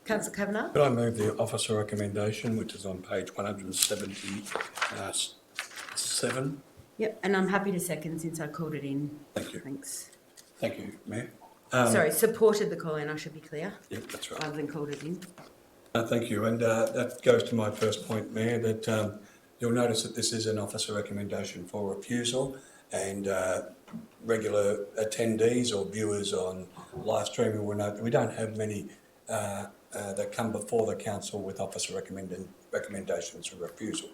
Councillor Kavanagh? Could I move the officer recommendation, which is on page 177? Yep, and I'm happy to second since I called it in. Thank you. Thanks. Thank you, Mayor. Sorry, supported the call in, I should be clear. Yep, that's right. Rather than called it in. Thank you, and that goes to my first point, Mayor, that you'll notice that this is an officer recommendation for refusal, and regular attendees or viewers on live streaming will note that we don't have many that come before the council with officer recommendations for refusal.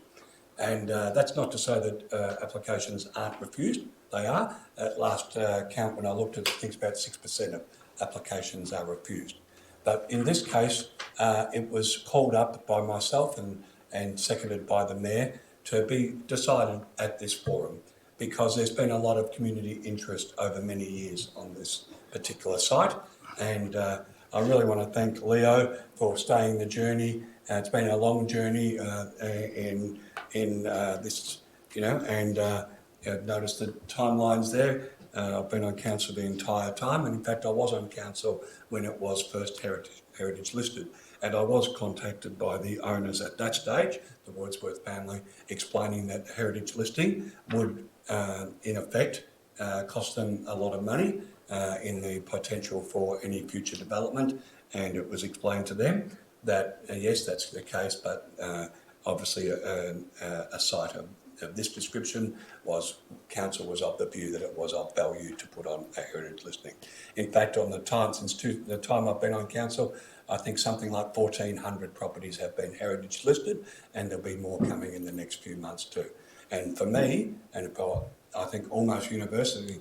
And that's not to say that applications aren't refused. They are. At last count, when I looked at it, I think about 6% of applications are refused. But in this case, it was called up by myself and seconded by the Mayor to be decided at this forum, because there's been a lot of community interest over many years on this particular site. And I really want to thank Leo for staying the journey. It's been a long journey in this, and I've noticed the timelines there. I've been on council the entire time, and in fact I was on council when it was first heritage listed, and I was contacted by the owners at that stage, the Wordsworth family, explaining that heritage listing would in effect cost them a lot of money, in the potential for any future development, and it was explained to them that yes, that's the case, but obviously a site of this description council was of the view that it was of value to put on a heritage listing. In fact, on the time the time I've been on council, I think something like 1,400 properties have been heritage listed, and there'll be more coming in the next few months too. And for me, and I think almost universally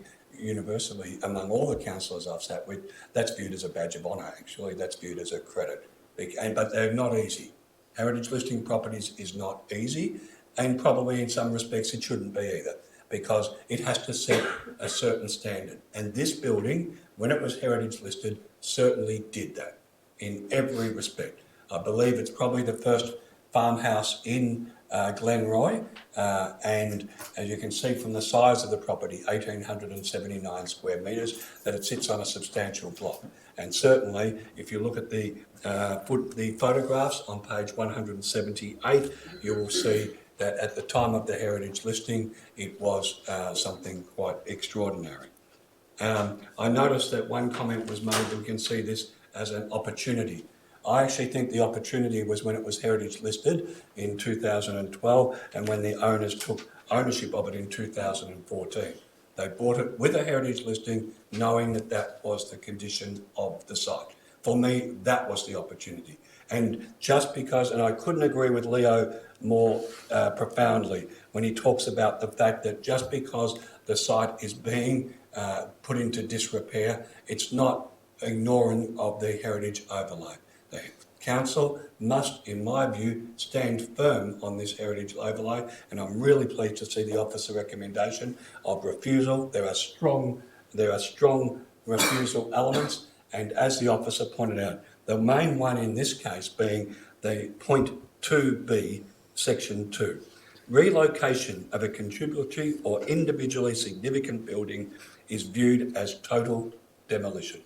among all the councillors I've sat with, that's viewed as a badge of honour. Actually, that's viewed as a credit, but they're not easy. Heritage listing properties is not easy, and probably in some respects it shouldn't be either, because it has to set a certain standard. And this building, when it was heritage listed, certainly did that in every respect. I believe it's probably the first farmhouse in Glenroy, and as you can see from the size of the property, 1,879 square metres, that it sits on a substantial block. And certainly, if you look at the photographs on page 178, you will see that at the time of the heritage listing, it was something quite extraordinary. I noticed that one comment was made that we can see this as an opportunity. I actually think the opportunity was when it was heritage listed in 2012 and when the owners took ownership of it in 2014. They bought it with a heritage listing knowing that that was the condition of the site. For me, that was the opportunity. And just because, and I couldn't agree with Leo more profoundly when he talks about the fact that just because the site is being put into disrepair, it's not ignoring of the heritage overlay. The council must, in my view, stand firm on this heritage overlay, and I'm really pleased to see the officer recommendation of refusal. There are strong refusal elements, and as the officer pointed out, the main one in this case being the point 2B, section 2. Relocation of a contributory or individually significant building is viewed as total demolition.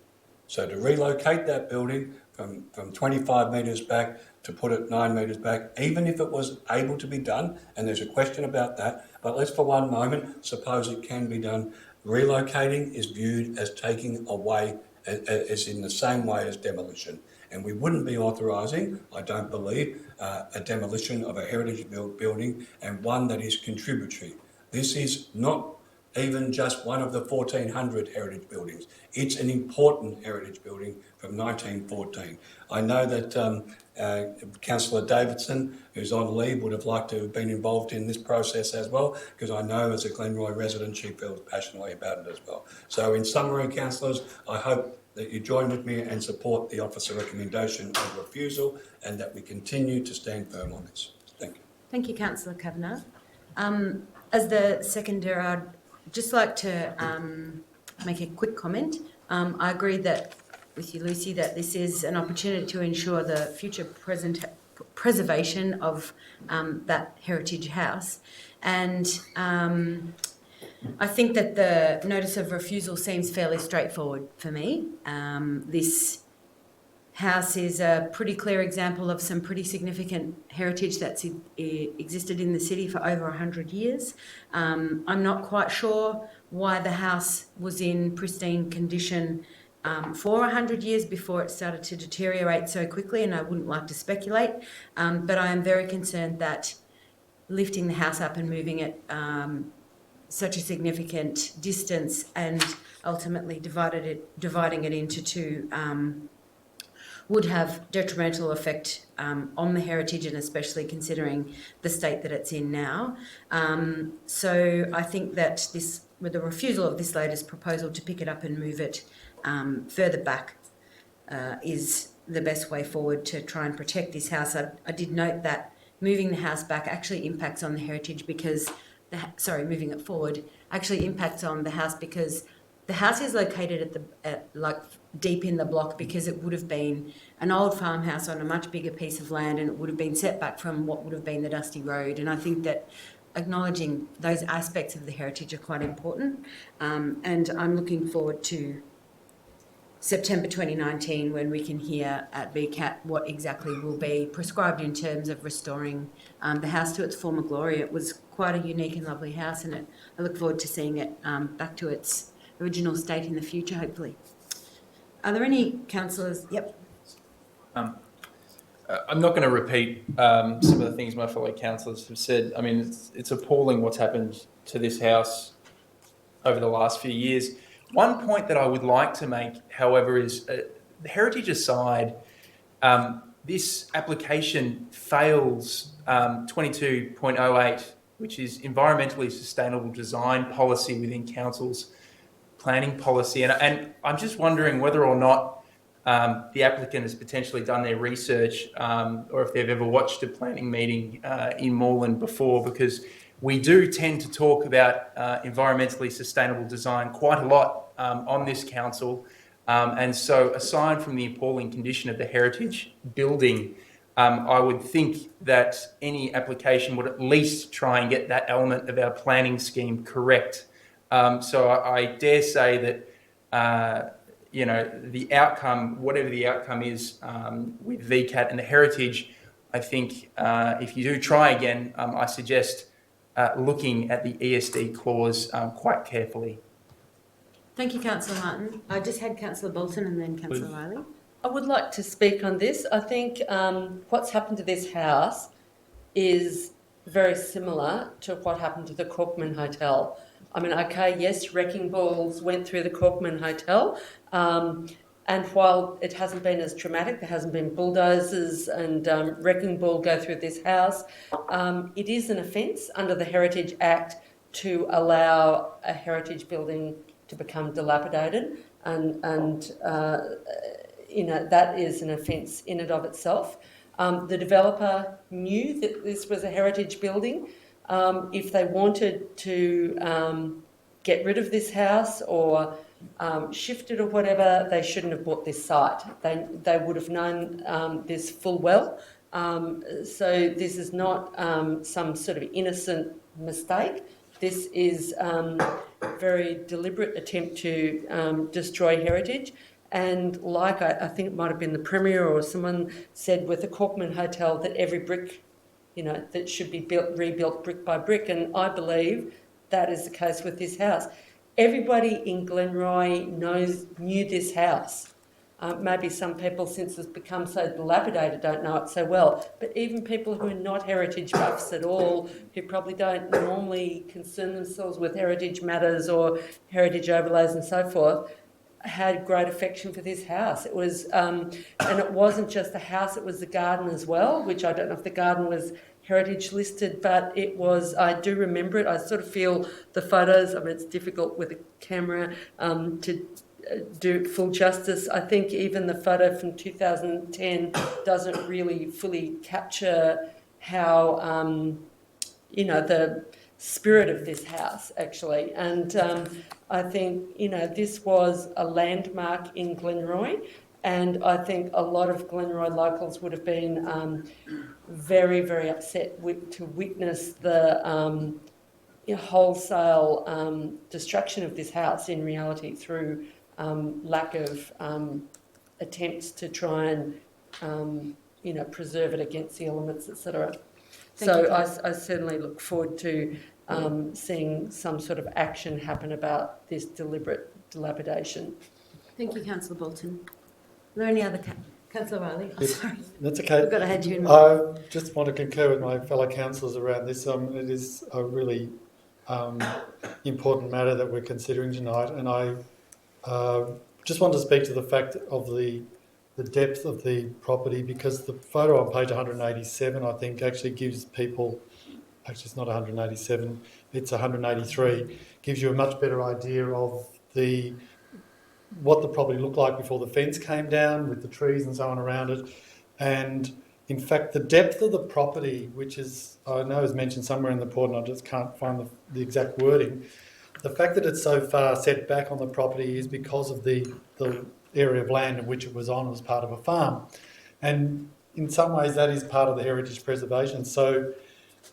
So to relocate that building from 25 metres back to put it 9 metres back, even if it was able to be done, and there's a question about that, but let's for one moment suppose it can be done, relocating is viewed as taking away, as in the same way as demolition. And we wouldn't be authorising, I don't believe, a demolition of a heritage building and one that is contributory. This is not even just one of the 1,400 heritage buildings. It's an important heritage building from 1914. I know that Councillor Davidson, who's on leave, would have liked to have been involved in this process as well, because I know as a Glenroy resident she feels passionately about it as well. So in summary, councillors, I hope that you join with me and support the officer recommendation of refusal, and that we continue to stand firm on this. Thank you. Thank you, Councillor Kavanagh. As the seconder, I'd just like to make a quick comment. I agree with you, Lucy, that this is an opportunity to ensure the future preservation of that heritage house. And I think that the notice of refusal seems fairly straightforward for me. This house is a pretty clear example of some pretty significant heritage that's existed in the city for over 100 years. I'm not quite sure why the house was in pristine condition for 100 years before it started to deteriorate so quickly, and I wouldn't like to speculate, but I am very concerned that lifting the house up and moving it such a significant distance and ultimately dividing it into two would have detrimental effect on the heritage, and especially considering the state that it's in now. So I think that with the refusal of this latest proposal to pick it up and move it further back is the best way forward to try and protect this house. I did note that moving the house back actually impacts on the heritage because moving it forward actually impacts on the house because the house is located like deep in the block, because it would have been an old farmhouse on a much bigger piece of land, and it would have been set back from what would have been the dusty road. And I think that acknowledging those aspects of the heritage are quite important. And I'm looking forward to September 2019 when we can hear at VCAT what exactly will be prescribed in terms of restoring the house to its former glory. It was quite a unique and lovely house, and I look forward to seeing it back to its original state in the future, hopefully. Are there any councillors? Yep. I'm not going to repeat some of the things my fellow councillors have said. I mean, it's appalling what's happened to this house over the last few years. One point that I would like to make, however, is the heritage aside, this application fails 22.08, which is environmentally sustainable design policy within council's planning policy. And I'm just wondering whether or not the applicant has potentially done their research or if they've ever watched a planning meeting in Moreland before, because we do tend to talk about environmentally sustainable design quite a lot on this council. And so aside from the appalling condition of the heritage building, I would think that any application would at least try and get that element of our planning scheme correct. So I dare say that the outcome, whatever the outcome is with VCAT and the heritage, I think if you do try again, I suggest looking at the ESD clause quite carefully. Thank you, Councillor Martin. I just had Councillor Bolton and then Councillor Riley. I would like to speak on this. I think what's happened to this house is very similar to what happened to the Corkman Hotel. I mean, okay, yes, wrecking balls went through the Corkman Hotel, and while it hasn't been as traumatic, there hasn't been bulldozers and wrecking ball go through this house, it is an offence under the Heritage Act to allow a heritage building to become dilapidated, and that is an offence in and of itself. The developer knew that this was a heritage building. If they wanted to get rid of this house or shift it or whatever, they shouldn't have bought this site. They would have known this full well. So this is not some sort of innocent mistake. This is a very deliberate attempt to destroy heritage. And like I think it might have been the Premier or someone said with the Corkman Hotel that every brick, that should be rebuilt brick by brick. And I believe that is the case with this house. Everybody in Glenroy knew this house. Maybe some people, since it's become so dilapidated, don't know it so well. But even people who are not heritage buffs at all, who probably don't normally concern themselves with heritage matters or heritage overlays and so forth, had great affection for this house. It was, and it wasn't just the house, it was the garden as well, which I don't know if the garden was heritage listed, but it was, I do remember it. I sort of feel the photos, I mean, it's difficult with a camera to do full justice. I think even the photo from 2010 doesn't really fully capture how, the spirit of this house, actually. And I think, this was a landmark in Glenroy, and I think a lot of Glenroy locals would have been very, very upset to witness the wholesale destruction of this house in reality through lack of attempts to try and, preserve it against the elements, etc. So I certainly look forward to seeing some sort of action happen about this deliberate dilapidation. Thank you, Councillor Bolton. Are there any other... Councillor Riley? Oh, sorry. That's okay. We've got to head you in. I just want to concur with my fellow councillors around this. It is a really important matter that we're considering tonight, and I just want to speak to the fact of the depth of the property, because the photo on page 187, I think, actually gives people, actually it's not 187, it's 183, gives you a much better idea of what the property looked like before the fence came down with the trees and so on around it. And in fact, the depth of the property, which is, I know is mentioned somewhere in the report and I just can't find the exact wording, the fact that it's so far set back on the property is because of the area of land in which it was on as part of a farm. And in some ways that is part of the heritage preservation. So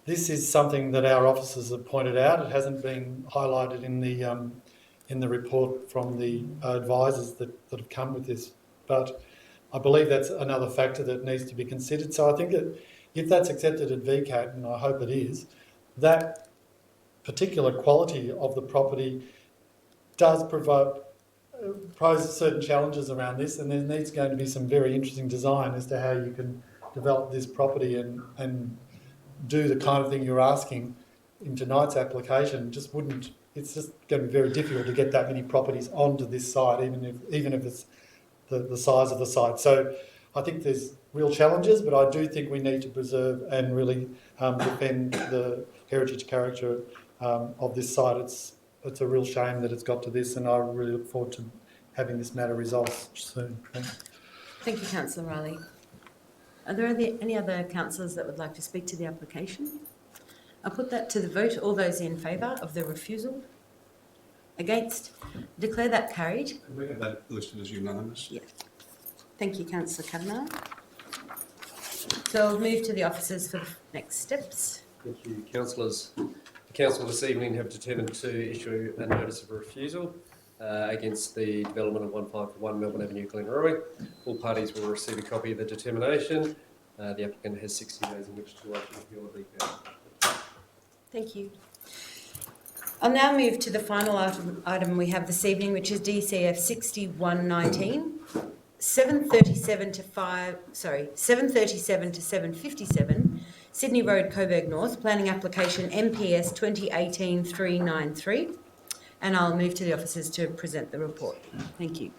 this is something that our officers have pointed out. It hasn't been highlighted in the report from the advisors that have come with this. But I believe that's another factor that needs to be considered. So I think that if that's accepted at VCAT, and I hope it is, that particular quality of the property does pose certain challenges around this, and there needs going to be some very interesting design as to how you can develop this property and do the kind of thing you're asking in tonight's application. It's just going to be very difficult to get that many properties onto this site, even if it's the size of the site. So I think there's real challenges, but I do think we need to preserve and really defend the heritage character of this site. It's a real shame that it's got to this, and I really look forward to having this matter resolved soon. Thanks. Thank you, Councillor Riley. Are there any other councillors that would like to speak to the application? I'll put that to the vote. All those in favour of the refusal? Against? Declare that carried. We have that listed as unanimous. Yeah. Thank you, Councillor Kavanagh. So I'll move to the officers for the next steps. Thank you, councillors. The council this evening have determined to issue a notice of refusal against the development of 151 Melbourne Avenue, Glenroy. All parties will receive a copy of the determination. The applicant has 60 days in which to appeal the VCAT. Thank you. I'll now move to the final item we have this evening, which is DCF 6119, 737 to 757, Sydney Road, Coburg North, planning application MPS 2018-393, and I'll move to the officers to present the report. Thank you.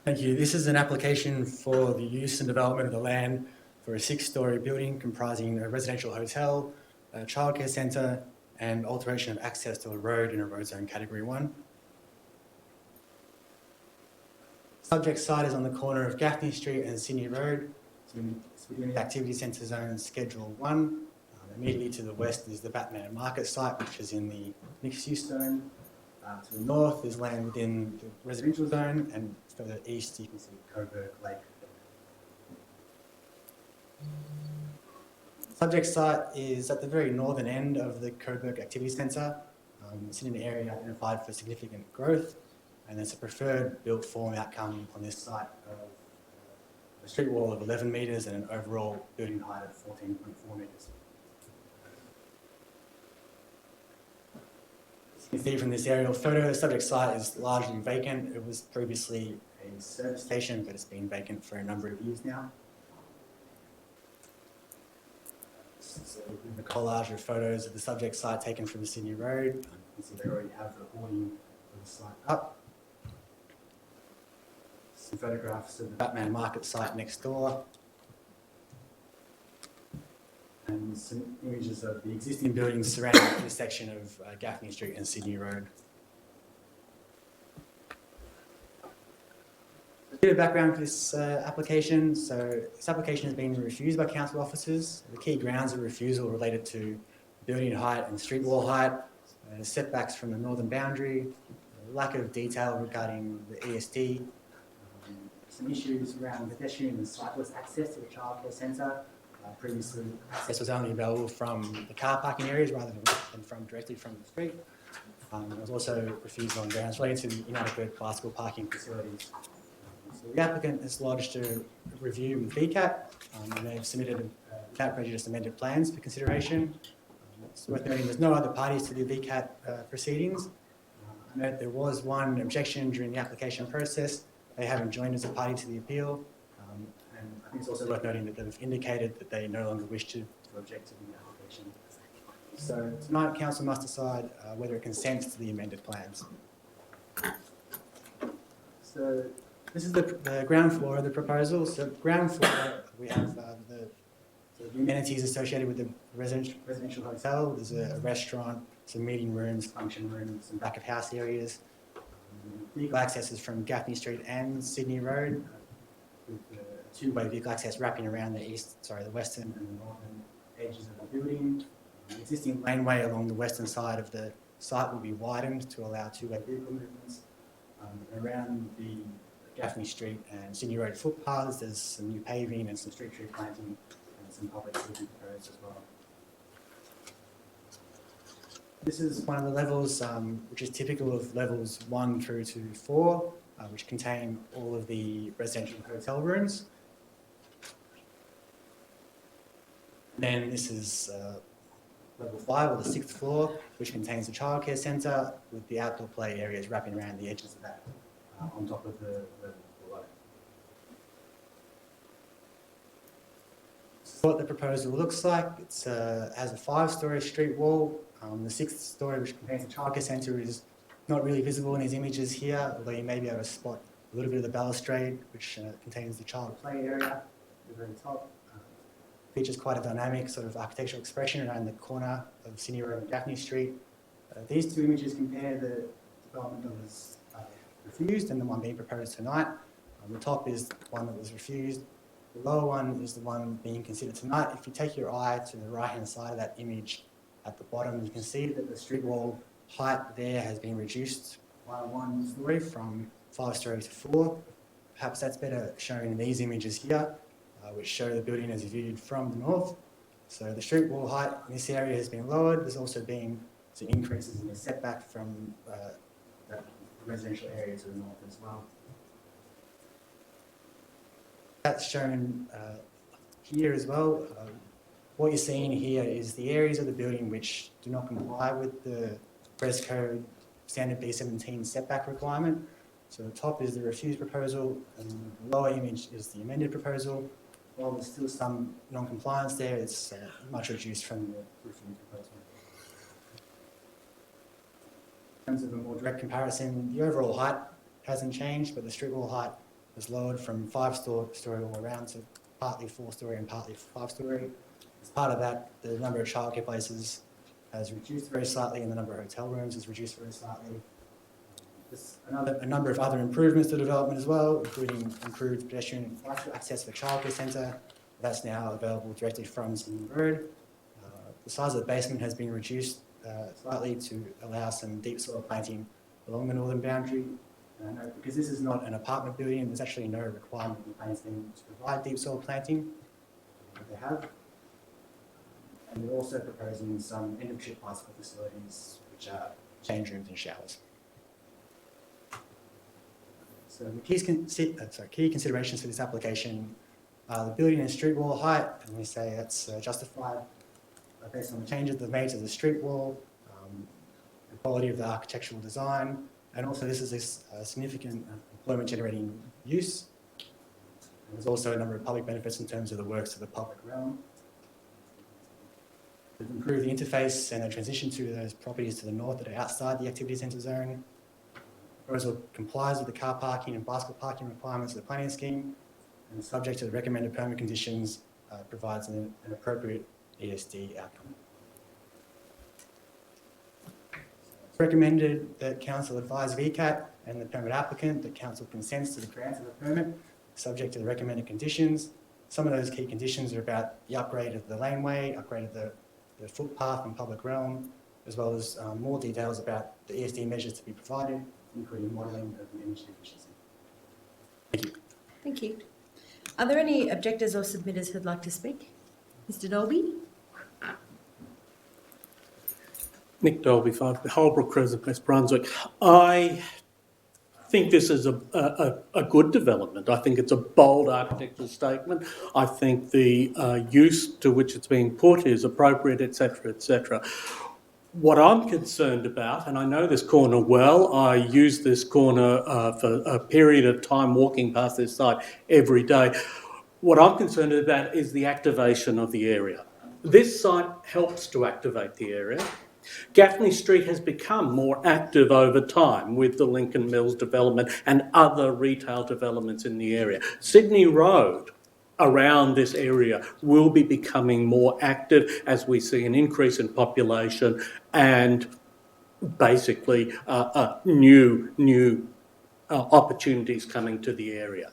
Thank you. This is an application for the use and development of the land for a 6-storey building comprising a residential hotel, a childcare centre and alteration of access to a road in a road zone category 1. Subject site is on the corner of Gaffney Street and Sydney Road. It's within the activity centre zone schedule 1. Immediately to the west is the Batman Market site, which is in the mixed use zone. To the north is land within the residential zone, and further east you can see Coburg Lake. Subject site is at the very northern end of the Coburg Activity Centre. It's in an area identified for significant growth, and there's a preferred built form outcome on this site of a street wall of 11 metres and an overall building height of 14.4 metres. You can see from this aerial photo, the subject site is largely vacant. It was previously a service station, but it's been vacant for a number of years now. So the collage of photos of the subject site taken from the Sydney Road. You can see they already have the awning of the site up. Some photographs of the Batman Market site next door. And some images of the existing buildings surrounding the intersection of Gaffney Street and Sydney Road. A bit of background for this application. So this application has been refused by council officers. The key grounds of refusal related to building height and street wall height, setbacks from the northern boundary, lack of detail regarding the ESD, some issues around pedestrian and cyclist access to the childcare centre. Previously, access was only available from the car parking areas rather than directly from the street. It was also refused on grounds related to the inadequate bicycle parking facilities. So the applicant has lodged a review with VCAT, and they've submitted without prejudice amended plans for consideration. It's worth noting there's no other parties to the VCAT proceedings. I note there was one objection during the application process. They haven't joined as a party to the appeal. And I think it's also worth noting that they've indicated that they no longer wish to object to the application. So tonight, council must decide whether it consents to the amended plans. So this is the ground floor of the proposal. So ground floor, we have the amenities associated with the residential hotel. There's a restaurant, some meeting rooms, function rooms, some back of house areas. Vehicle access is from Gaffney Street and Sydney Road, with the two-way vehicle access wrapping around the western and the northern edges of the building. The existing laneway along the western side of the site will be widened to allow two-way vehicle movements. Around the Gaffney Street and Sydney Road footpaths, there's some new paving and some street tree planting and some public safety proposed as well. This is one of the levels which is typical of levels 1 through to 4, which contain all of the residential hotel rooms. Then this is level 5, or the 6th floor, which contains the childcare centre with the outdoor play areas wrapping around the edges of that on top of the level below. This is what the proposal looks like. It has a 5-storey street wall. The 6th storey, which contains the childcare centre, is not really visible in these images here, although you may be able to spot a little bit of the balustrade, which contains the child play area at the very top. Features quite a dynamic sort of architectural expression around the corner of Sydney Road and Gaffney Street. These two images compare the development that was refused and the one being proposed tonight. The top is the one that was refused. The lower one is the one being considered tonight. If you take your eye to the right-hand side of that image at the bottom, you can see that the street wall height there has been reduced by 1 storey from 5 stories to 4. Perhaps that's better shown in these images here, which show the building as viewed from the north. So the street wall height in this area has been lowered. There's also been some increases in the setback from the residential area to the north as well. That's shown here as well. What you're seeing here is the areas of the building which do not comply with the Res Code Standard B17 setback requirement. So the top is the refused proposal and the lower image is the amended proposal. While there's still some non-compliance there, it's much reduced from the refused proposal. In terms of a more direct comparison, the overall height hasn't changed, but the street wall height was lowered from 5-storey all around to partly 4-storey and partly 5-storey. As part of that, the number of childcare places has reduced very slightly and the number of hotel rooms has reduced very slightly. There's a number of other improvements to the development as well, including improved pedestrian and bicycle access for childcare centre. That's now available directly from Sydney Road. The size of the basement has been reduced slightly to allow some deep soil planting along the northern boundary. Because this is not an apartment building, there's actually no requirement in the planning scheme to provide deep soil planting, but they have. And we're also proposing some end-of-trip bicycle facilities, which are change rooms and showers. So the key considerations for this application are the building and street wall height, and we say that's justified based on the changes they've made to the street wall, the quality of the architectural design, and also this is a significant employment generating use. And there's also a number of public benefits in terms of the works to the public realm. We've improved the interface and the transition to those properties to the north that are outside the activity centre zone. The proposal complies with the car parking and bicycle parking requirements of the planning scheme, and is subject to the recommended permit conditions, provides an appropriate ESD outcome. It's recommended that Council advise VCAT and the permit applicant that Council consents to the grant of the permit, subject to the recommended conditions. Some of those key conditions are about the upgrade of the laneway, upgrade of the footpath and public realm, as well as more details about the ESD measures to be provided, including modelling of the energy efficiency. Thank you. Thank you. Are there any objectors or submitters who'd like to speak? Mr. Dolby? Nick Dolby, 5 Holbrook Crescent, West Brunswick. I think this is a good development. I think it's a bold architectural statement. I think the use to which it's being put is appropriate, etc., etc. What I'm concerned about, and I know this corner well, I use this corner for a period of time walking past this site every day. What I'm concerned about is the activation of the area. This site helps to activate the area. Gaffney Street has become more active over time with the Lincoln Mills development and other retail developments in the area. Sydney Road around this area will be becoming more active as we see an increase in population and basically new opportunities coming to the area.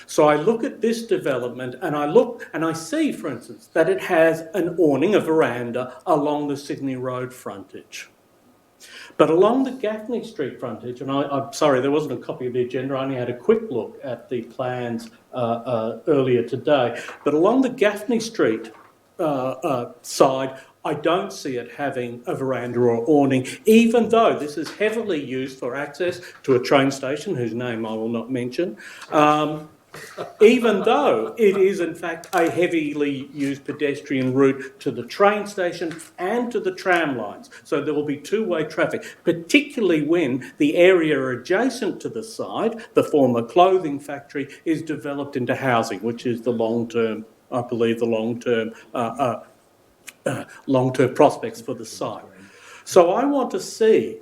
So I look at this development and I see, for instance, that it has an awning, a veranda, along the Sydney Road frontage. But along the Gaffney Street frontage, and I'm sorry, there wasn't a copy of the agenda, I only had a quick look at the plans earlier today, but along the Gaffney Street side, I don't see it having a veranda or awning, even though this is heavily used for access to a train station, whose name I will not mention, even though it is in fact a heavily used pedestrian route to the train station and to the tram lines. So there will be two-way traffic, particularly when the area adjacent to the site, the former clothing factory, is developed into housing, which is the long-term, I believe, the long-term prospects for the site. So I want to see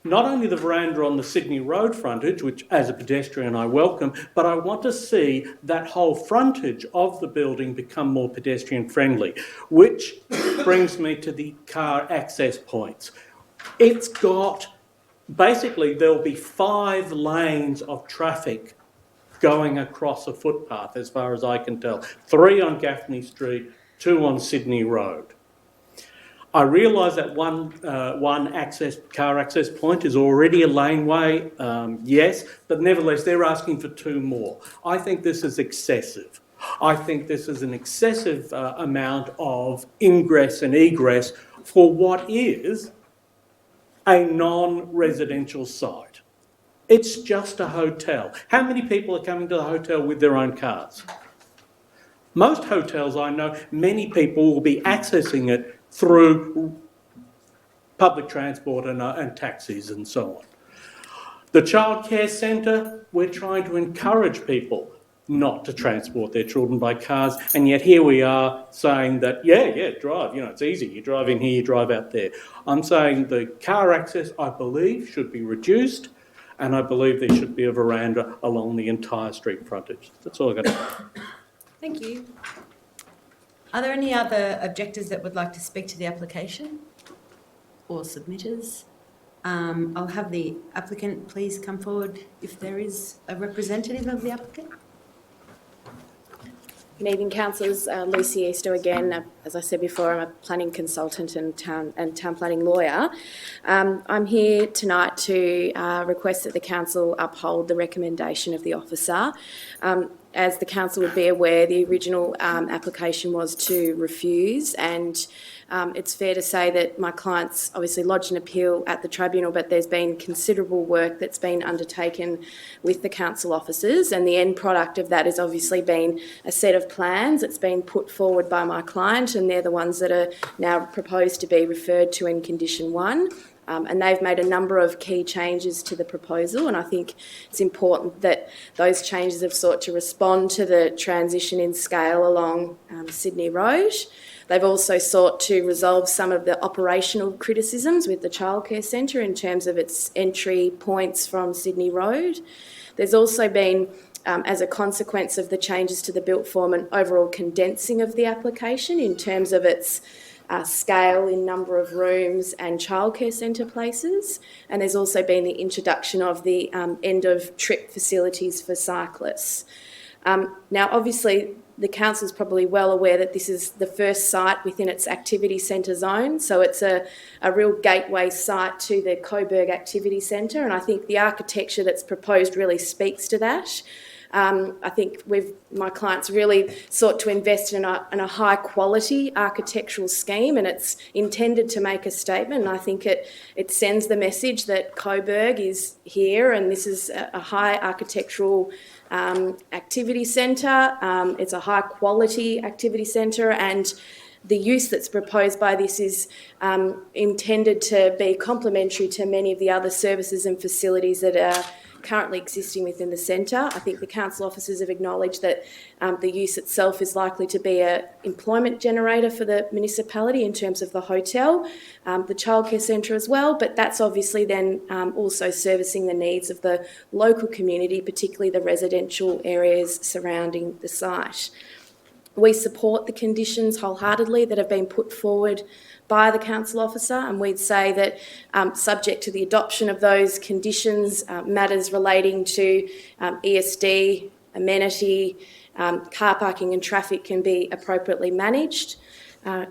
not only the veranda on the Sydney Road frontage, which as a pedestrian I welcome, but I want to see that whole frontage of the building become more pedestrian friendly, which brings me to the car access points. It's got, basically there'll be 5 lanes of traffic going across a footpath as far as I can tell. 3 on Gaffney Street, 2 on Sydney Road. I realise that one car access point is already a laneway, yes, but nevertheless they're asking for 2 more. I think this is excessive. I think this is an excessive amount of ingress and egress for what is a non-residential site. It's just a hotel. How many people are coming to the hotel with their own cars? Most hotels I know, many people will be accessing it through public transport and taxis and so on. The childcare centre, we're trying to encourage people not to transport their children by cars, and yet here we are saying that, yeah, drive, it's easy, you drive in here, you drive out there. I'm saying the car access, I believe, should be reduced, and I believe there should be a veranda along the entire street frontage. That's all I've got to say. Thank you. Are there any other objectors that would like to speak to the application or submitters? I'll have the applicant please come forward if there is a representative of the applicant. Good evening, councillors. Lucy Easter again. As I said before, I'm a planning consultant and town planning lawyer. I'm here tonight to request that the council uphold the recommendation of the officer. As the council would be aware, the original application was to refuse, and it's fair to say that my client's obviously lodged an appeal at the tribunal, but there's been considerable work that's been undertaken with the council officers, and the end product of that has obviously been a set of plans that's been put forward by my client, and they're the ones that are now proposed to be referred to in Condition 1. And they've made a number of key changes to the proposal, and I think it's important that those changes have sought to respond to the transition in scale along Sydney Road. They've also sought to resolve some of the operational criticisms with the childcare centre in terms of its entry points from Sydney Road. There's also been, as a consequence of the changes to the built form, an overall condensing of the application in terms of its scale in number of rooms and childcare centre places, and there's also been the introduction of the end of trip facilities for cyclists. Now obviously the council is probably well aware that this is the first site within its activity centre zone, so it's a real gateway site to the Coburg Activity Centre, and I think the architecture that's proposed really speaks to that. I think my clients really sought to invest in a high quality architectural scheme, and it's intended to make a statement, and I think it sends the message that Coburg is here and this is a high architectural activity centre. It's a high quality activity centre, and the use that's proposed by this is intended to be complementary to many of the other services and facilities that are currently existing within the centre. I think the council officers have acknowledged that the use itself is likely to be an employment generator for the municipality in terms of the hotel, the childcare centre as well, but that's obviously then also servicing the needs of the local community, particularly the residential areas surrounding the site. We support the conditions wholeheartedly that have been put forward by the council officer, and we'd say that subject to the adoption of those conditions, matters relating to ESD, amenity, car parking and traffic can be appropriately managed.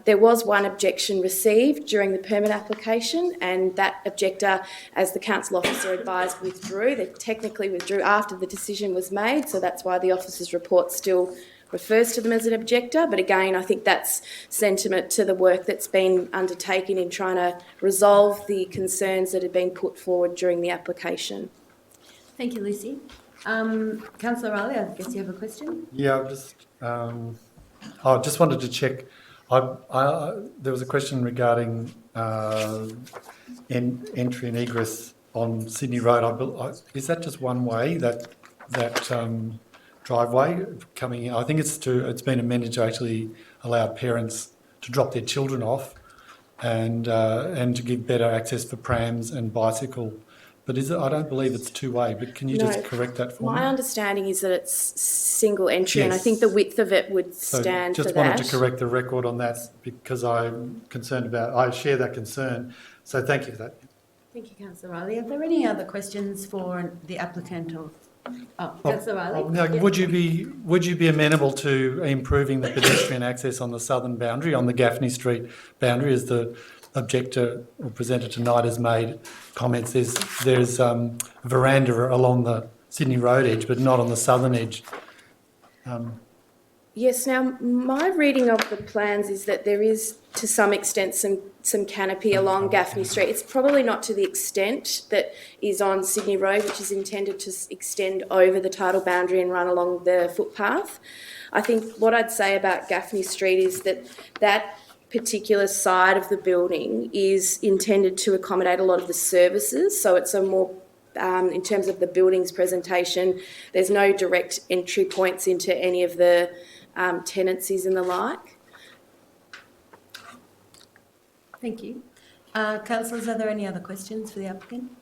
There was one objection received during the permit application, and that objector, as the council officer advised, withdrew. They technically withdrew after the decision was made, so that's why the officer's report still refers to them as an objector. But again, I think that's sentiment to the work that's been undertaken in trying to resolve the concerns that have been put forward during the application. Thank you, Lucy. Councillor Riley, I guess you have a question? Yeah, I just wanted to check. There was a question regarding entry and egress on Sydney Road. Is that just one way, that driveway coming in? I think it's been amended to actually allow parents to drop their children off and to give better access for prams and bicycle. But I don't believe it's two-way, but can you just correct that for me? My understanding is that it's single entry, and I think the width of it would stand for that. Just wanted to correct the record on that because I'm concerned I share that concern. So thank you for that. Thank you, Councillor Riley. Are there any other questions for the applicant or... Councillor Riley? Now, would you be amenable to improving the pedestrian access on the southern boundary, on the Gaffney Street boundary, as the objector or presenter tonight has made comments? There's a veranda along the Sydney Road edge, but not on the southern edge. Yes, now my reading of the plans is that there is to some extent some canopy along Gaffney Street. It's probably not to the extent that is on Sydney Road, which is intended to extend over the tidal boundary and run along the footpath. I think what I'd say about Gaffney Street is that particular side of the building is intended to accommodate a lot of the services, so it's a more in terms of the building's presentation, there's no direct entry points into any of the tenancies and the like. Thank you. Councillors, are there any other questions for the applicant?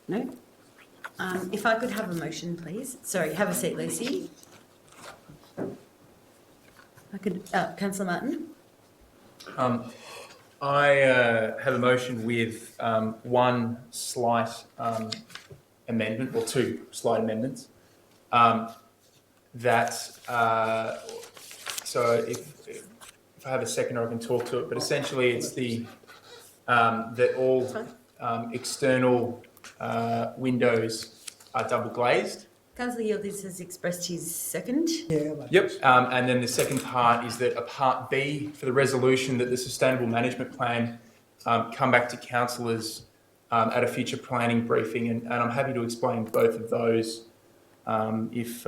No? If I could have a motion, please. Sorry, have a seat, Lucy. Councillor Martin? I have a motion with one slight amendment, or two slight amendments. So if I have a second, I can talk to it. But essentially, it's that all external windows are double glazed. Councillor Yildiz has expressed his second. Yep. And then the second part is that a part B for the resolution that the sustainable management plan come back to councillors at a future planning briefing, and I'm happy to explain both of those if.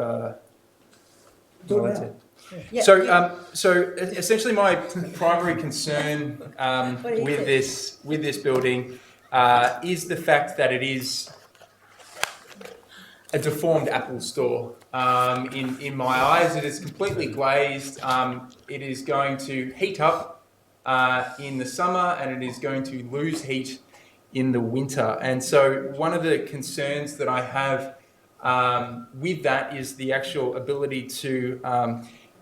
So essentially, my primary concern with this building is the fact that it is a deformed Apple store. In my eyes, it is completely glazed. It is going to heat up in the summer, and it is going to lose heat in the winter. And so one of the concerns that I have with that is the actual ability to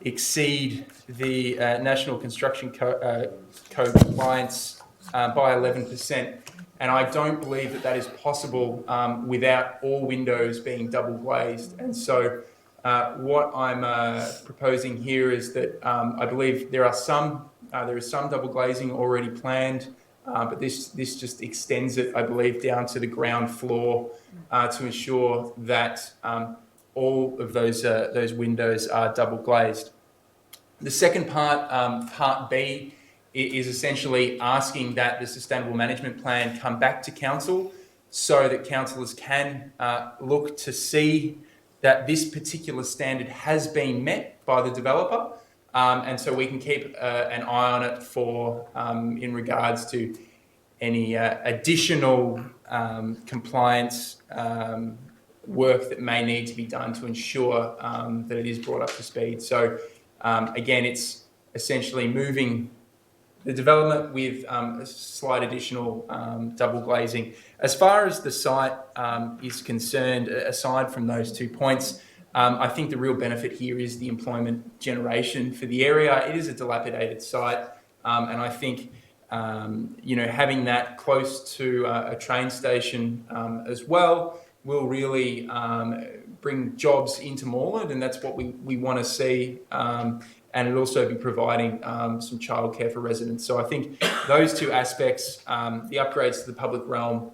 exceed the National Construction Code compliance by 11%. And I don't believe that is possible without all windows being double glazed. And so what I'm proposing here is that I believe there is some double glazing already planned, but this just extends it, I believe, down to the ground floor to ensure that all of those windows are double glazed. The second part, part B, is essentially asking that the sustainable management plan come back to council so that councillors can look to see that this particular standard has been met by the developer, and so we can keep an eye on it for in regards to any additional compliance work that may need to be done to ensure that it is brought up to speed. So again, it's essentially moving the development with a slight additional double glazing. As far as the site is concerned, aside from those 2 points, I think the real benefit here is the employment generation for the area. It is a dilapidated site, and I think having that close to a train station as well will really bring jobs into Moreland, and that's what we want to see. And it'll also be providing some childcare for residents. So I think those two aspects, the upgrades to the public realm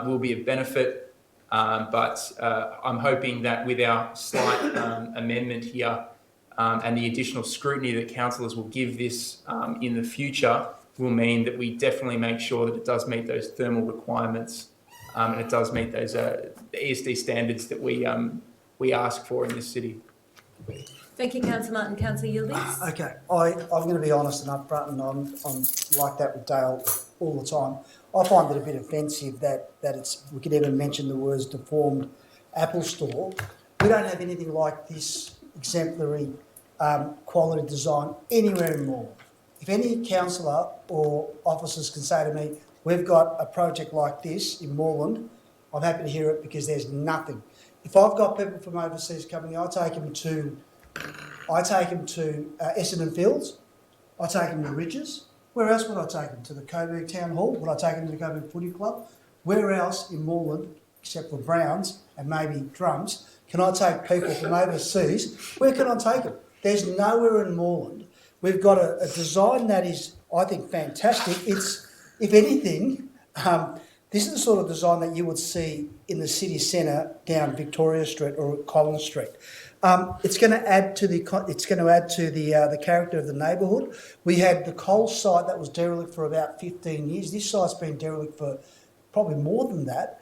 will be a benefit. But I'm hoping that with our slight amendment here and the additional scrutiny that councillors will give this in the future will mean that we definitely make sure that it does meet those thermal requirements and it does meet those ESD standards that we ask for in this city. Thank you, Councillor Martin. Councillor Yildiz? Okay, I'm going to be honest and upfront, and I'm like that with Dale all the time. I find it a bit offensive that we could even mention the words deformed Apple store. We don't have anything like this exemplary quality design anywhere in Moreland. If any councillor or officers can say to me, we've got a project like this in Moreland, I'm happy to hear it because there's nothing. If I've got people from overseas coming, I take them to Essendon Fields, I take them to Ridges. Where else would I take them? To the Coburg Town Hall? Would I take them to the Coburg Footy Club? Where else in Moreland, except for Browns and maybe Drums, can I take people from overseas? Where can I take them? There's nowhere in Moreland. We've got a design that is, I think, fantastic. It's, if anything, this is the sort of design that you would see in the city centre down Victoria Street or Collins Street. It's going to add to the character of the neighbourhood. We had the coal site that was derelict for about 15 years. This site's been derelict for probably more than that.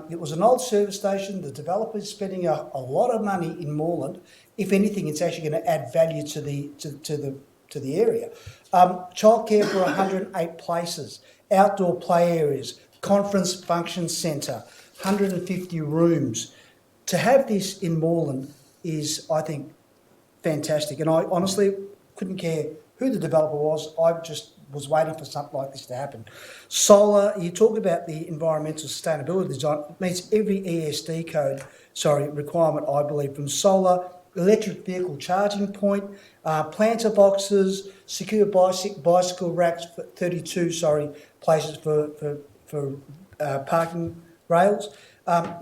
It was an old service station. The developer's spending a lot of money in Moreland. If anything, it's actually going to add value to the area. Childcare for 108 places, outdoor play areas, conference function centre, 150 rooms. To have this in Moreland is, I think, fantastic. And I honestly couldn't care who the developer was. I just was waiting for something like this to happen. Solar, you talk about the environmental sustainability design. It meets every ESD requirement, I believe, from solar, electric vehicle charging point, planter boxes, secure bicycle racks, 32 places for parking rails,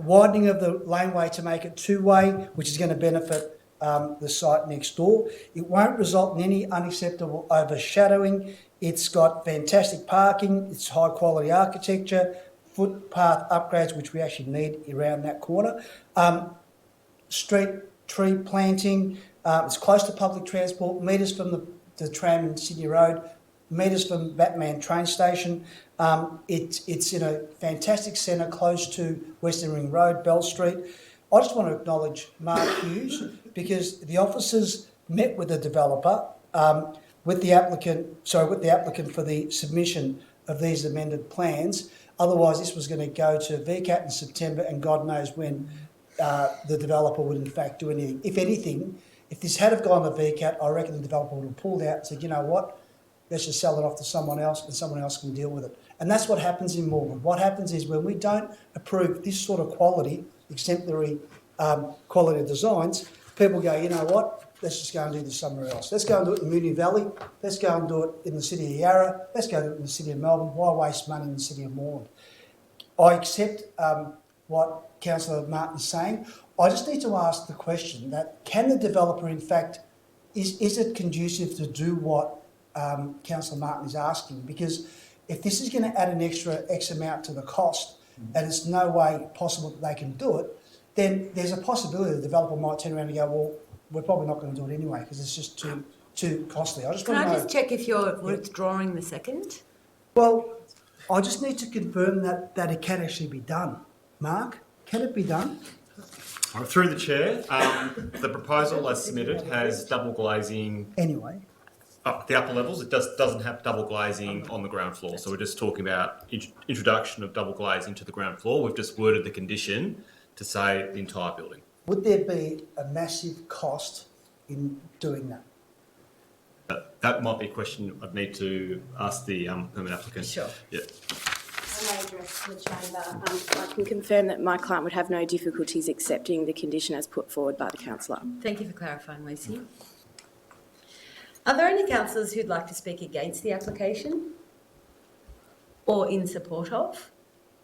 widening of the laneway to make it two-way, which is going to benefit the site next door. It won't result in any unacceptable overshadowing. It's got fantastic parking. It's high-quality architecture, footpath upgrades, which we actually need around that corner. Street tree planting. It's close to public transport, metres from the tram in Sydney Road, metres from Batman train station. It's in a fantastic centre close to Western Ring Road, Bell Street. I just want to acknowledge Mark Hughes because the officers met with the developer, with the applicant for the submission of these amended plans. Otherwise, this was going to go to VCAT in September, and God knows when the developer would in fact do anything. If anything, if this had have gone to VCAT, I reckon the developer would have pulled out and said, you know what, let's just sell it off to someone else and someone else can deal with it. And that's what happens in Moreland. What happens is when we don't approve this sort of quality, exemplary quality designs, people go, you know what, let's just go and do this somewhere else. Let's go and do it in Moonee Valley. Let's go and do it in the city of Yarra. Let's go do it in the city of Melbourne. Why waste money in the city of Moreland? I accept what Councillor Martin's saying. I just need to ask the question that can the developer in fact, is it conducive to do what Councillor Martin is asking? Because if this is going to add an extra X amount to the cost and it's no way possible that they can do it, then there's a possibility the developer might turn around and go, well, we're probably not going to do it anyway because it's just too costly. Can I just check if you're withdrawing the second? Well, I just need to confirm that it can actually be done. Mark, can it be done? Through the chair, the proposal as submitted has double glazing. Anyway. Up the upper levels, it doesn't have double glazing on the ground floor. So we're just talking about introduction of double glazing to the ground floor. We've just worded the condition to say the entire building. Would there be a massive cost in doing that? That might be a question I'd need to ask the permit applicant. Sure. Yeah. I may address the chamber. I can confirm that my client would have no difficulties accepting the condition as put forward by the councillor. Thank you for clarifying, Lucy. Are there any councillors who'd like to speak against the application or in support of?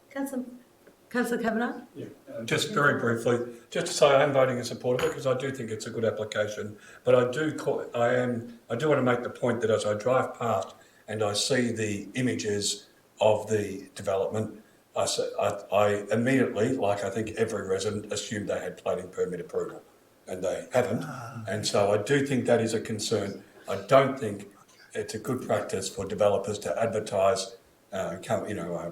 Councillor Kavanagh? Yeah, just very briefly, just to say I am voting in support of it because I do think it's a good application. But I do want to make the point that as I drive past and I see the images of the development, I immediately, like I think every resident, assumed they had planning permit approval, and they haven't. And so I do think that is a concern. I don't think it's a good practice for developers to advertise, a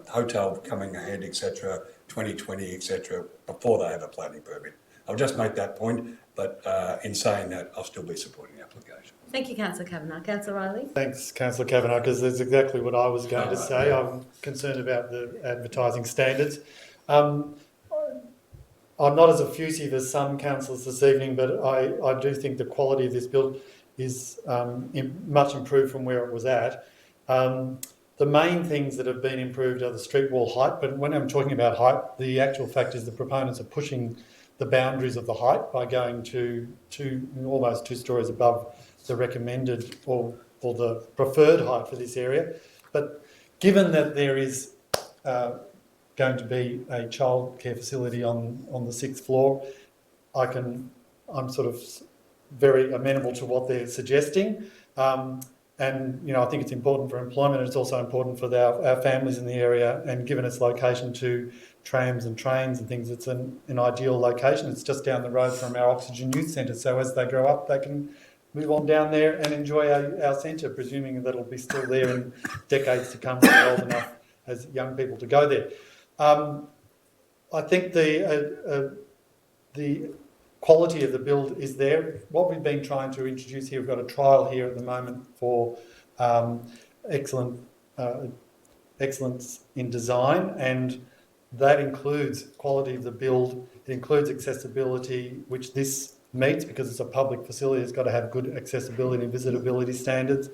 hotel coming ahead, etc., 2020, etc., before they have a planning permit. I'll just make that point, but in saying that, I'll still be supporting the application. Thank you, Councillor Kavanagh. Councillor Riley? Thanks, Councillor Kavanagh, because that's exactly what I was going to say. I'm concerned about the advertising standards. I'm not as effusive as some councillors this evening, but I do think the quality of this build is much improved from where it was at. The main things that have been improved are the street wall height, but when I'm talking about height, the actual fact is the proponents are pushing the boundaries of the height by going to almost 2 stories above the recommended or the preferred height for this area. But given that there is going to be a childcare facility on the 6th floor, I'm sort of very amenable to what they're suggesting. And, I think it's important for employment, and it's also important for our families in the area, and given its location to trams and trains and things, it's an ideal location. It's just down the road from our Oxygen Youth Centre, so as they grow up, they can move on down there and enjoy our centre, presuming that it'll be still there in decades to come when they're old enough as young people to go there. I think the quality of the build is there. What we've been trying to introduce here, we've got a trial here at the moment for excellence in design, and that includes quality of the build. It includes accessibility, which this meets because it's a public facility. It's got to have good accessibility and visitability standards.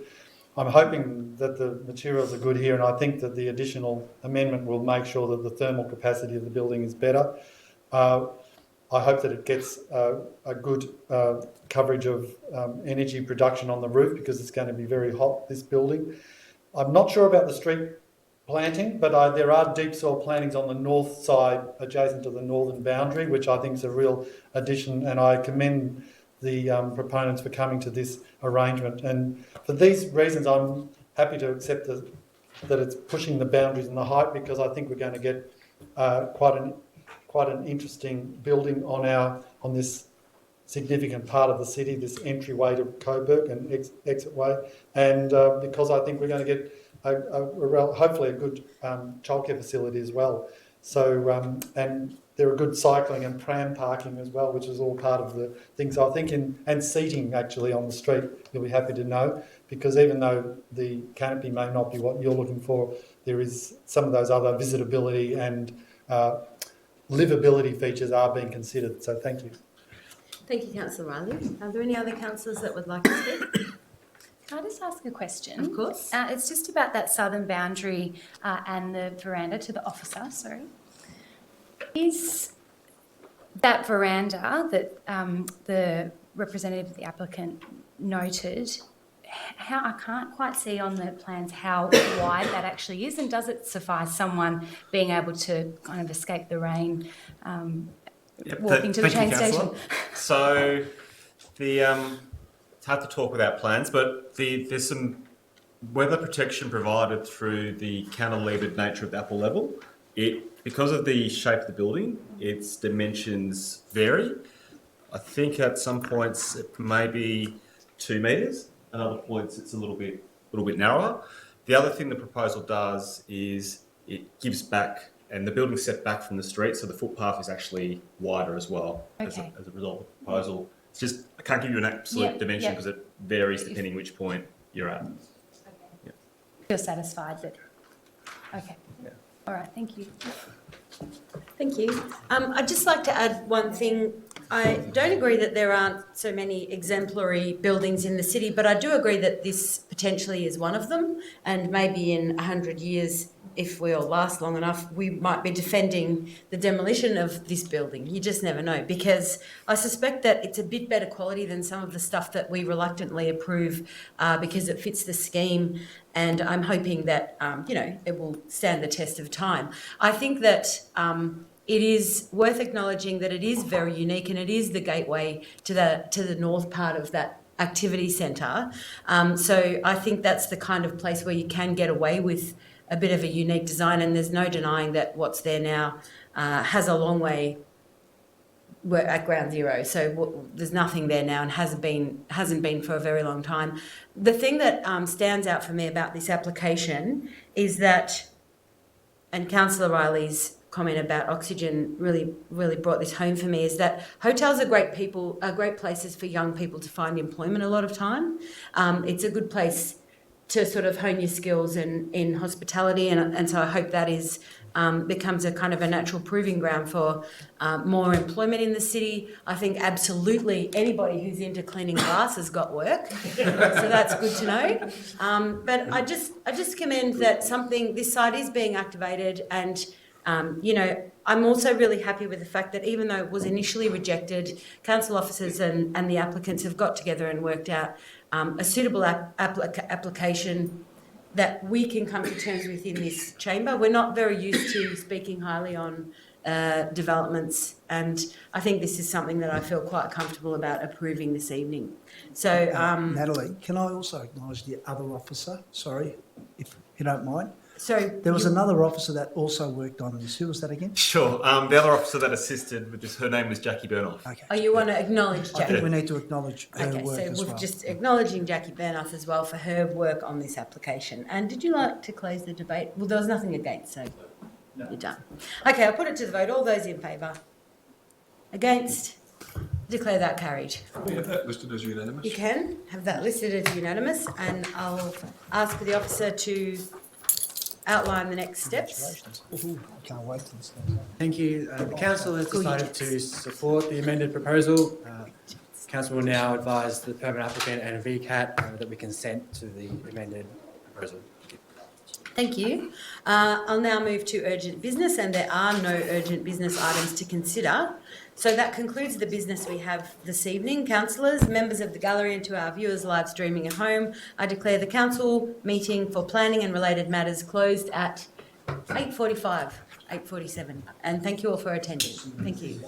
I'm hoping that the materials are good here, and I think that the additional amendment will make sure that the thermal capacity of the building is better. I hope that it gets a good coverage of energy production on the roof, because it's going to be very hot, this building. I'm not sure about the street planting, but there are deep soil plantings on the north side adjacent to the northern boundary, which I think is a real addition, and I commend the proponents for coming to this arrangement. And for these reasons, I'm happy to accept that it's pushing the boundaries and the height, because I think we're going to get quite an interesting building on this significant part of the city, this entryway to Coburg and exit way, and because I think we're going to get hopefully a good childcare facility as well. So and there are good cycling and tram parking as well, which is all part of the things I think, and seating actually on the street. You'll be happy to know, because even though the canopy may not be what you're looking for, there is some of those other visitability and livability features are being considered. So thank you. Thank you, Councillor Riley. Are there any other councillors that would like to speak? Can I just ask a question? Of course. It's just about that southern boundary and the veranda to the officer, sorry. Is that veranda that the representative of the applicant noted, I can't quite see on the plans how wide that actually is, and does it suffice someone being able to kind of escape the rain walking to the train station? So it's hard to talk without plans, but there's some weather protection provided through the cantilevered nature of the upper level. Because of the shape of the building, its dimensions vary. I think at some points it may be 2 metres. At other points it's a little bit narrower. The other thing the proposal does is it gives back, and the building's set back from the street, so the footpath is actually wider as well. Okay. as a result of the proposal. It's just, I can't give you an absolute dimension because it varies depending which point you're at. Okay. Yeah. You're satisfied that... Okay. Yeah. All right, thank you. Thank you. I'd just like to add one thing. I don't agree that there aren't so many exemplary buildings in the city, but I do agree that this potentially is one of them, and maybe in 100 years, if we all last long enough, we might be defending the demolition of this building. You just never know, because I suspect that it's a bit better quality than some of the stuff that we reluctantly approve because it fits the scheme, and I'm hoping that, it will stand the test of time. I think that it is worth acknowledging that it is very unique, and it is the gateway to the north part of that activity centre. So I think that's the kind of place where you can get away with a bit of a unique design, and there's no denying that what's there now has a long way. We're at ground zero, so there's nothing there now, and hasn't been for a very long time. The thing that stands out for me about this application is that, and Councillor Riley's comment about oxygen really brought this home for me, is that hotels are great places for young people to find employment a lot of time. It's a good place to sort of hone your skills in hospitality, and so I hope that is becomes a kind of a natural proving ground for more employment in the city. I think absolutely anybody who's into cleaning glass has got work, so that's good to know. But I just commend that this site is being activated, and I'm also really happy with the fact that even though it was initially rejected, council officers and the applicants have got together and worked out a suitable application that we can come to terms with in this chamber. We're not very used to speaking highly on developments, and I think this is something that I feel quite comfortable about approving this evening. So, Natalie, can I also acknowledge the other officer? Sorry, if you don't mind. So there was another officer that also worked on this. Who was that again? Sure. The other officer that assisted with this, her name was Jackie Burnoff. Okay. Oh, you want to acknowledge Jackie? I think we need to acknowledge her work so as we're well. just acknowledging Jackie Burnoff as well for her work on this application. And did you like to close the debate? Well, there was nothing against, so you're done. Okay, I'll put it to the vote. All those in favour? Against? Declare that carried. Can we have that listed as unanimous? You can have that listed as unanimous, and I'll ask for the officer to outline the next steps. Ooh, I can't wait to this. Thank you. The council has decided to support the amended proposal. Council will now advise the permanent applicant and VCAT that we consent to the amended proposal. Thank you. I'll now move to urgent business, and there are no urgent business items to consider. So that concludes the business we have this evening. Councillors, members of the gallery, and to our viewers live streaming at home, I declare the council meeting for planning and related matters closed at 8:47. And thank you all for attending. Thank you.